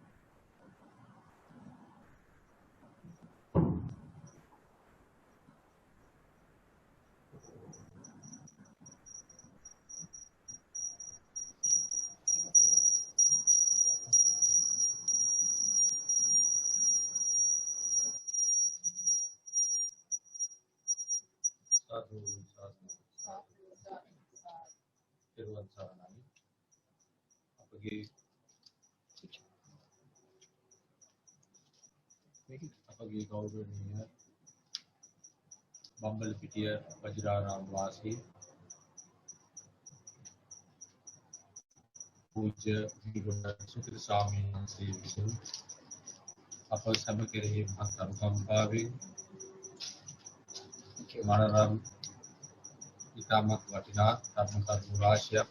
අපගේ ගෞරවනීය බම්බලපිටිය වජිරාරාම වාසී පූජ්‍ය විගුණ සුත්‍ර ස්වාමීන් වහන්සේ විසින් අප සැම කෙරෙහි මහත් අනුකම්පාවෙන් මනරම් ඉතාමත් වටිනා ධර්ම කරුණු රාශියක්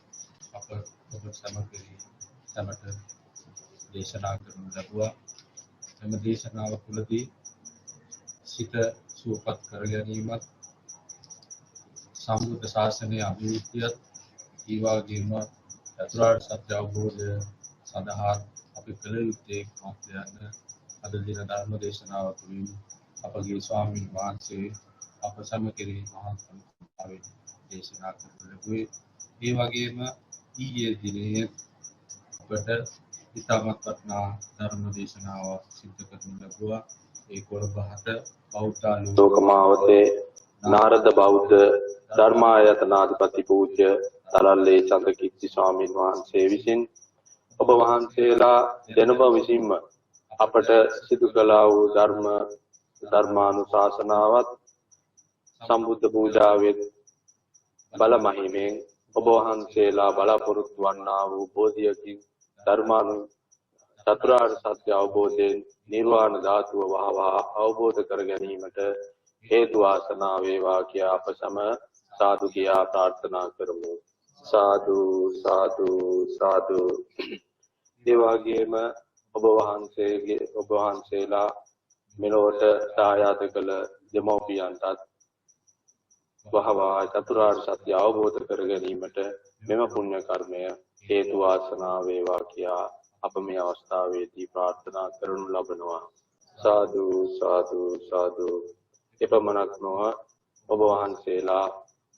අප ඔබ සැම කෙරෙහි සැමට දේශනා කරනු ලැබුවා. එම දේශනාව තුළදී සිත සුවපත් කර ගැනීමත් සම්බුද්ධ ශාසනයේ අභිවෘද්ධියත් ඒ වගේම චතුරාර්ය සත්‍ය අවබෝධය සඳහා අපි කළ යුත්තේ කුමක්ද යන්න අද දින ධර්ම දේශනාව තුළින් අපගේ ස්වාමීන් වහන්සේ අප සැම කෙරෙහි මහත් අනුකම්පාවෙන් දේශනා කරනු ලැබුවේ. ඒ වගේම ඊයේ දිනේ අපට ඉතාමත් වටිනා ධර්ම දේශනාවක් සිදු කරනු ලැබුවා. ඒ කොළඹහත බෞද්ධ ලෝකමාවතේ නාරද බෞද්ධ ධර්මායතනාධිපති පූජ්‍ය දලල්ලේ චන්ද්‍රකීර්ති ස්වාමීන් වහන්සේ විසින් ඔබ වහන්සේලා දෙනම විසින්ම අපට සිදු කළා වූ ධර්මානුශාසනාවත් සම්බුද්ධ පූජාවෙත් බල මහිමෙන් ඔබ වහන්සේලා බලාපොරොත්තු වන්නා වූ බෝධියකින් චතුරාර්ය සත්‍ය අවබෝධයෙන් නිර්වාණ ධාතුව වහවහ අවබෝධ කර ගැනීමට හේතු වාසනා වේවා කියා අප සම සාදු කියා ප්‍රාර්ථනා කරමු. සාදු සාදු සාදු. ඒ වගේම ඔබ වහන්සේලා මෙලොවට සායාද කළ දෙමෝපියන්ටත් වහවහ චතුරාර්ය සත්‍ය අවබෝධ කර ගැනීමට මෙම පුණ්‍ය කර්මය හේතු වාසනා වේවා කියා අප මේ අවස්ථාවේදී ප්‍රාර්ථනා කරනු ලබනවා. සාදු සාදු සාදු. එපමණක් නොව ඔබ වහන්සේලා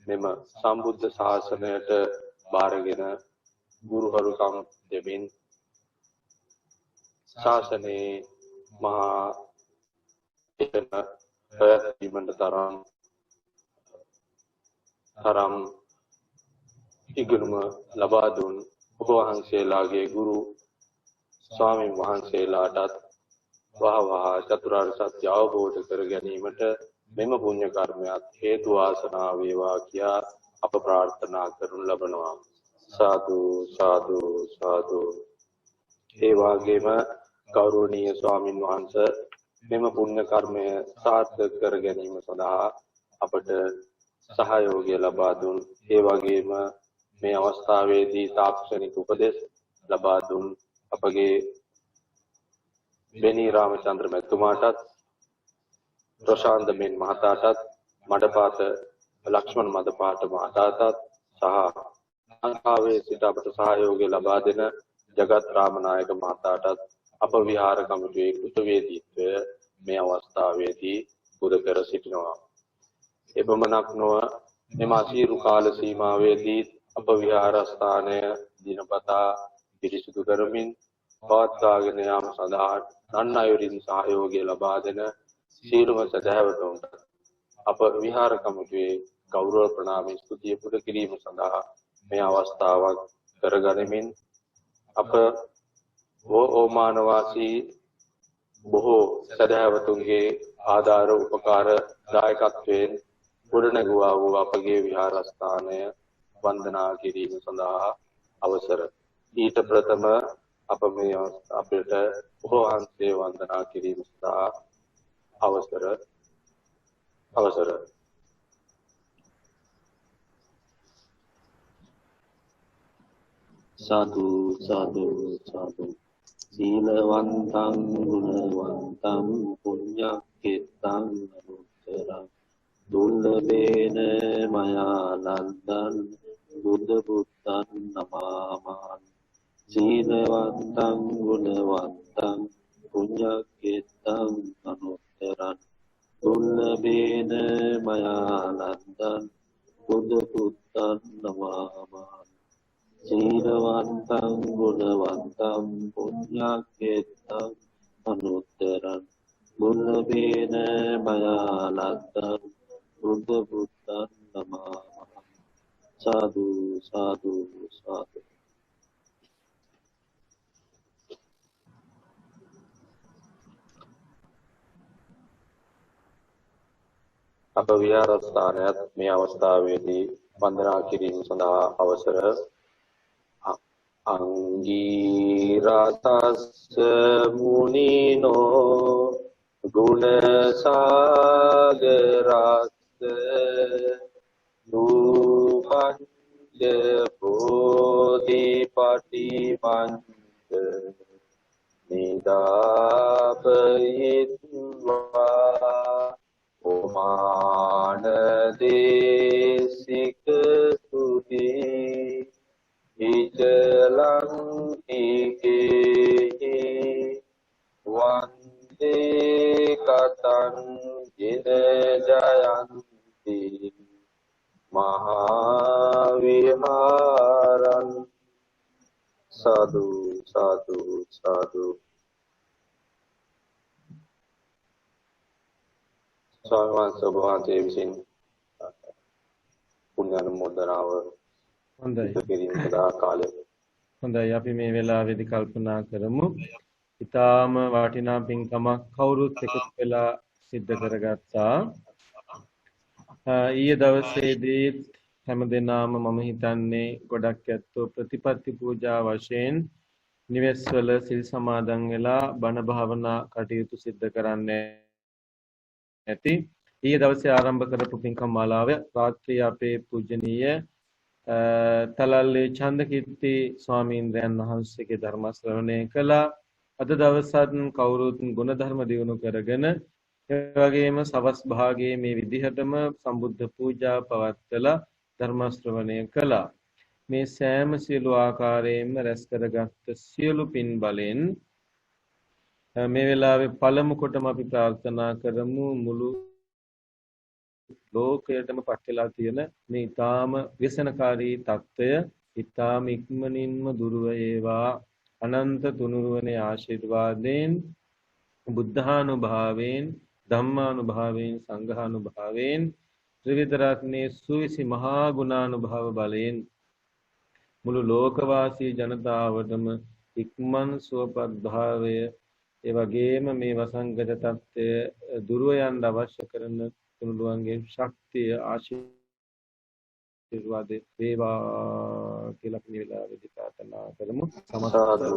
මෙම සම්බුද්ධ ශාසනයට බාරගෙන ගුරුහරුකම් දෙමින් ශාසනයේ මහා එතන පැවැත්වීමට තරම් ඉගෙනුම ලබා දුන් ඔබ වහන්සේලාගේ ගුරු ස්වාමීන් වහන්සේලාටත් වහවහ චතුරාර්ය සත්‍ය අවබෝධ කර ගැනීමට මෙම පුණ්‍ය කර්මයක් හේතු වාසනා වේවා කියා අප ප්‍රාර්ථනා කරනු ලබනවා. साधु साधु साधु ඒ වගේම ගෞරවනීය ස්වාමින් වහන්සේ මෙම පුණ්‍ය කර්මය සාර්ථක කර ගැනීම සඳහා අපට සහයෝගය ලබා දුන් ඒ වගේම මේ අවස්ථාවේදී තාක්ෂණික උපදෙස් ලබා දුන් අපගේ බෙනී රාමචන්ද්‍ර මැතිතුමාටත් ප්‍රශාන්ත මෙන් මහතාටත් මඩපාත ලක්ෂ්මන් මඩපාත මහතාටත් සහ ලංකාවේ සිට අපට සහයෝගය ලබා දෙන ජගත් රාමනායක මහතාටත් අප විහාර කමිටුවේ කෘතවේදීත්වය මේ අවස්ථාවේදී පුද කර සිටිනවා. එපමණක් නොව මෙම අසීරු කාල සීමාවේදී අප විහාරස්ථානය දිනපතා පිරිසිදු කරමින් පවත්වාගෙන යාම සඳහා අන් අයුරින් සහයෝගය ලබා දෙන සියලුම සදහැවතුන්ට අප විහාර කමිටුවේ ගෞරව ප්‍රණාම ස්තුතිය පුද කිරීම සඳහා මේ අවස්ථාවක් කරගනිමින් අප ඕමාන වාසී බොහෝ සදහැවතුන්ගේ ආධාර උපකාර දායකත්වයෙන් ගොඩනැගුවා වූ අපගේ විහාරස්ථානය වන්දනා කිරීම සඳහා අවසර. ඊට ප්‍රථම අප මේ අපිට වහන්සේ වන්දනා කිරීම සඳහා අවසර. साधु साधु साधु සීලවන්තං ගුණවන්තං පුඤ්ඤක්ඛිතං අනුත්තරං දුර්ලභේන මයා ලද්දං බුද්ධ පුත්තං නමාමි. සීලවන්තං ගුණවන්තං පුඤ්ඤක්ඛිතං අනුත්තරං දුර්ලභේන මයා ලද්දං බුද්ධ පුත්තං නමාමි. සීලවන්තං ගුණවන්තං පුඤ්ඤක්ඛිතං අනුත්තරං දුර්ලභේන මයා ලද්දං බුද්ධ පුත්තං නමාමි. සාදු සාදු සාදු. අප විහාරස්ථානයත් මේ අවස්ථාවේදී වන්දනා කිරීම සඳහා අවසර. අංගීරතස්ස මුනිනෝ ගුණසාගරස්ස නූපංච බෝධිපටිපංච නිදාපයිත්වා ඕමාන දේශික සුදී ඉචලං ඒකේ වන්දේ කතං ජින ජයන්ති මහා විහාරං. සාදු සාදු සාදු. ස්වාමීන් වහන්සේ විසින් පුණ්‍ය අනුමෝදනාව හොඳයි අපි මේ වෙලාවේදී කල්පනා කරමු. ඊටාම වටිනා පින්කමක් කවුරුත් එකතු වෙලා සිද්ධ කරගත්තා. ඊයේ දවසේදී හැමදෙනාම මම හිතන්නේ ගොඩක් ඇත්තෝ ප්‍රතිපත්ති පූජා වශයෙන් නිවෙස්වල සිල් සමාදන් වෙලා බණ භාවනා කටයුතු සිද්ධ කරන්නේ ඇති. ඊයේ දවසේ ආරම්භ කරපු පින්කම් මාලාව රාත්‍රියේ අපේ පූජනීය තලල්ලේ චන්දකිත්ති ස්වාමීන්ද්‍රයන් වහන්සේගේ ධර්ම ශ්‍රවණය කළා. අද දවසත් කවුරුත් ගුණධර්ම දියුණු කරගෙන ඒ වගේම සවස් භාගයේ මේ විදිහටම සම්බුද්ධ පූජා පවත්වලා ධර්ම ශ්‍රවණය කළා. මේ සෑම සියලු ආකාරයෙන්ම රැස් කරගත් සියලු පින් බලෙන් මේ වෙලාවේ පළමු කොටම අපි ප්‍රාර්ථනා කරමු මුළු ලෝකයටම පටලලා තියෙන මේ ඊටාම ව්‍යසනකාරී తত্ত্বය ඊටාම ඉක්මනින්ම දුර වේවා. අනන්ත තුනුරුවනේ ආශිර්වාදයෙන් බුද්ධානුභාවයෙන් ධම්මානුභාවයෙන් සංඝානුභාවයෙන් ත්‍රිවිධ රත්නයේ සුවිසි මහා ගුණානුභාව බලයෙන් මුළු ලෝකවාසී ජනතාවටම ඉක්මන් සුවපත් භාවය ඒ වගේම මේ වසංගත తত্ত্বය දුර යන්න අවශ්‍ය කරන තුනුරුවන්ගේ ශක්තිය ආශිර්වාද ආශිර්වාද වේවා කියලා අපි මේ වෙලාවේදී ප්‍රාර්ථනා කරමු. සාදු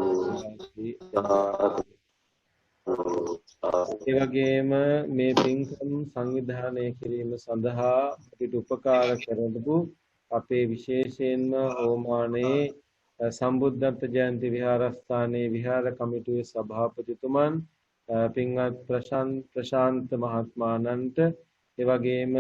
ඒ වගේම මේ පින්කම් සංවිධානය කිරීම සඳහා අපිට උපකාර කරපු අපේ විශේෂයෙන්ම ඕමානයේ සම්බුද්ධත්ව ජයන්ති විහාරස්ථානයේ විහාර කමිටුවේ සභාපතිතුමන් පින්වත් ප්‍රශාන්ත මහත්මාණන්ට ඒ වගේම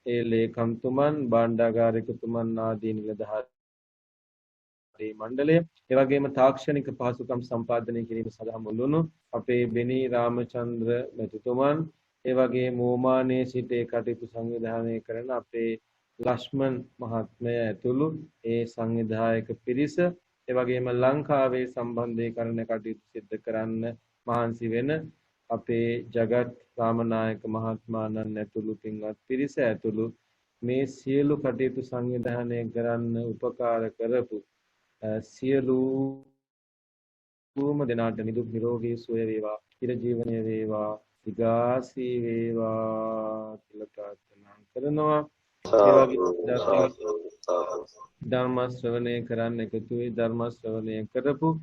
ඒ ලේකම්තුමන් භාණ්ඩාගාරිකතුමන් ආදී නිලධාරී මණ්ඩලය ඒ වගේම තාක්ෂණික පහසුකම් සම්පාදනය කිරීම සඳහා මුල්වුණු අපේ බෙනී රාමචන්ද්‍ර මැතිතුමන් ඒ වගේම ඕමානයේ සිට ඒ කටයුතු සංවිධානය කරන අපේ ලක්ෂ්මන් මහත්මයා ඇතුළු ඒ සංවිධායක පිරිස ඒ වගේම ලංකාවේ සම්බන්ධීකරණ කටයුතු සිදු කරන්න මහන්සි වෙන අපේ ජගත් රාමනායක මහත්මයාණන් ඇතුළු පින්වත් පිරිස ඇතුළු මේ සියලු කටයුතු සංවිධානය කරන්න උපකාර කරපු සියලුම දෙනාට නිදුක් නිරෝගී සුවය වේවා චිරජීවනය වේවා දීර්ඝාසී වේවා කියලා ප්‍රාර්ථනා කරනවා. ධර්ම ශ්‍රවණය කරන්න එකතු වී ධර්ම ශ්‍රවණය කරපු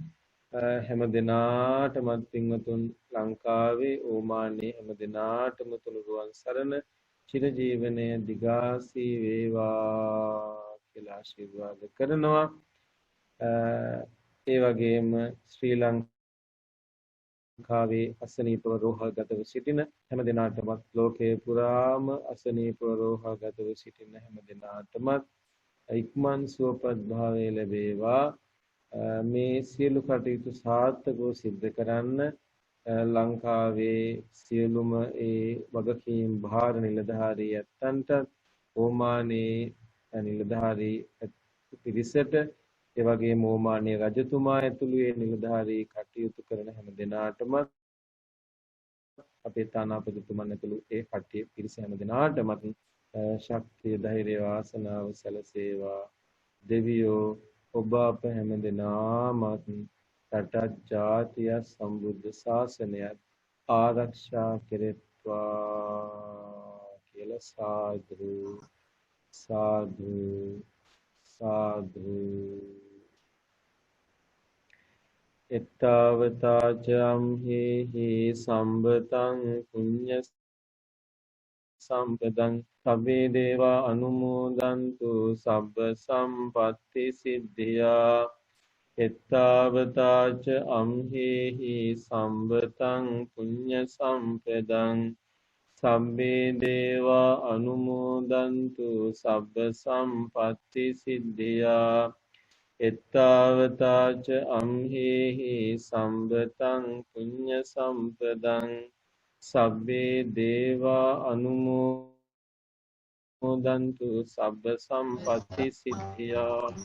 හැම දිනාටම පින්වතුන් ලංකාවේ ඕමානයේ හැම දිනාටම තුනුරුවන් සරණ චිරජීවනය දිගාසී වේවා කියලා ආශිර්වාද කරනවා. ඒ වගේම ශ්‍රී ලංකාවේ අසනීපව රෝහල්ගතව සිටින හැම දිනාටම ලෝකේ පුරාම අසනීපව රෝහල්ගතව සිටින හැම දිනාටම ඉක්මන් සුවපත් භාවය ලැබේවා. මේ සියලු කටයුතු සාර්ථකව සිද්ධ කරන්න ලංකාවේ සියලුම ඒ වගකීම් භාර නිලධාරී ඇත්තන්ට ඕමානයේ නිලධාරී පිරිසට ඒ වගේම ඕමානයේ රජතුමා ඇතුළු ඒ නිලධාරී කටයුතු කරන හැම දෙනාටම අපේ තානාපතිතුමන් ඇතුළු ඒ කට්ටිය පිරිස හැම දෙනාටම ශක්තිය ධෛර්යය වාසනාව සැලසේවා. දෙවියෝ ඔබ අප හැම දෙනාමත් රටත් ජාතිය සම්බුද්ධ ශාසනයත් ආරක්ෂා කෙරෙත්වා කියලා සාදු සාදු සාදු. එත්තාවතාචම්හි සම්බතං පුඤ්ඤ සම්පදං සබ්බේ දේවා අනුමෝදන්තු සබ්බ සම්පත්ති සිද්ධියා. එත්තාවතාච අම්හෙහි සම්බතං පුඤ්ඤ සම්පදං සබ්බේ දේවා අනුමෝදන්තු සබ්බ සම්පත්ති සිද්ධියා. එත්තාවතාච අම්හෙහි සම්බතං පුඤ්ඤ සම්පදං සබ්බේ දේවා අනුමෝදන්තු සබ්බ සම්පත්ති සිද්ධියා.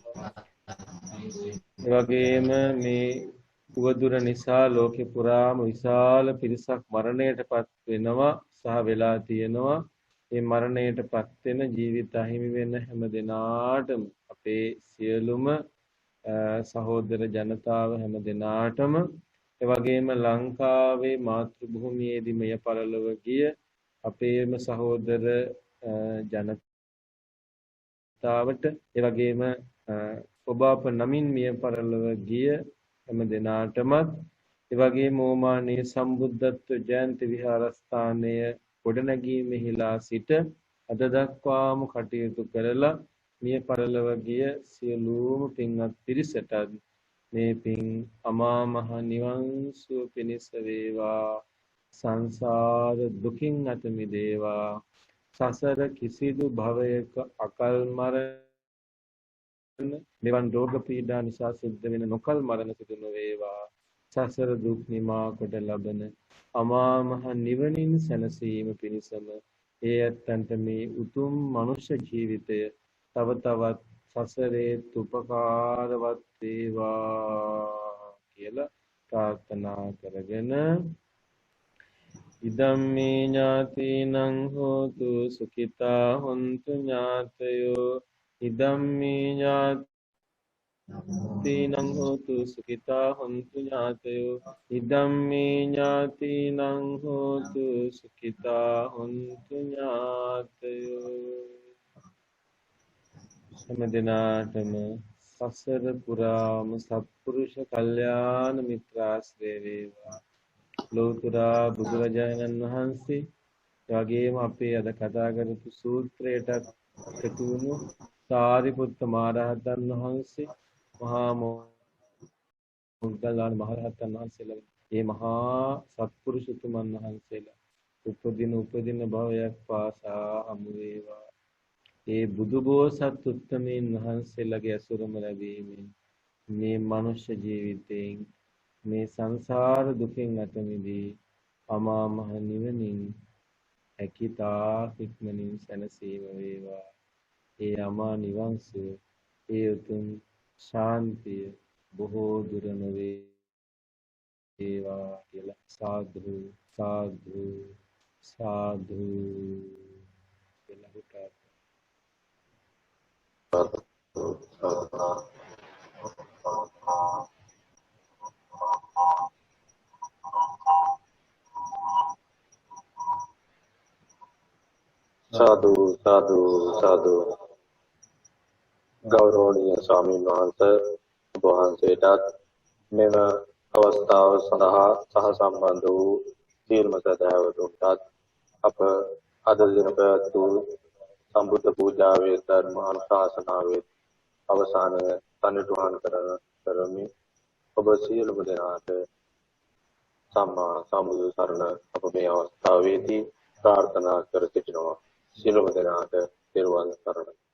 එවැගේම මේ උවදුර නිසා ලෝකෙ පුරාම විශාල පිරිසක් මරණයටපත් වෙනවා සහ වෙලා තියෙනවා. මේ මරණයටපත් වෙන ජීවිත අහිමි වෙන හැම දිනාටම අපේ සියලුම සහෝදර ජනතාව හැම දිනාටම එවැගේම ලංකාවේ මාතෘ භූමියේදී මෙය පරලොව ගිය අපේම සහෝදර ජනතාවට එවැගේම ඔබ අප නමින් මිය පරලොව ගිය හැම දෙනාටමත් එවැගේම ඕමානයේ සම්බුද්ධත්ව ජයන්ති විහාරස්ථානය ගොඩනැගීමෙහිලා සිට අද දක්වාම කටයුතු කරලා මිය පරලොව ගිය සියලුම පින්වත් පිරිසටත් මේ පින් අමා මහ නිවන් සුව පිණිස වේවා. සංසාර දුකින් අත මිදේවා. සසර කිසිදු භවයක අකල් මරණ මෙවන් රෝග පීඩා නිසා සිද්ධ වෙන නොකල් මරණ සිදු නොවේවා. සසර දුක් නිමා කොට ලබන අමා මහ නිවනින් සැනසීම පිණිසම ඒ ඇත්තන්ට මේ උතුම් මනුෂ්‍ය ජීවිතය තව තවත් සසරේ උපකාරවත් වේවා කියලා ප්‍රාර්ථනා කරගෙන ඉදම්මේ ඥාතිනං හෝතු සුඛිතා හොන්තු ඥාතයෝ ඉදම්මේ ඥාතිනං හෝතු සුඛිතා හොන්තු ඥාතයෝ ඉදම්මේ ඥාතිනං හෝතු සුඛිතා හොන්තු ඥාතයෝ. හැම දිනාටම සසර පුරාම සත්පුරුෂ කල්යාණ මිත්‍රාශ්‍රය වේවා. ලෞතර බුදුරජාණන් වහන්සේ වගේම අපේ අද කතා කරපු සූත්‍රයට එකතු වුණු සාරිපුත්ත මහරහතන් වහන්සේ, මහා මොග්ගල්ලාන මහරහතන් වහන්සේලා, මේ මහා සත්පුරුෂතුමන් වහන්සේලා උපදින භවයක් පාසා හමු වේවා. ඒ බුදු බෝසත් උත්තමයන් වහන්සේලාගේ අසුරම ලැබීමෙන් මේ මනුෂ්‍ය ජීවිතයෙන් මේ සංසාර දුකින් අත මිදී අමා මහ නිවනින් හැකිතා ඉක්මනින් සැනසීම වේවා. ඒ අමා නිවන් සුව, ඒ උතුම් ශාන්තිය බොහෝ දුර නොවේවා කියලා සාදු සාදු සාදු කියලා හිතා. සාදු සාදු සාදු. ගෞරවනීය ස්වාමීන් වහන්සේ, ඔබ වහන්සේටත් මෙම අවස්ථාව සඳහා සහ සම්බන්ධ වූ සියලුම සදහැවතුන්ටත් අප අද දින පැවැත්වූ සම්බුද්ධ පූජාවේ ධර්ම අනුශාසනාවේ අවසානය සනිටුහන් කරමි. ඔබ සියලුම දෙනාට සම්මා සම්බුදු සරණ අප මේ අවස්ථාවේදී ප්‍රාර්ථනා කර සිටිනවා. සියලුම දෙනාට තෙරුවන් සරණයි.